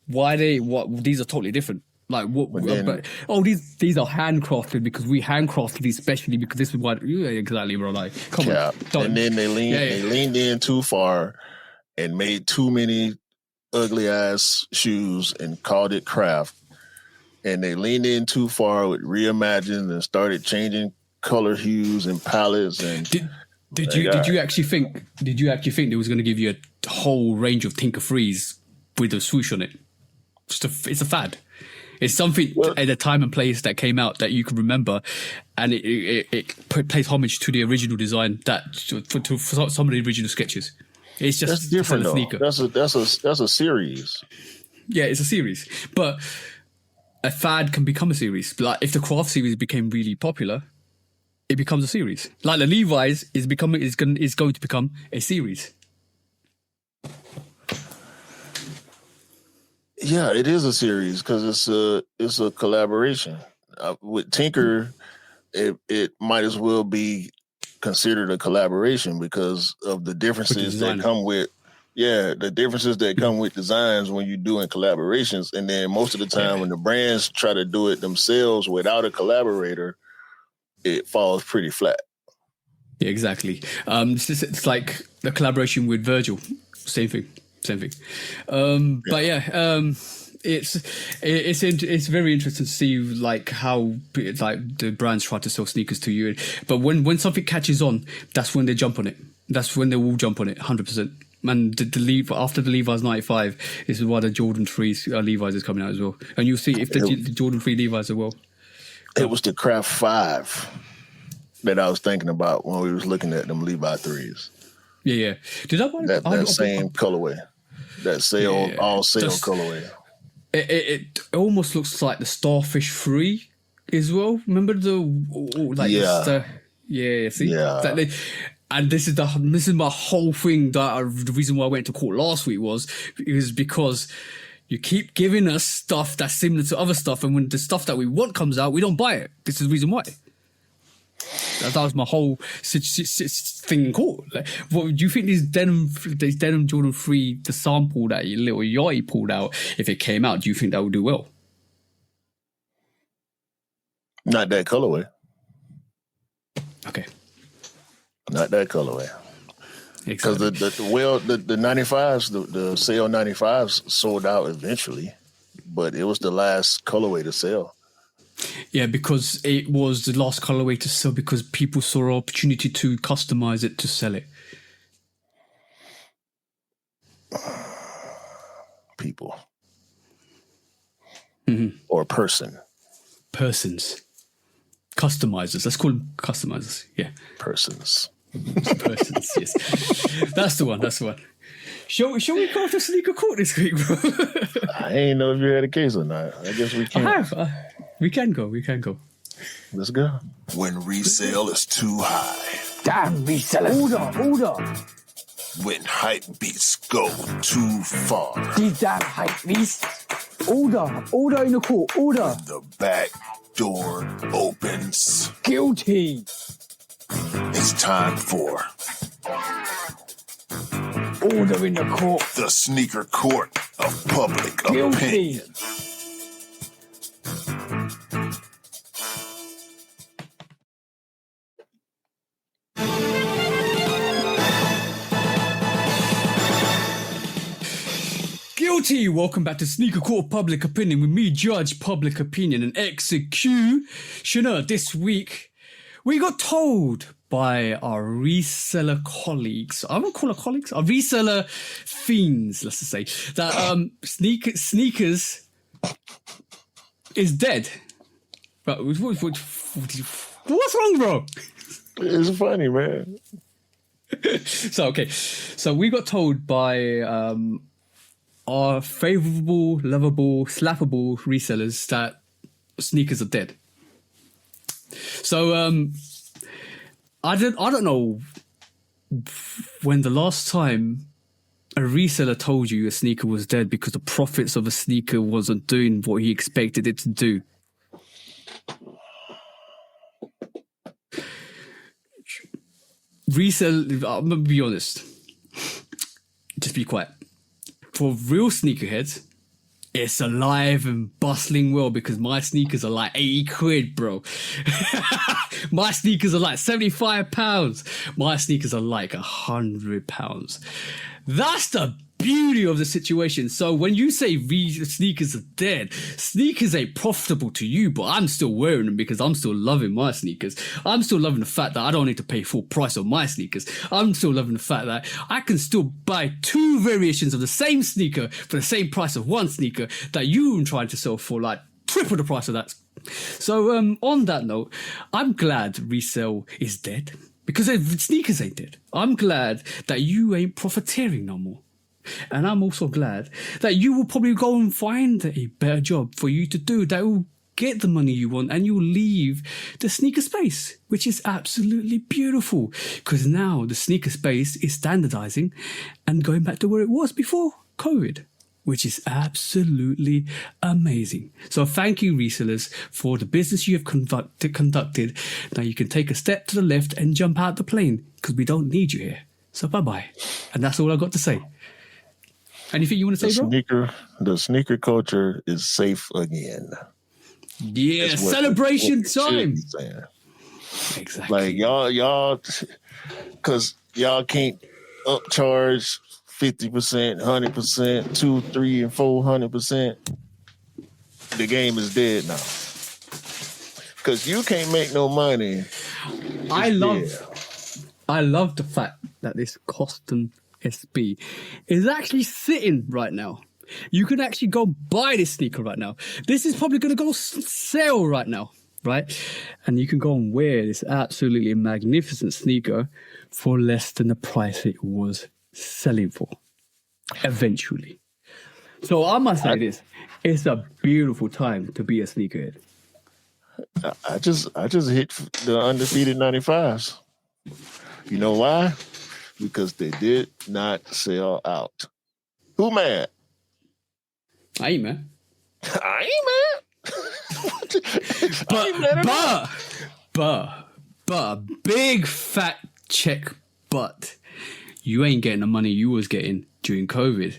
these are totally different. Like what? These are handcrafted because we handcrafted these specially because this is what. Yeah, exactly, bro. Like, come on. And then they leaned in too far and made too many ugly ass shoes and called it craft. And they leaned in too far with reimagined and started changing color hues and palettes. And did you actually think they was going to give you a whole range of Tinker Frees with a swoosh on it? It's a fad. It's something at a time and place that came out that you can remember, and it pays homage to the original design for some of the original sketches. It's just that's different though. Sneaker. That's a series. Yeah, it's a series, but a fad can become a series. Like if the craft series became really popular, it becomes a series. Like the Levi's is going to become a series. Yeah, it is a series because it's a collaboration. With Tinker, it might as well be considered a collaboration because of the differences that come with. Yeah, the differences that come with designs when you're doing collaborations, and then most of the time when the brands try to do it themselves without a collaborator, it falls pretty flat. Yeah, exactly. It's like the collaboration with Virgil. Same thing. But it's very interesting to see like how like the brands try to sell sneakers to you. But when something catches on, that's when they jump on it. That's when they will jump on it. 100%. And after the Levi's 95, this is why the Jordan 3 Levi's is coming out as well. And you'll see if the Jordan 3 Levi's as well. It was the Craft 5 that I was thinking about when we was looking at them Levi 3s. Yeah. Did I buy that same colorway? That all sale colorway. It almost looks like the Starfish 3 as well. Remember and this is my whole thing. The reason why I went to court last week was because you keep giving us stuff that's similar to other stuff, and when the stuff that we want comes out, we don't buy it. This is the reason why. That was my whole thing in court. Like, what do you think these denim Jordan 3, the sample that little Yachty pulled out, if it came out, do you think that would do well? Not that colorway. Okay. Not that colorway. Because Exactly. the 95s, the sale 95s sold out eventually, but it was the last colorway to sell. Yeah, because it was the last colorway to sell because people saw an opportunity to customize it to sell it. People. Mm-hmm. Or person. Persons. Customizers. Let's call them customizers. Yeah. Persons. Persons, yes. That's the one. Shall we go to sneaker court this week, bro? I ain't know if you had a case or not. I guess we can. I have. We can go. Let's go. When resale is too high. Damn resellers. Order. When hype beats go too far. These damn hype beasts. Order in the court. Order. The back door opens. Guilty. It's time for Order in the court. the sneaker court of public Guilty. opinion. Guilty. Welcome back to Sneaker Court of Public Opinion with me, Judge Public Opinion and Executioner. This week, we got told by our reseller colleagues, I won't call her colleagues, our reseller fiends, let's just say, that sneakers is dead. But what's wrong, bro? It's funny, man. So we got told by our favorable, lovable, slappable resellers that sneakers are dead. So I don't know when the last time a reseller told you a sneaker was dead because the profits of a sneaker wasn't doing what he expected it to do. I'm gonna be honest. Just be quiet. For real sneakerheads, it's a live and bustling world because my sneakers are like 80 quid, bro. My sneakers are like £75. My sneakers are like £100. That's the beauty of the situation. So when you say sneakers are dead, sneakers ain't profitable to you, but I'm still wearing them because I'm still loving my sneakers. I'm still loving the fact that I don't need to pay full price on my sneakers. I'm still loving the fact that I can still buy two variations of the same sneaker for the same price of one sneaker that you trying to sell for like triple the price of that. So on that note, I'm glad resale is dead because sneakers ain't dead. I'm glad that you ain't profiteering no more. And I'm also glad that you will probably go and find a better job for you to do that will get the money you want and you'll leave the sneaker space, which is absolutely beautiful because now the sneaker space is standardizing and going back to where it was before COVID, which is absolutely amazing. So thank you, resellers, for the business you have conducted. Now you can take a step to the left and jump out the plane because we don't need you here. So bye-bye. And that's all I got to say. Anything you want to say, bro? The sneaker culture is safe again. Yeah, celebration time. Like Exactly. y'all, because y'all can't upcharge 50%, 100%, 200, 300, and 400%. The game is dead now. Because you can't make no money. I love the fact that this custom SB is actually sitting right now. You can actually go buy this sneaker right now. This is probably going to go sale right now, right? And you can go and wear this absolutely magnificent sneaker for less than the price it was selling for eventually. So I must say this, it's a beautiful time to be a sneakerhead. I just hit the undefeated 95s. You know why? Because they did not sell out. Who mad? I ain't mad. I ain't mad. But big fat check, but you ain't getting the money you was getting during COVID,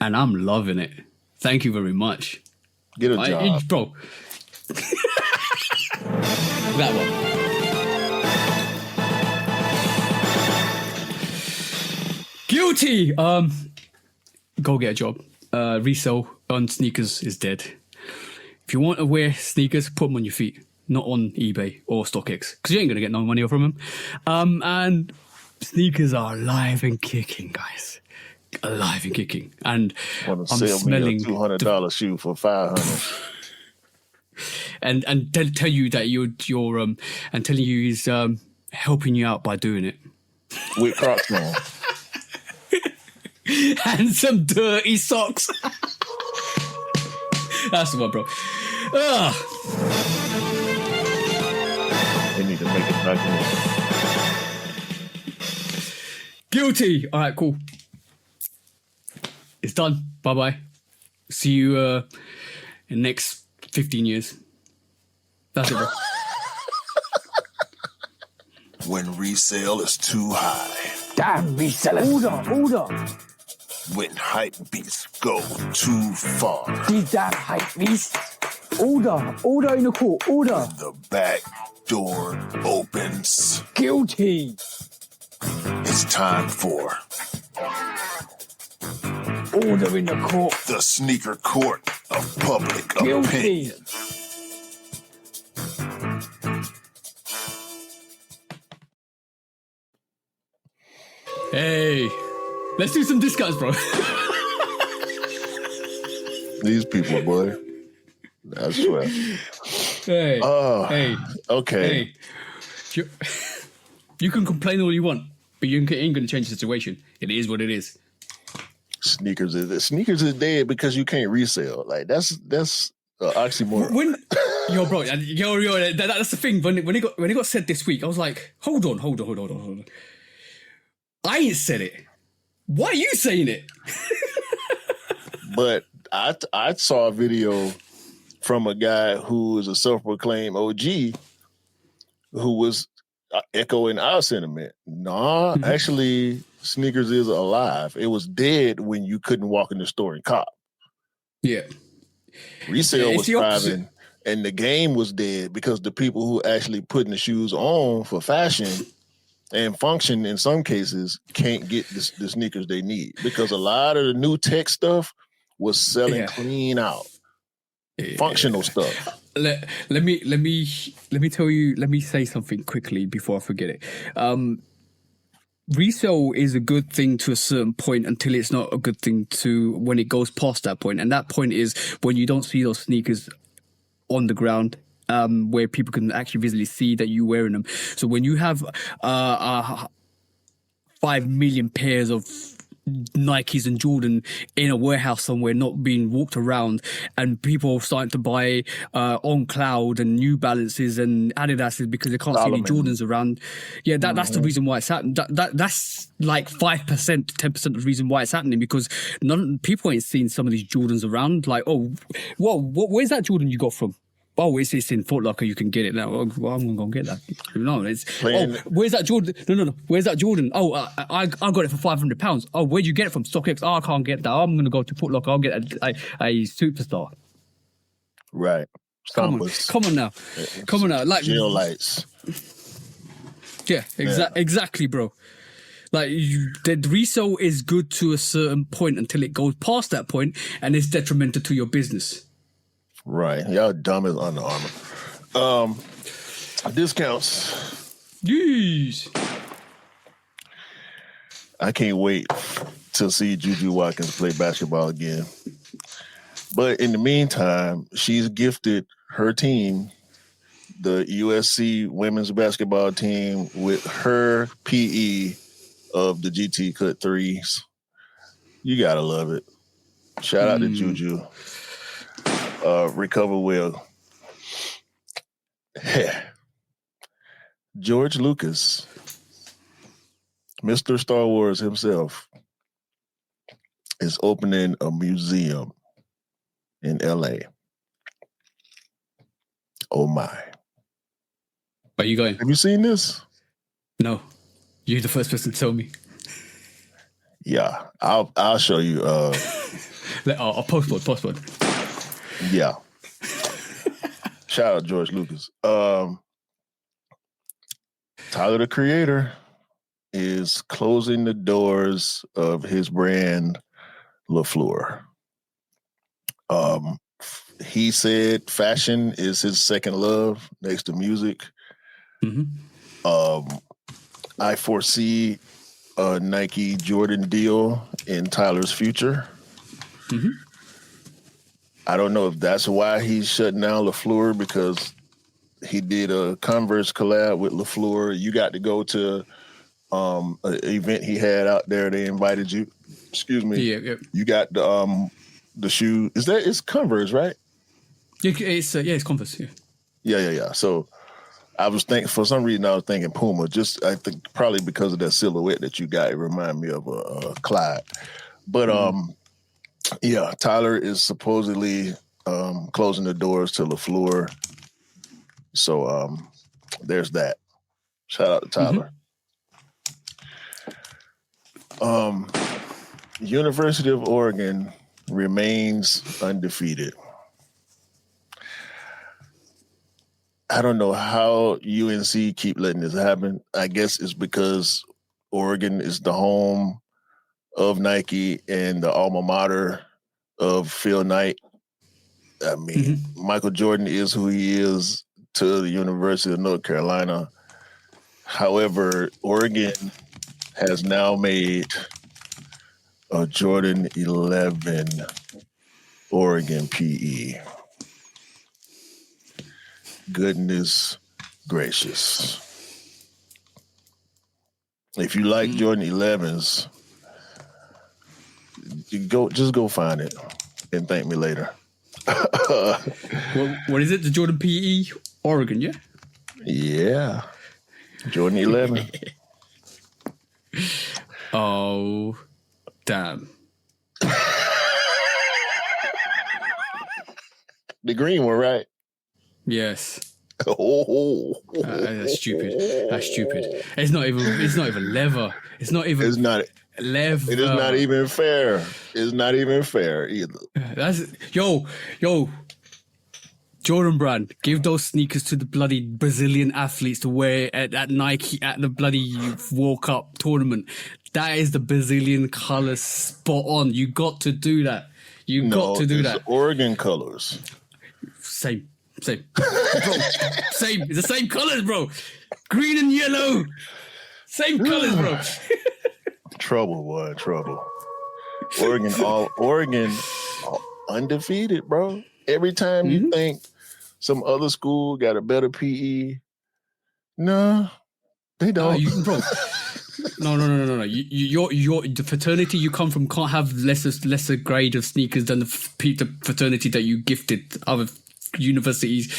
and I'm loving it. Thank you very much. Get a job. Bro. That one. Guilty. Go get a job. Resale on sneakers is dead. If you want to wear sneakers, put them on your feet, not on eBay or StockX, because you ain't gonna get no money from them. And sneakers are alive and kicking, guys. Alive and kicking. And I'm smelling me a $200 shoe for $500. and tell you that you're and telling you he's helping you out by doing it with Crocs on. And some dirty socks. That's the one, bro. They need to make it back in. Guilty. All right, cool. It's done. Bye-bye. See you in the next 15 years. That's it, bro. When resale is too high. Damn resellers. Order. When hype beats go too far. These damn hype beasts. Order in the court. Order. The back door opens. Guilty. It's time for Order in the court. the sneaker court of public Guilty. opinion. Hey, let's do some discounts, bro. These people, boy. I swear. Hey. Okay. Hey. You can complain all you want, but you ain't going to change the situation. It is what it is. Sneakers is dead because you can't resell. Like that's oxymoron. Bro, that's the thing. When it got said this week, I was like, hold on. I ain't said it. Why are you saying it? But I saw a video from a guy who is a self-proclaimed OG who was echoing our sentiment. No, actually, sneakers is alive. It was dead when you couldn't walk in the store and cop. Yeah. Resale was thriving, and the game was dead because the people who actually putting the shoes on for fashion and function in some cases can't get the sneakers they need because a lot of the new tech stuff was selling clean out. Functional stuff. Let me tell you. Let me say something quickly before I forget it. Resale is a good thing to a certain point until it's not a good thing to when it goes past that point, and that point is when you don't see those sneakers on the ground. Where people can actually visually see that you're wearing them. So when you have 5 million pairs of Nikes and Jordan in a warehouse somewhere not being walked around, and people are starting to buy On Cloud and New Balances and Adidas's because they can't see any Jordans around. Yeah, that's the reason why it's happening. That's like 5%, 10% of the reason why it's happening because people ain't seen some of these Jordans around. Like, oh, whoa, where's that Jordan you got from? Oh, it's in Foot Locker. You can get it now. Well, I'm gonna get that. No, it's. Where's that Jordan? No. Where's that Jordan? Oh, I got it for £500. Oh, where'd you get it from? StockX. Oh, I can't get that. I'm gonna go to Foot Locker. I'll get a Superstar. Right. Come on now. Like gel lights. Yeah, exactly, bro. Like the resale is good to a certain point until it goes past that point and it's detrimental to your business. Right. Y'all dumb as Under Armour. Discounts. Jeez. I can't wait to see Juju Watkins play basketball again. But in the meantime, she's gifted her team, the USC women's basketball team, with her PE of the GT Cut threes. You gotta love it. Shout out to Juju. Recover well. George Lucas, Mr. Star Wars himself, is opening a museum in LA. Oh my. Where you going? Have you seen this? No. You're the first person to tell me. Yeah, I'll show you. I'll postpone. Yeah. Shout out George Lucas. Tyler, the Creator, is closing the doors of his brand, LaFleur. He said fashion is his second love next to music. Mm-hmm. I foresee a Nike Jordan deal in Tyler's future. Mm-hmm. I don't know if that's why he's shutting down LaFleur, because he did a Converse collab with LaFleur. You got to go to an event he had out there. They invited you. Excuse me. Yeah. You got the shoe. It's Converse, right? Yeah, it's Converse. Yeah. So I was thinking, for some reason, I was thinking Puma. I think probably because of that silhouette that you got, it reminded me of a Clyde. But yeah, Tyler is supposedly closing the doors to LaFleur. So there's that. Shout out to Tyler. University of Oregon remains undefeated. I don't know how UNC keep letting this happen. I guess it's because Oregon is the home of Nike and the alma mater of Phil Knight. I mean, Michael Jordan is who he is to the University of North Carolina. However, Oregon has now made a Jordan 11 Oregon PE. Goodness gracious. If you like Jordan 11s, just go find it and thank me later. What is it? The Jordan PE Oregon, yeah? Yeah. Jordan 11. Oh, damn. The green one, right? Yes. Oh. That's stupid. It's not even leather. It's not even leather. It is not even fair. It's not even fair either. That's yo. Jordan Brand, give those sneakers to the bloody Brazilian athletes to wear at Nike at the bloody World Cup tournament. That is the Brazilian colors spot on. You got to do that. Got to do that. Oregon colors. Same. Bro, same. It's the same colors, bro. Green and yellow. Same colors, bro. Trouble. Oregon undefeated, bro. Every time you think some other school got a better PE, no, they don't. No. You're the fraternity you come from can't have lesser grade of sneakers than the fraternity that you gifted other universities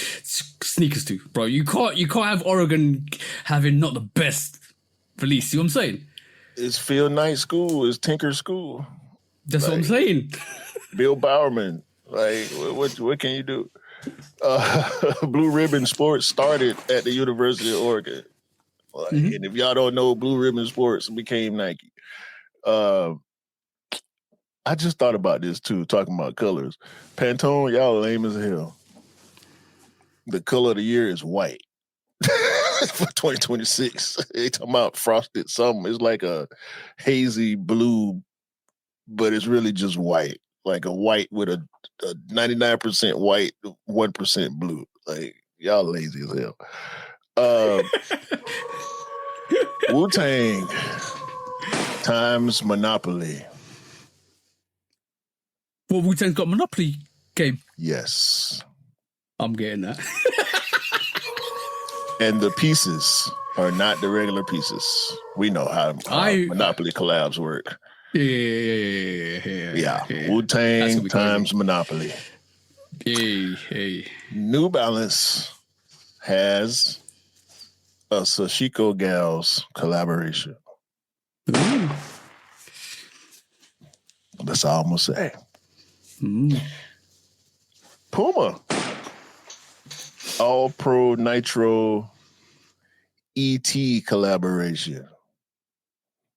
sneakers to, bro. You can't have Oregon having not the best release. See what I'm saying? It's Phil Knight school. It's Tinker school. That's what I'm saying. Bill Bowerman. Like, what can you do? Blue Ribbon Sports started at the University of Oregon. And if y'all don't know, Blue Ribbon Sports became Nike. I just thought about this too, talking about colors. Pantone, y'all lame as hell. The color of the year is white. For 2026. They talking about frosted something. It's like a hazy blue, but it's really just white. Like a white with a 99% white, 1% blue. Like, y'all lazy as hell. Wu-Tang times Monopoly. Well, Wu-Tang's got Monopoly game. Yes. I'm getting that. And the pieces are not the regular pieces. We know how Monopoly collabs work. Yeah. Wu-Tang times Monopoly. Hey. New Balance has a Sashiko Gals collaboration. Ooh. That's all I'm gonna say. Puma, All Pro Nitro ET collaboration.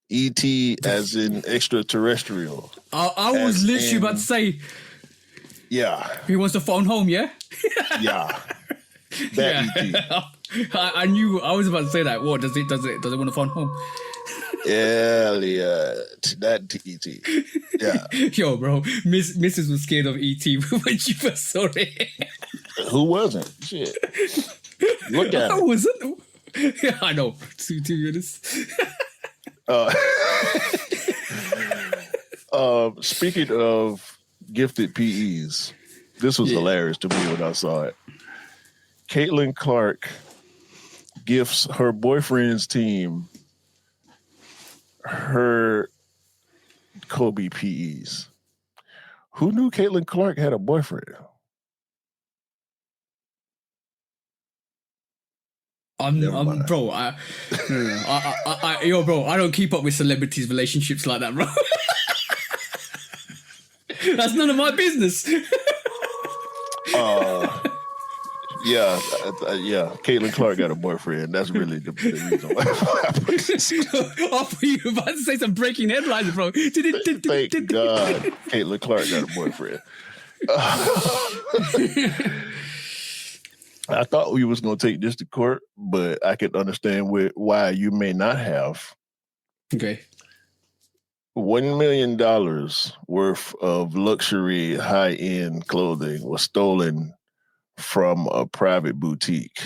ET as in extraterrestrial. I was literally about to say. Yeah. He wants the phone home, yeah? Yeah. That ET. I knew I was about to say that. What does it want to phone home? Elliot, that ET. Yeah. Yo, bro, Mrs. was scared of ET when she first saw it. Who wasn't? Shit. Look at I it. wasn't. Yeah, I know. To be honest. Speaking of gifted PEs, this was hilarious to me when I saw it. Caitlin Clark gifts her boyfriend's team her Kobe PEs. Who knew Caitlin Clark had a boyfriend? Bro, bro, I don't keep up with celebrities' relationships like that, bro. That's none of my business. Yeah. Caitlin Clark got a boyfriend. That's really the reason why I put this. I thought you were about to say some breaking headlines, bro. Thank God Caitlin Clark got a boyfriend. I thought we was going to take this to court, but I could understand why you may not have. Okay. $1 million worth of luxury high-end clothing was stolen from a private boutique.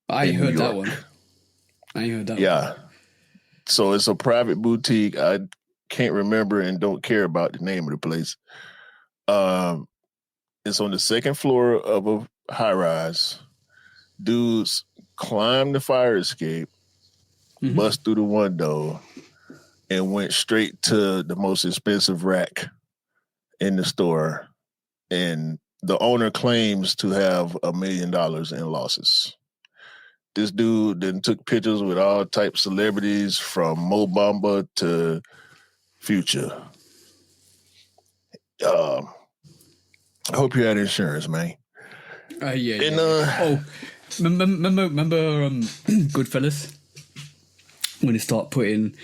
I heard that one. Yeah. So it's a private boutique. I can't remember and don't care about the name of the place. It's on the second floor of a high-rise. Dudes climbed the fire escape, bust through the window, and went straight to the most expensive rack in the store. And the owner claims to have $1 million in losses. This dude then took pictures with all types of celebrities from Mo Bamba to Future. I hope you had insurance, man. Yeah. And, remember Goodfellas? When they start putting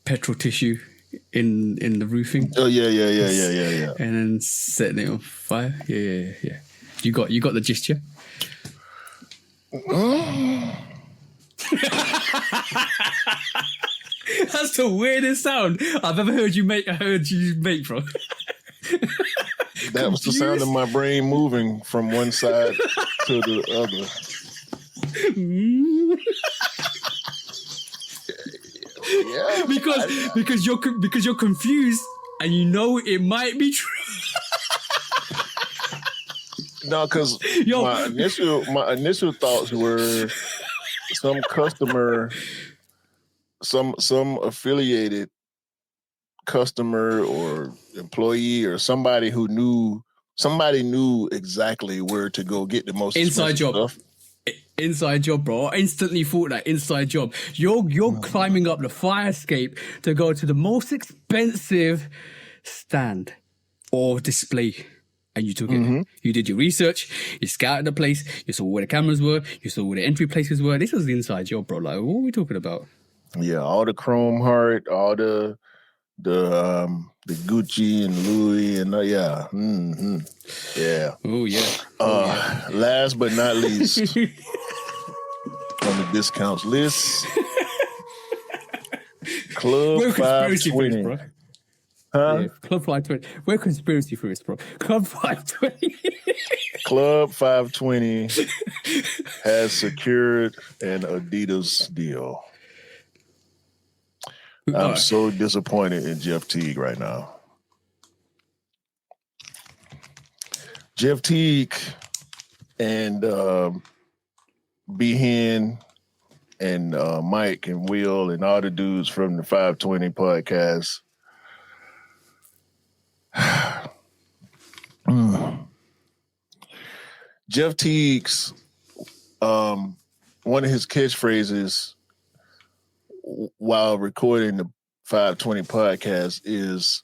petrol tissue in the roofing. Oh yeah. And then setting it on fire. Yeah. You got the gist, yeah? That's the weirdest sound I've ever heard you make, bro. That was the sound of my brain moving from one side to the other. Yeah, because you're confused and you know it might be true. No, because my initial thoughts were some customer, some affiliated customer or employee or somebody knew exactly where to go get the most inside job stuff. Inside job, bro. I instantly thought that inside job. You're climbing up the fire escape to go to the most expensive stand or display. And you took it. You did your research. You scouted the place. You saw where the cameras were. You saw where the entry places were. This was the inside job, bro. Like, what are we talking about? Yeah, all the chrome heart, all the Gucci and Louis and yeah. Oh yeah. Last but not least, on the discounts list, Club 520. Bro. Huh? Yeah, Club 520. We're conspiracy theorists, bro. Club 520. Club 520 has secured an Adidas deal. I'm so disappointed in Jeff Teague right now. Jeff Teague and B-Hen and Mike and Will and all the dudes from the 520 podcast. Jeff Teague's one of his catchphrases while recording the 520 podcast is,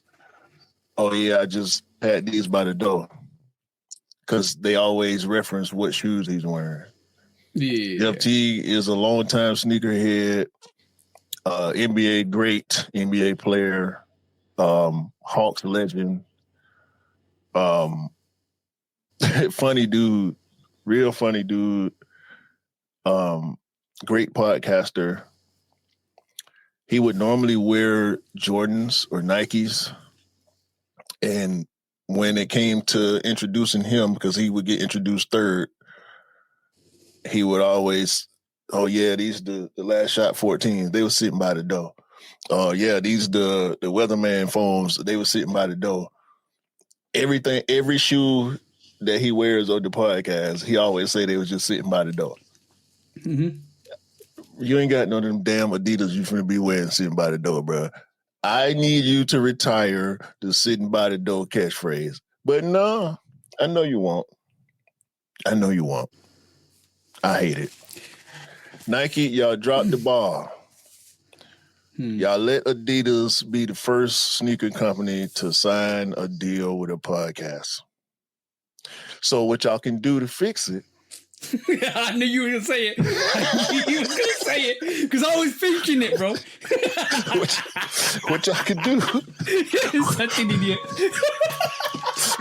"Oh yeah, I just had these by the door," because they always reference what shoes he's wearing. Yeah. Jeff Teague is a longtime sneakerhead, NBA great, NBA player, Hawks legend, funny dude, real funny dude, great podcaster. He would normally wear Jordans or Nikes, and when it came to introducing him, because he would get introduced third, he would always, "Oh yeah, these the last shot 14s. They were sitting by the door. Oh yeah, these the Weatherman foams. They were sitting by the door." Everything, every shoe that he wears on the podcast, he always say they was just sitting by the door. Mm-hmm. You ain't got none of them damn Adidas you finna be wearing sitting by the door, bro. I need you to retire the sitting by the door catchphrase. But no, I know you won't. I know you won't. I hate it. Nike, y'all dropped the ball. Y'all let Adidas be the first sneaker company to sign a deal with a podcast. So what y'all can do to fix it? I knew you were going to say it. I knew you was going to say it because I was thinking it, bro. what y'all can do? You're such an idiot.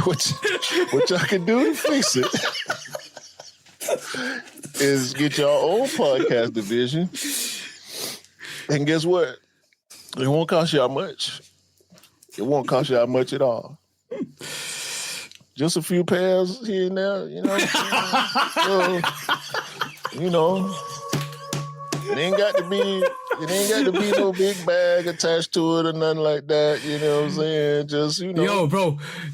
What y'all can do to fix it is get your own podcast division. And guess what? It won't cost y'all much. It won't cost y'all much at all. Just a few pairs here and there, you know. So, you know, it ain't got to be no big bag attached to it or nothing like that. You know what I'm saying? Just, you know.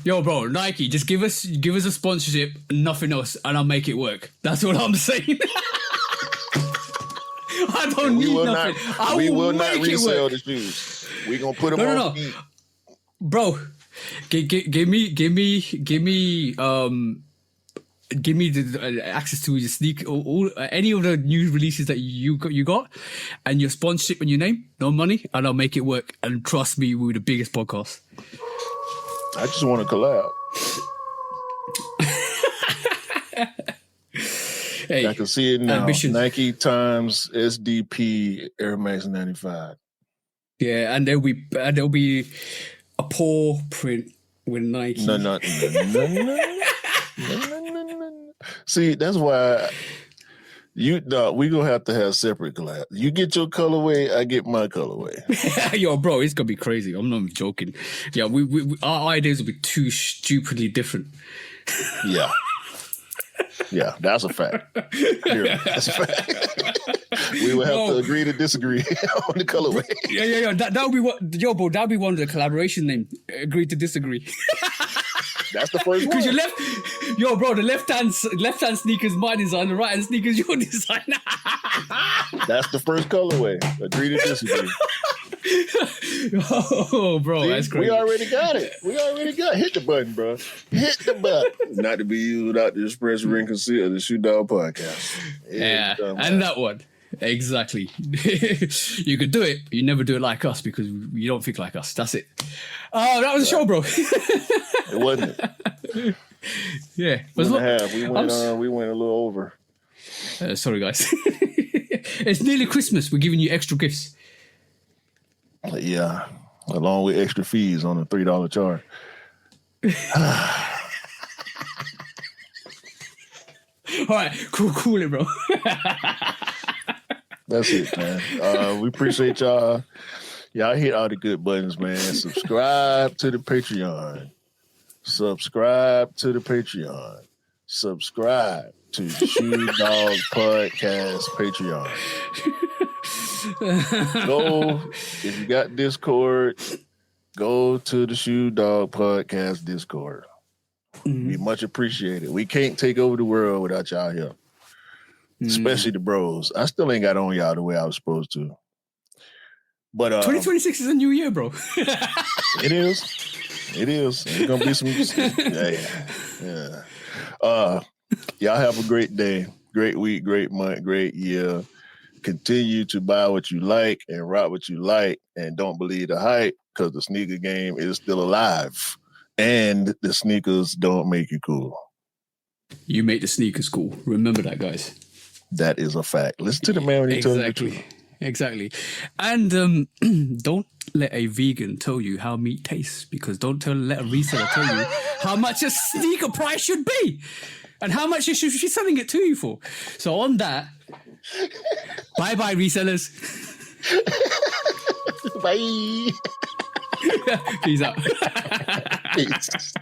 Yo, bro, Nike, just give us a sponsorship, nothing else, and I'll make it work. That's what I'm saying. I don't need nothing. We will not resell the shoes. We gonna put them on feet. Bro. Give me the access to your sneak all any of the new releases that you got, and your sponsorship and your name, no money, and I'll make it work. And trust me, we're the biggest podcast. I just want to collab. Hey, I can see it now. Ambitions. Nike times SDP Air Max 95. Yeah, and there'll be a poor print with Nike. No. See, that's why we gonna have to have separate collabs. You get your colorway, I get my colorway. Yo, bro, it's gonna be crazy. I'm not even joking. Yeah, we our ideas will be too stupidly different. Yeah, that's a fact. That's a fact. We will have to agree to disagree on the colorway. Yeah. That would be what, yo, bro. That would be one of the collaboration names. Agree to disagree. That's the first one. Because the left hand sneakers my design, the right hand sneakers your design. That's the first colorway. Agree to disagree. Oh, bro, that's crazy. We already got it. Hit the button, bro. Hit the button. Not to be used without the express ring consent of the Shoot Dog Podcast. Yeah, and that one. Exactly. You could do it, but you never do it like us because you don't think like us. That's it. Oh, that was a show, bro. It wasn't. Yeah. We went a little over. Sorry, guys. It's nearly Christmas. We're giving you extra gifts. Yeah, along with extra fees on a $3 charge. All right, cool it, bro. That's it, man. We appreciate y'all. Y'all hit all the good buttons, man. Subscribe to the Patreon. Subscribe to the Shoe Dog Podcast Patreon. Go, if you got Discord, go to the Shoe Dog Podcast Discord. We much appreciate it. We can't take over the world without y'all here, especially the bros. I still ain't got on y'all the way I was supposed to. But 2026 is a new year, bro. It is. There's gonna be some. Yeah. Y'all have a great day, great week, great month, great year. Continue to buy what you like and rock what you like, and don't believe the hype, because the sneaker game is still alive, and the sneakers don't make you cool. You make the sneakers cool. Remember that, guys. That is a fact. Listen to the man when he tells you the truth. Exactly. And don't let a vegan tell you how meat tastes, because let a reseller tell you how much a sneaker price should be and how much she's selling it to you for. So on that, bye-bye, resellers. Bye. Peace out. Peace.